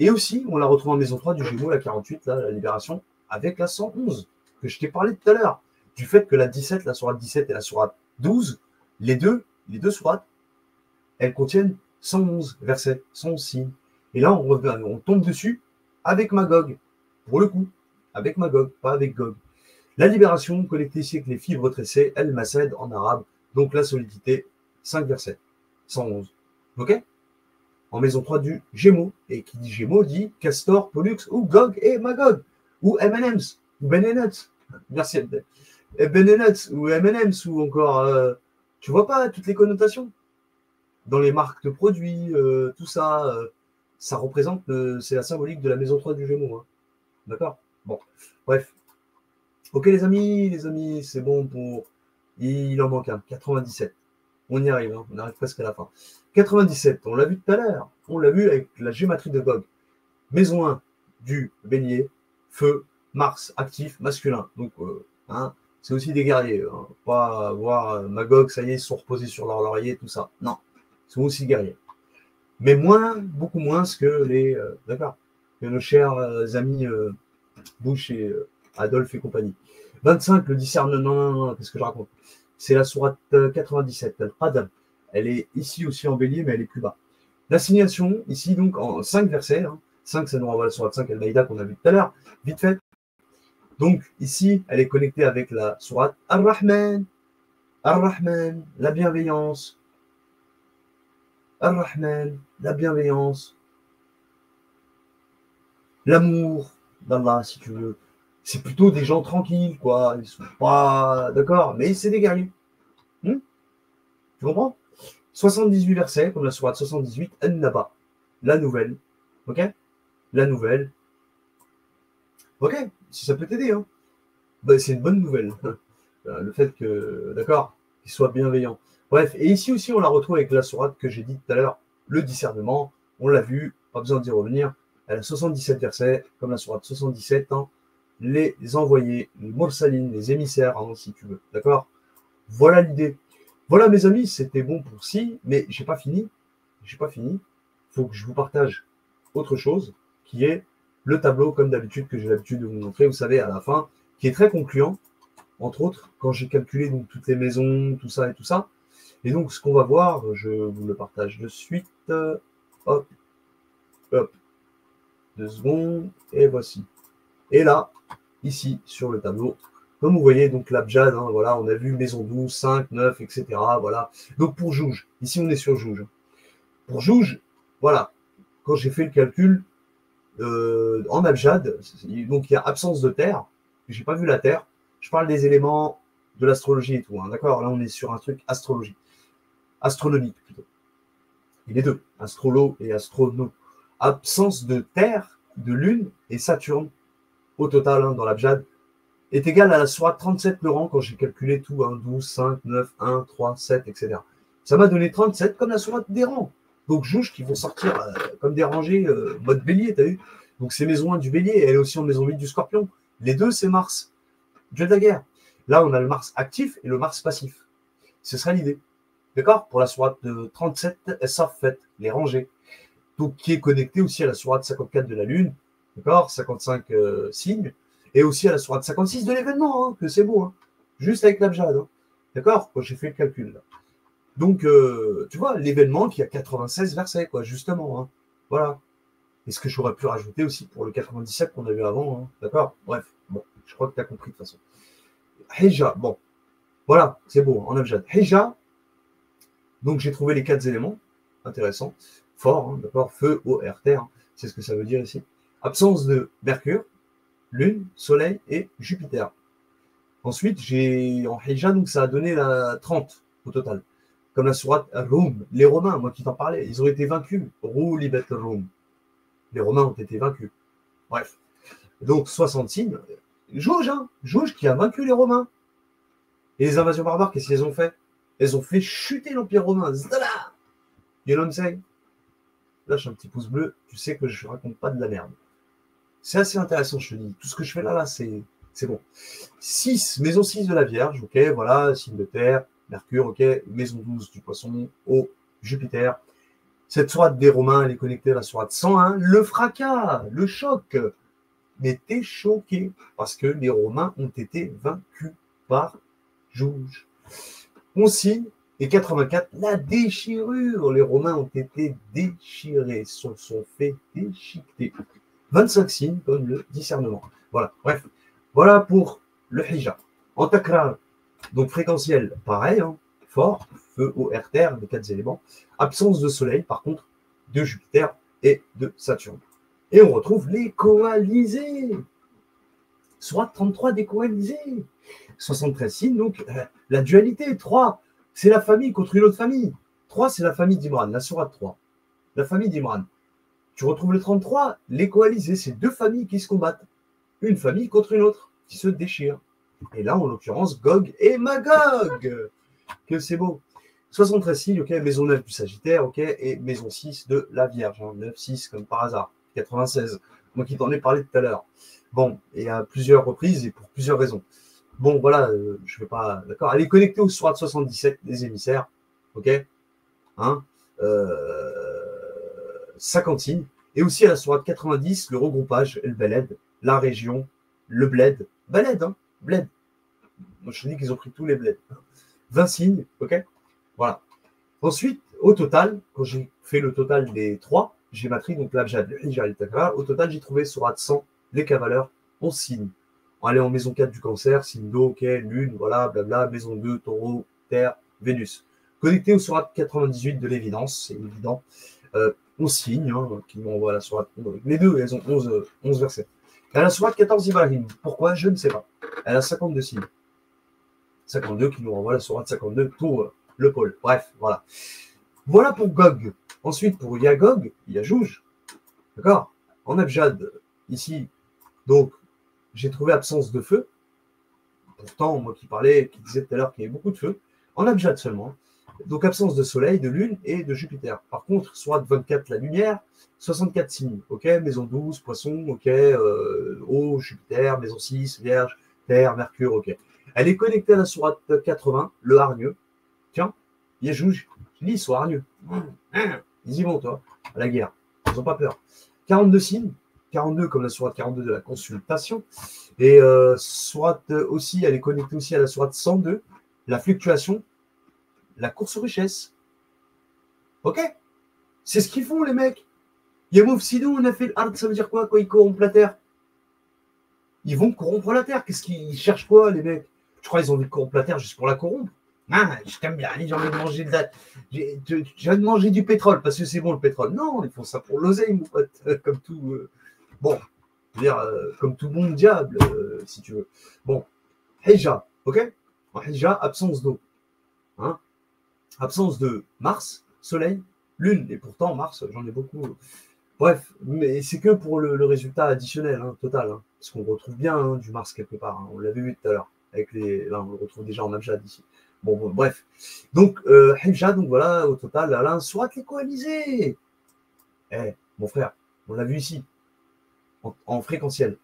Et aussi, on la retrouve en maison 3 du Gémeaux, la 48, là, la libération, avec la 111, que je t'ai parlé tout à l'heure. Du fait que la 17, la sourate 17 et la sourate 12, les deux sourates, elles contiennent 111 versets, 111 signes. Et là, on tombe dessus avec Magog, pour le coup, avec Magog, pas avec Gog. La libération, connectée ici avec les fibres tressées, El Mased en arabe, donc la solidité, 5 versets, 111. Ok. En maison 3 du Gémeaux. Et qui dit Gémeaux dit Castor, Pollux, ou Gog et Magog, ou M&M's, ou Ben Nuts. Merci, Ben Nuts, ou M&M's, ou encore, tu vois pas toutes les connotations dans les marques de produits, tout ça, ça représente, c'est la symbolique de la maison 3 du Gémeaux. Hein. D'accord. Bon, bref. Ok les amis, c'est bon pour... Il en manque un, 97. On y arrive, hein, on arrive presque à la fin. 97, on l'a vu tout à l'heure. On l'a vu avec la gématrie de Gog. Maison 1 du Bélier, feu, Mars, actif, masculin. Donc, hein, c'est aussi des guerriers. Hein. Pas voir Magog, ça y est, ils sont reposés sur leur laurier, tout ça. Non, ils sont aussi guerriers. Mais moins, beaucoup moins que les... d'accord, que nos chers amis Bush et Adolphe et compagnie. 25, le discernement, non, qu'est-ce que je raconte? C'est la sourate 97, Al-Qadr. Elle est ici aussi en bélier, mais elle est plus bas. L'assignation, ici, donc, en 5 versets. Hein. 5, ça nous renvoie à la sourate 5 Al-Maïda qu'on a vu tout à l'heure, vite fait. Donc, ici, elle est connectée avec la sourate Ar-Rahman. Ar-Rahman, la bienveillance. Ar-Rahman, la bienveillance. L'amour d'Allah, si tu veux. C'est plutôt des gens tranquilles, quoi. Ils sont pas d'accord, mais c'est des guerriers. Tu comprends? 78 versets, comme la sourate 78, An-Naba, la nouvelle. Ok? La nouvelle. Ok? Si ça peut t'aider, hein. Ben, c'est une bonne nouvelle. Le fait que, d'accord, qu'il soit bienveillant. Bref, et ici aussi, on la retrouve avec la sourate que j'ai dit tout à l'heure, le discernement. On l'a vu, pas besoin d'y revenir. Elle a 77 versets, comme la sourate 77, hein. Les envoyés, les mursalines, les émissaires, hein, si tu veux. D'accord? Voilà l'idée. Voilà, mes amis, c'était bon pour si, mais j'ai pas fini. J'ai pas fini. Il faut que je vous partage autre chose, qui est le tableau, comme d'habitude, que j'ai l'habitude de vous montrer, vous savez, à la fin, qui est très concluant, entre autres, quand j'ai calculé donc toutes les maisons, tout ça et tout ça. Et donc, ce qu'on va voir, je vous le partage de suite. Hop, hop, 2 secondes, et voici. Et là, ici, sur le tableau, comme vous voyez, donc l'abjad, hein, voilà, on a vu maison 12, 5, 9, etc. Voilà. Donc pour Jouge, ici on est sur Jouge. Pour Jouge, voilà, quand j'ai fait le calcul en abjad, donc il y a absence de terre, j'ai pas vu la terre, je parle des éléments de l'astrologie et tout, hein, d'accord? Là on est sur un truc astronomique plutôt. Et les deux, astrolo et astrono. Absence de terre, de lune et Saturne, au total, hein, dans l'abjad, est égal à la sourate 37 le rang quand j'ai calculé tout, 1, 12, 5, 9, 1, 3, 7, etc. Ça m'a donné 37 comme la sourate des rangs. Donc Jouge qui vont sortir comme des rangées mode bélier, t'as vu? Donc c'est maison 1 du bélier, elle est aussi en maison 8 du scorpion. Les deux, c'est Mars, dieu de la guerre. Là, on a le Mars actif et le Mars passif. Ce serait l'idée. D'accord? Pour la sourate de 37, Safet, les rangées. Donc qui est connecté aussi à la sourate 54 de la Lune. D'accord? 55 signes. Et aussi à la sourate 56 de l'événement, hein, que c'est beau, hein, juste avec l'abjad. Hein, d'accord? Quand j'ai fait le calcul. Là. Donc, tu vois, l'événement qui a 96 versets, quoi, justement. Hein, voilà. Et ce que j'aurais pu rajouter aussi pour le 97 qu'on a vu avant. Hein, d'accord? Bref, bon, je crois que tu as compris de toute façon. Hija, bon, voilà, c'est beau, en abjad. Hija, donc j'ai trouvé les 4 éléments. Intéressant. fort, hein, d'accord, feu, eau, air, terre, hein, c'est ce que ça veut dire ici. Absence de Mercure, Lune, Soleil et Jupiter. Ensuite, j'ai en Hijja, donc ça a donné la 30 au total. Comme la sourate Rum. Les Romains, moi qui t'en parlais, ils ont été vaincus. Libet Rum. Les Romains ont été vaincus. Bref. Donc 60 signes. Jauge, hein, Jauge qui a vaincu les Romains. Et les invasions barbares, qu'est-ce qu'elles ont fait? Elles ont fait chuter l'Empire romain. Zala. You know what I'm saying? Lâche un petit pouce bleu, tu sais que je raconte pas de la merde. C'est assez intéressant, je te dis. Tout ce que je fais là, c'est bon. 6, maison 6 de la Vierge, ok, voilà, signe de terre, Mercure, ok, maison 12 du poisson, eau, Jupiter. Cette sourate des Romains, elle est connectée à la sourate 101, le fracas, le choc. Mais t'es choqué parce que les Romains ont été vaincus par Jouge. On signe, et 84, la déchirure. Les Romains ont été déchirés, se sont fait déchiqueter. 25 signes comme le discernement. Voilà, bref. Voilà pour le hijab. En takrar, donc fréquentiel, pareil, hein, fort, feu, eau, air, terre, les 4 éléments. Absence de soleil, par contre, de Jupiter et de Saturne. Et on retrouve les coalisés. Soit 33 des coalisés. 73 signes, donc la dualité. 3, c'est la famille contre une autre famille. 3, c'est la famille d'Imran, la sourate 3. La famille d'Imran. Tu retrouves le 33, les coalisés, c'est 2 familles qui se combattent. Une famille contre une autre, qui se déchirent. Et là, en l'occurrence, Gog et Magog. Que c'est beau. 73 signes, ok, maison 9 du Sagittaire, ok, et maison 6 de la Vierge. Hein, 9, 6 comme par hasard. 96. Moi qui t'en ai parlé tout à l'heure. Bon, et à plusieurs reprises et pour plusieurs raisons. Bon, voilà, je ne vais pas. D'accord. Elle est connectée au sourate 77 des émissaires. Ok, hein, 50 signes. Et aussi à la sourate 90, le regroupage, le Beled, la région, le bled. Beled, hein, bled. Moi, je te dis qu'ils ont pris tous les bleds. 20 signes, ok. Voilà. Ensuite, au total, quand j'ai fait le total des 3, j'ai matré donc l'Abjad, le Hijja et le Takra. Au total, j'ai trouvé sourate 100, les cavaleurs, 11 signes. On allait en maison 4 du cancer, signe d'eau, ok, lune, voilà, blabla, maison 2, taureau, terre, Vénus. Connecté au sourate 98 de l'évidence, c'est évident. 11 signes, hein, qui m'envoient la sourate. Les deux, elles ont 11 versets. Elle a la sourate 14 Ibrahim. Pourquoi? Je ne sais pas. Elle a 52 signes. 52 qui nous renvoie la sourate 52 pour le pôle. Bref, voilà. Voilà pour Gog. Ensuite, pour Yagog, Yajouj. D'accord? En Abjad, ici, donc, j'ai trouvé absence de feu. Pourtant, moi qui disais tout à l'heure qu'il y avait beaucoup de feu. En Abjad seulement. Donc, absence de soleil, de lune et de Jupiter. Par contre, sourate 24, la lumière, 64 signes. Ok, maison 12, poisson, ok, eau, Jupiter, maison 6, Vierge, Terre, Mercure, ok. Elle est connectée à la sourate 80, le hargneux. Tiens, Yajouj, je dis, ils sont hargneux. Ils y vont, toi, à la guerre. Ils n'ont pas peur. 42 signes, 42 comme la sourate 42 de la consultation. Et sourate aussi, elle est connectée aussi à la sourate 102, la fluctuation, la course aux richesses. Ok? C'est ce qu'ils font, les mecs. Yamouf Sidou, on a fait l'art, ça veut dire quoi quand ils corrompent la terre? Ils vont corrompre la terre. Qu'est-ce qu'ils cherchent quoi, les mecs? Je crois qu'ils ont envie de corrompre la terre juste pour la corrompre. Ah, je t'aime bien, j'ai envie de manger j'ai envie de manger du pétrole parce que c'est bon le pétrole. Non, ils font ça pour l'oseille, mon pote. Comme tout. Bon, je veux dire, comme tout bon diable, si tu veux. Bon, Hijja, ok? En Hijja, absence d'eau. Hein? Absence de Mars, Soleil, Lune. Et pourtant, Mars, j'en ai beaucoup. Bref, mais c'est que pour le résultat additionnel, hein, total. Hein, parce qu'on retrouve bien hein, du Mars quelque part. Hein, on l'avait vu tout à l'heure. Là, on le retrouve déjà en Abjad ici. Bon, bref. Donc, Hijja, donc voilà, au total, Alain, soit les coalisés. Mon frère, on l'a vu ici, en fréquentiel,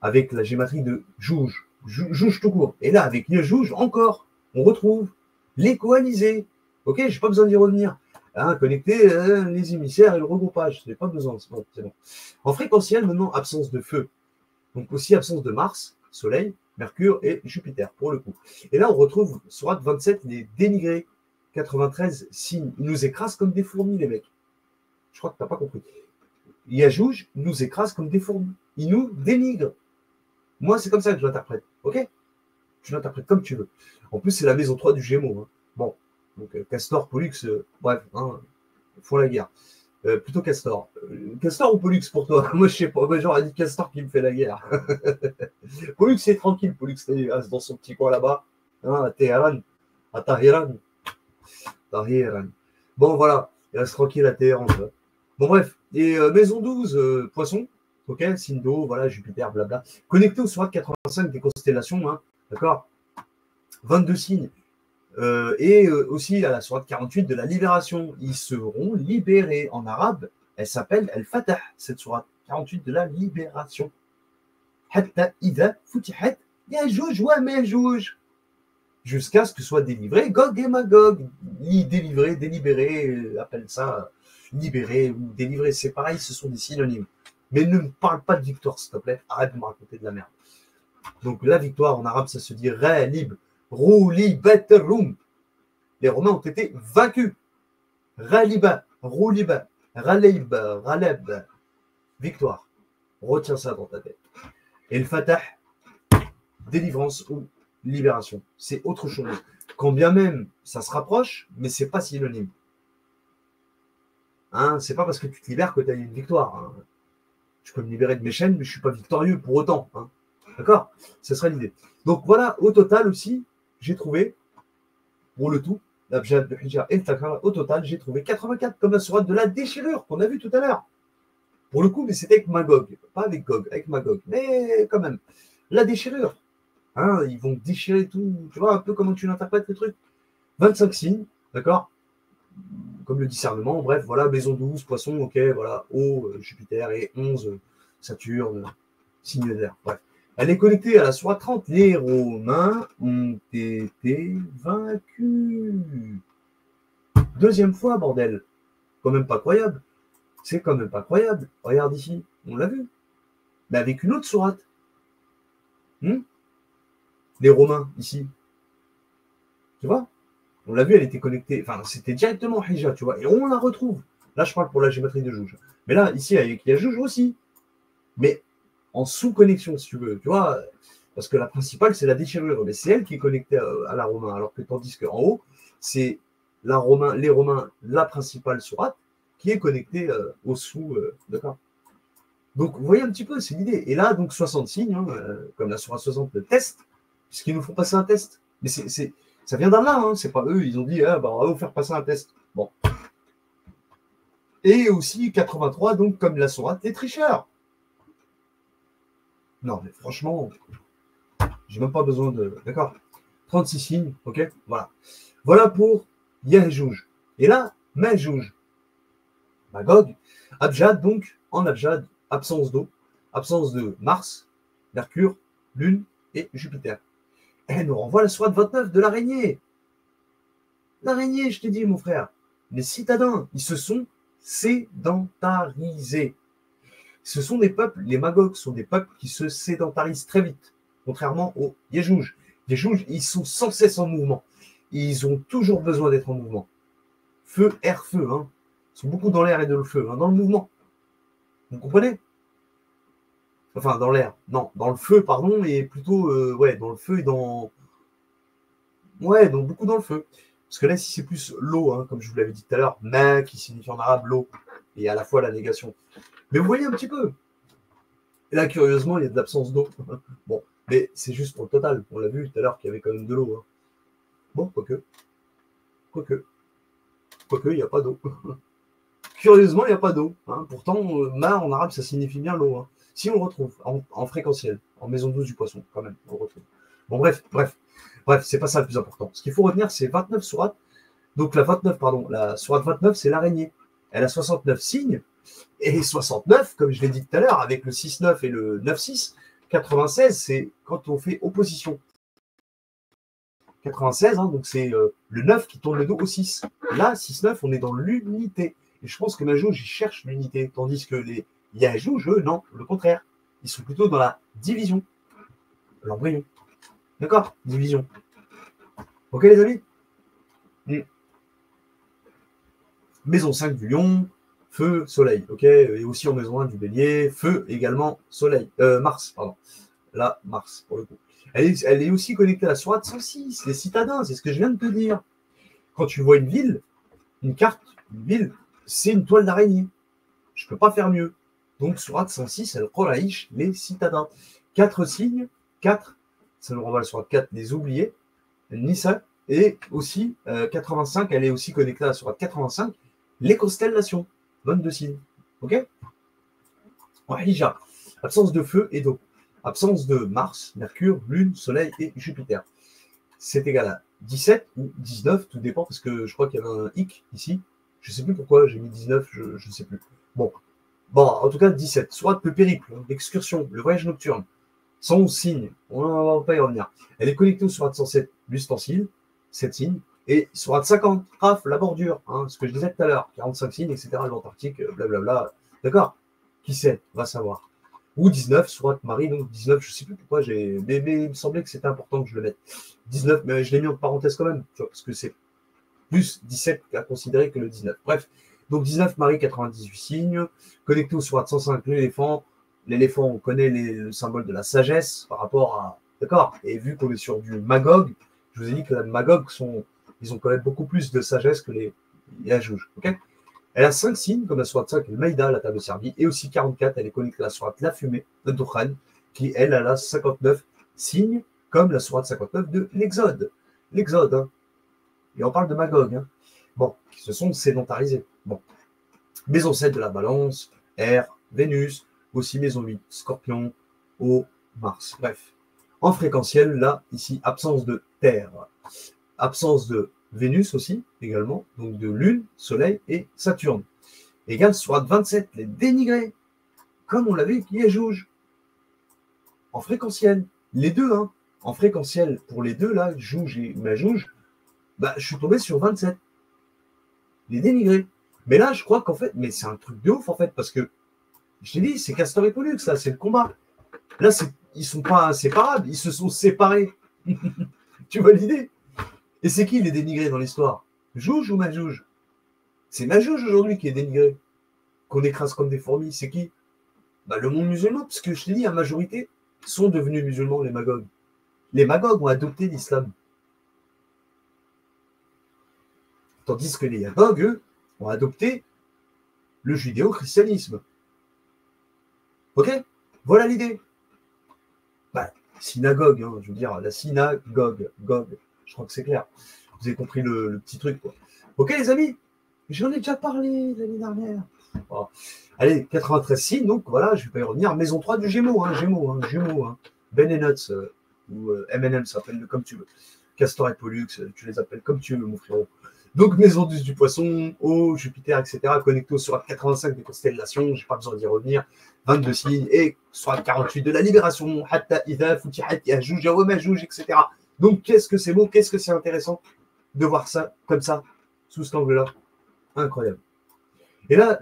avec la gématrie de Jouge. Jouge tout court. Et là, avec Jouge, encore, on retrouve les coalisés. Ok, j'ai pas besoin d'y revenir. Hein, connecter les émissaires et le regroupage. Je n'ai pas besoin, c'est bon. En fréquentiel, maintenant, absence de feu. Donc aussi absence de Mars, Soleil, Mercure et Jupiter, pour le coup. Et là, on retrouve sourate 27, les dénigrés. 93 signes. Ils nous écrasent comme des fourmis, les mecs. Je crois que tu n'as pas compris. Yajouj nous écrase comme des fourmis. Il nous dénigre. Moi, c'est comme ça que je l'interprète. Ok? Tu l'interprètes comme tu veux. En plus, c'est la maison 3 du Gémeaux. Hein. Bon. Donc, Castor, Pollux, bref, hein, font la guerre. Plutôt Castor. Castor ou Pollux pour toi? Moi, je sais pas. Moi, j'aurais dit Castor qui me fait la guerre. Pollux, c'est tranquille. Pollux, il reste dans son petit coin là-bas. Hein, à Téhéran. À Tahiran. Tahiran. Bon, voilà. Il reste tranquille à Téhéran. Bon, bref. Et maison 12, poisson. Ok, signe d'eau, voilà, Jupiter, blabla. Connecté au SORAT 85 des constellations, hein, d'accord, 22 signes. Et aussi à la sourate 48 de la libération. Ils seront libérés. En arabe, elle s'appelle Al-Fatah, cette sourate 48 de la libération. Hatta idha futihat Yajouj wa Majouj. Jusqu'à ce que soit délivré Gog et Magog. Délivré, délibéré, appelle ça libéré ou délivré. C'est pareil, ce sont des synonymes. Mais ne me parle pas de victoire, s'il te plaît. Arrête de me raconter de la merde. Donc la victoire en arabe, ça se dit Ralib. Rouli Betrum. Les Romains ont été vaincus. Raliba, Rouliba, Raleib, Raleb. Victoire. Retiens ça dans ta tête. Et le Fatah, délivrance ou libération. C'est autre chose. Quand bien même ça se rapproche, mais c'est pas synonyme. Hein, c'est pas parce que tu te libères que tu as eu une victoire. Hein. Je peux me libérer de mes chaînes, mais je ne suis pas victorieux pour autant. Hein. D'accord? Ce serait l'idée. Donc voilà, au total aussi, j'ai trouvé, pour le tout, l'Abjad de Hijra et le Takra, au total, j'ai trouvé 84 comme la sourate de la déchirure qu'on a vu tout à l'heure. Pour le coup, mais c'était avec Magog, pas avec Gog, avec Magog. Mais quand même, la déchirure. Hein, ils vont déchirer tout. Tu vois un peu comment tu l'interprètes le truc. 25 signes, d'accord? Comme le discernement, bref, voilà, maison 12, poisson, ok, voilà, eau, Jupiter et 11, Saturne, signe d'air, bref. Elle est connectée à la sourate 30. Les Romains ont été vaincus. Deuxième fois, bordel. Quand même pas croyable. C'est quand même pas croyable. Regarde ici, on l'a vu. Mais avec une autre sourate. Les Romains, ici. Tu vois? On l'a vu, elle était connectée. Enfin, c'était directement Hija, tu vois. Et on la retrouve. Là, je parle pour la gématrie de Jouge. Mais là, ici, avec Yajouj aussi. Mais en sous-connexion, si tu veux. Tu vois? Parce que la principale, c'est la déchirure. Mais c'est elle qui est connectée à la Romain. Alors que tandis qu'en haut, c'est les Romains, la principale sourate, qui est connectée au sous. D'accord? Donc, vous voyez un petit peu, c'est l'idée. Et là, donc, 60 signes, hein, comme la sourate 60, le test, puisqu'ils nous font passer un test. Mais ça vient d'Allah, hein, c'est pas eux, ils ont dit, ah, bah, on va vous faire passer un test. Bon. Et aussi 83, donc, comme la sourate des tricheurs. Non, mais franchement, j'ai même pas besoin de. D'accord? 36 signes, ok? Voilà. Voilà pour Yahjouj. Et là, Majouj. Magog. Abjad, donc, en Abjad, absence d'eau, absence de Mars, Mercure, Lune et Jupiter. Elle nous renvoie la sourate 29 de l'araignée. L'araignée, je t'ai dit, mon frère. Les citadins, ils se sont sédentarisés. Ce sont des peuples, les Magog sont des peuples qui se sédentarisent très vite, contrairement aux Yéjouj. Les Yéjouj, ils sont sans cesse en mouvement. Ils ont toujours besoin d'être en mouvement. Feu, air, feu. Hein. Ils sont beaucoup dans l'air et dans le feu, hein, dans le mouvement. Vous comprenez? Enfin, dans l'air. Non, dans le feu, pardon, et plutôt, ouais, dans le feu et dans... Ouais, donc beaucoup dans le feu. Parce que là, si c'est plus l'eau, hein, comme je vous l'avais dit tout à l'heure, ma qui signifie en arabe l'eau, et à la fois la négation. Mais vous voyez un petit peu. Et là, curieusement, il y a de l'absence d'eau. Bon, mais c'est juste pour le total. On l'a vu tout à l'heure qu'il y avait quand même de l'eau. Hein. Bon, quoique, il n'y a pas d'eau. Curieusement, il n'y a pas d'eau. Hein. Pourtant, ma en arabe, ça signifie bien l'eau. Hein. Si on le retrouve en fréquentiel, en maison 12 du poisson, quand même, on le retrouve. Bon, bref, c'est pas ça le plus important. Ce qu'il faut retenir, c'est 29 sourates. Donc la sourate 29, c'est l'araignée. Elle a 69 signes. Et 69, comme je l'ai dit tout à l'heure, avec le 6-9 et le 9-6, 96, c'est quand on fait opposition. 96, hein, donc c'est le 9 qui tourne le dos au 6. Là, 6-9, on est dans l'unité. Et je pense que Majouj, il cherche l'unité, tandis que les Yajouj, eux, non, le contraire. Ils sont plutôt dans la division. L'embryon. D'accord? Division. Ok, les amis? Maison 5 du lion, feu, soleil. Ok? Et aussi en maison 1 du bélier, feu également, soleil. Mars, pardon. Là, Mars, pour le coup. Elle est aussi connectée à la sourate 106, les citadins, c'est ce que je viens de te dire. Quand tu vois une ville, une carte, une ville, c'est une toile d'araignée. je ne peux pas faire mieux. Donc, Sourate 106, elle Qoraïch, les citadins. 4 signes, 4, ça nous renvoie à la Sourate 4, les oubliés, Nissa, et aussi 85, elle est aussi connectée à la Sourate 85, les constellations, 22 signes. Ok. Hija, absence de feu et d'eau, absence de Mars, Mercure, Lune, Soleil et Jupiter. C'est égal à 17 ou 19, tout dépend, parce que je crois qu'il y avait un hic ici. Je ne sais plus pourquoi j'ai mis 19, je ne sais plus. Bon, en tout cas 17. Soit le périple, l'excursion, le voyage nocturne, 111 signes, on ne va pas y revenir. Elle est connectée au Sourate 107, l'ustensile, 7 signes, et Sourate 50, Raf, la bordure, ce que je disais tout à l'heure, 45 signes, etc., l'Antarctique, blablabla. D'accord. Qui sait, va savoir. Ou 19, Sourate Marie, donc 19, je ne sais plus pourquoi mais il me semblait que c'était important que je le mette. 19, mais je l'ai mis en parenthèse quand même, tu vois, parce que c'est plus 17 à considérer que le 19. Bref, donc 19, Marie, 98 signes, connecté au Sourate 105, l'éléphant. L'éléphant, on connaît le symbole de la sagesse par rapport à... D'accord. Et vu qu'on est sur du Magog, je vous ai dit que la Magog, ils ont quand même beaucoup plus de sagesse que les Yajouj. Ok. Elle a 5 signes, comme la Sourate 5, le Maïda, la table servie, et aussi 44, elle est connectée à la Sourate la fumée, de Dukhan, qui, elle a 59 signes, comme la Sourate 59 de l'Exode. L'Exode, hein. Et on parle de Magog, hein. Bon, qui se sont sédentarisés. Bon. Maison 7 de la Balance, Air, Vénus, aussi maison 8, Scorpion, Eau, Mars. Bref. En fréquentiel, là, ici, absence de Terre. Absence de Vénus aussi, également, donc de Lune, Soleil et Saturne. Égale Sourate 27, les dénigrés, comme on l'avait qui est Jouge. En fréquentiel, les deux, hein. En fréquentiel, pour les deux, là, Jouge et Majouge, je suis tombé sur 27. Les dénigrés. Mais là, je crois qu'en fait, mais c'est un truc de ouf, en fait, parce que, je t'ai dit, c'est Castor et Pollux, ça, c'est le combat. Là, ils sont pas inséparables, ils se sont séparés. Tu vois l'idée? Et c'est qui les dénigrés dans l'histoire? Jouge ou Majouge? C'est Majouge aujourd'hui qui est dénigré, qu'on écrase comme des fourmis. C'est qui? Le monde musulman, parce que je t'ai dit, la majorité sont devenus musulmans, les Magogs. Les Magogs ont adopté l'islam. Tandis que les Yagogs, eux, ont adopté le judéo-christianisme. Ok? Voilà l'idée. Synagogue, hein, je veux dire, la synagogue, Gog, je crois que c'est clair. Vous avez compris le petit truc, quoi. Ok, les amis? J'en ai déjà parlé l'année dernière. Bon. Allez, 93 signes, donc voilà, je ne vais pas y revenir. Maison 3 du Gémeaux, Gémeaux. Ben et Nuts, ou M&M, ça s'appelle comme tu veux. Castor et Pollux, tu les appelles comme tu veux, mon frérot. Donc, maison 10 du Poisson, Eau, Jupiter, etc. Connecté sur 85 des constellations, je n'ai pas besoin d'y revenir. 22 signes, et sur 48 de la libération, Hatta Ida, Futihat, Yajouj, Yawamajouj, etc. Donc, qu'est-ce que c'est beau, qu'est-ce que c'est intéressant de voir ça, comme ça, sous cet angle-là. Incroyable. Et là,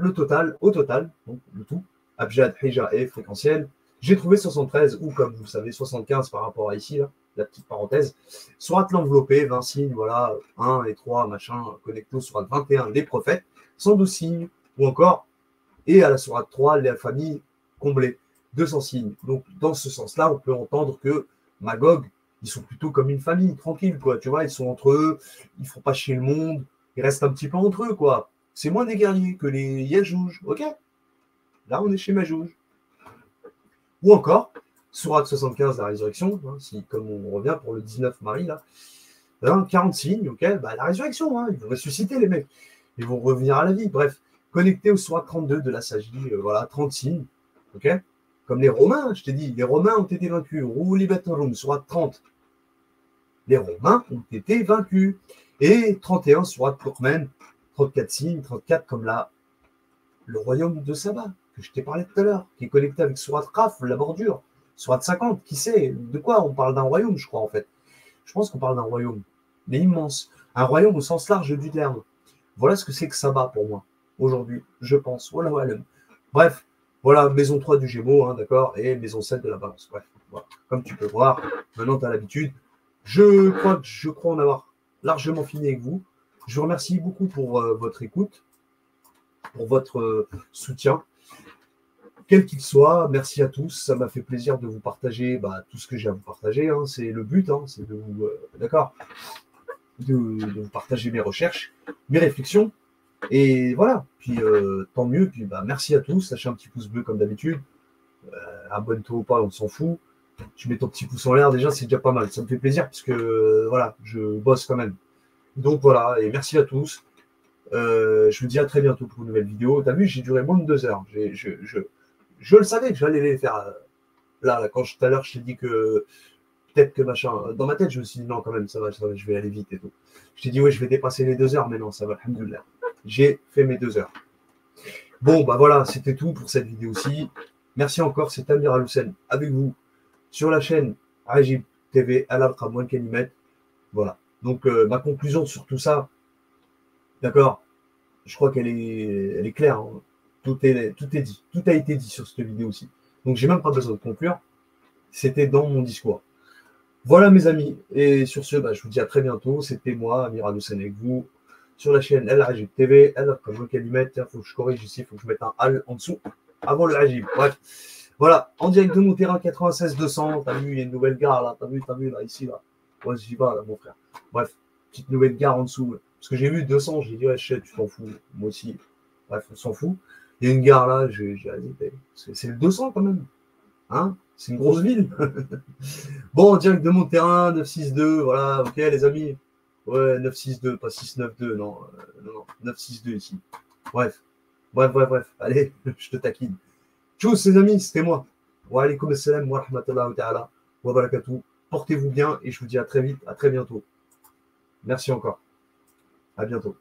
au total, donc le tout, Abjad, Hija et fréquentiel, j'ai trouvé 73, ou comme vous le savez, 75 par rapport à ici, là, la petite parenthèse. Sourate l'enveloppé, 20 signes, voilà, 1 et 3, machin, connecté au Sourate 21, les prophètes, 112 signes, ou encore, et à la Sourate 3, la famille comblée, 200 signes. Donc, dans ce sens-là, on peut entendre que Magog, ils sont plutôt comme une famille, tranquille, quoi, tu vois, ils sont entre eux, ils ne font pas chier le monde, ils restent un petit peu entre eux, quoi. C'est moins des guerriers que les Yajouj, ok? Là, on est chez Majouj. Ou encore, Sourate 75, la résurrection, comme on revient pour le 19 Marie, là, 40 signes, ok? La résurrection, ils vont ressusciter, les mecs. Ils vont revenir à la vie, bref. Connecté au Sourate 32 de la Sagie, voilà, 30 signes, ok? Comme les Romains, je t'ai dit, les Romains ont été vaincus. Rouli Batorum, Sourate 30. Les Romains ont été vaincus. Et 31, Sourate Turkmen, 34 signes, 34 comme là, le royaume de Saba, que je t'ai parlé tout à l'heure, qui est connecté avec Sourate Raf, la bordure. Sourate 50, qui sait de quoi on parle d'un royaume, je crois, en fait. Je pense qu'on parle d'un royaume, mais immense. Un royaume au sens large du terme. Voilà ce que c'est que Saba pour moi, aujourd'hui, je pense. Voilà. Bref, voilà, maison 3 du Gémeaux, d'accord, et maison 7 de la Balance. Bref, voilà. Comme tu peux voir, maintenant tu as l'habitude. Je crois en avoir largement fini avec vous. Je vous remercie beaucoup pour votre écoute, pour votre soutien, quel qu'il soit. Merci à tous. Ça m'a fait plaisir de vous partager tout ce que j'ai à vous partager. C'est le but, c'est de vous, d'accord, de vous partager mes recherches, mes réflexions. Et voilà, puis tant mieux, puis bah, merci à tous, lâchez un petit pouce bleu comme d'habitude, abonne-toi ou pas, on s'en fout. Tu mets ton petit pouce en l'air, déjà c'est déjà pas mal, ça me fait plaisir parce que voilà, je bosse quand même. Donc voilà, et merci à tous. Je vous dis à très bientôt pour une nouvelle vidéo. T'as vu, j'ai duré moins de 2 heures. Je le savais que j'allais les faire. Là, quand tout à l'heure, je t'ai dit que peut-être que machin. Dans ma tête, je me suis dit non, quand même, ça va, je vais aller vite et tout. Je t'ai dit, ouais, je vais dépasser les 2 heures, mais non, ça va, alhamdoulilah. J'ai fait mes 2 heures. Bon, bah voilà, c'était tout pour cette vidéo-ci. Merci encore, c'est Amir Al-Hussein avec vous sur la chaîne Ajib TV, Al-Alqamouan Kalimet. Voilà. Donc, ma conclusion sur tout ça, d'accord, je crois elle est claire, hein. Tout est dit. Tout a été dit sur cette vidéo aussi. Donc, j'ai même pas besoin de conclure. C'était dans mon discours. Voilà, mes amis. Et sur ce, bah, je vous dis à très bientôt. C'était moi, Amir Al-Hussein, avec vous sur la chaîne El Ajib TV. El Ajib Kalimet. Il faut que je corrige ici. Il faut que je mette un Al en dessous avant le Ajib. Bref. Voilà. En direct de mon terrain 96-200. T'as vu, il y a une nouvelle gare là. T'as vu là, ici là. Ouais, j'y vais là, mon frère. Bref. Petite nouvelle gare en dessous. Parce que j'ai vu 200. J'ai dit, ouais, tu t'en fous. Moi aussi. Bref, on s'en fout. Il y a une gare là. J'ai dit, c'est le 200 quand même. Hein, c'est une grosse ville. Bon, en direct de mon terrain, 962, voilà, ok les amis. Ouais, 962, pas 692, non, non, 962 ici. Bref, bref. Allez, je te taquine. Tchuss les amis, c'était moi. Wa alaykoum assalam wa rahmatullahi ta'ala wa barakatuh. Portez-vous bien et je vous dis à très vite, à très bientôt. Merci encore. À bientôt.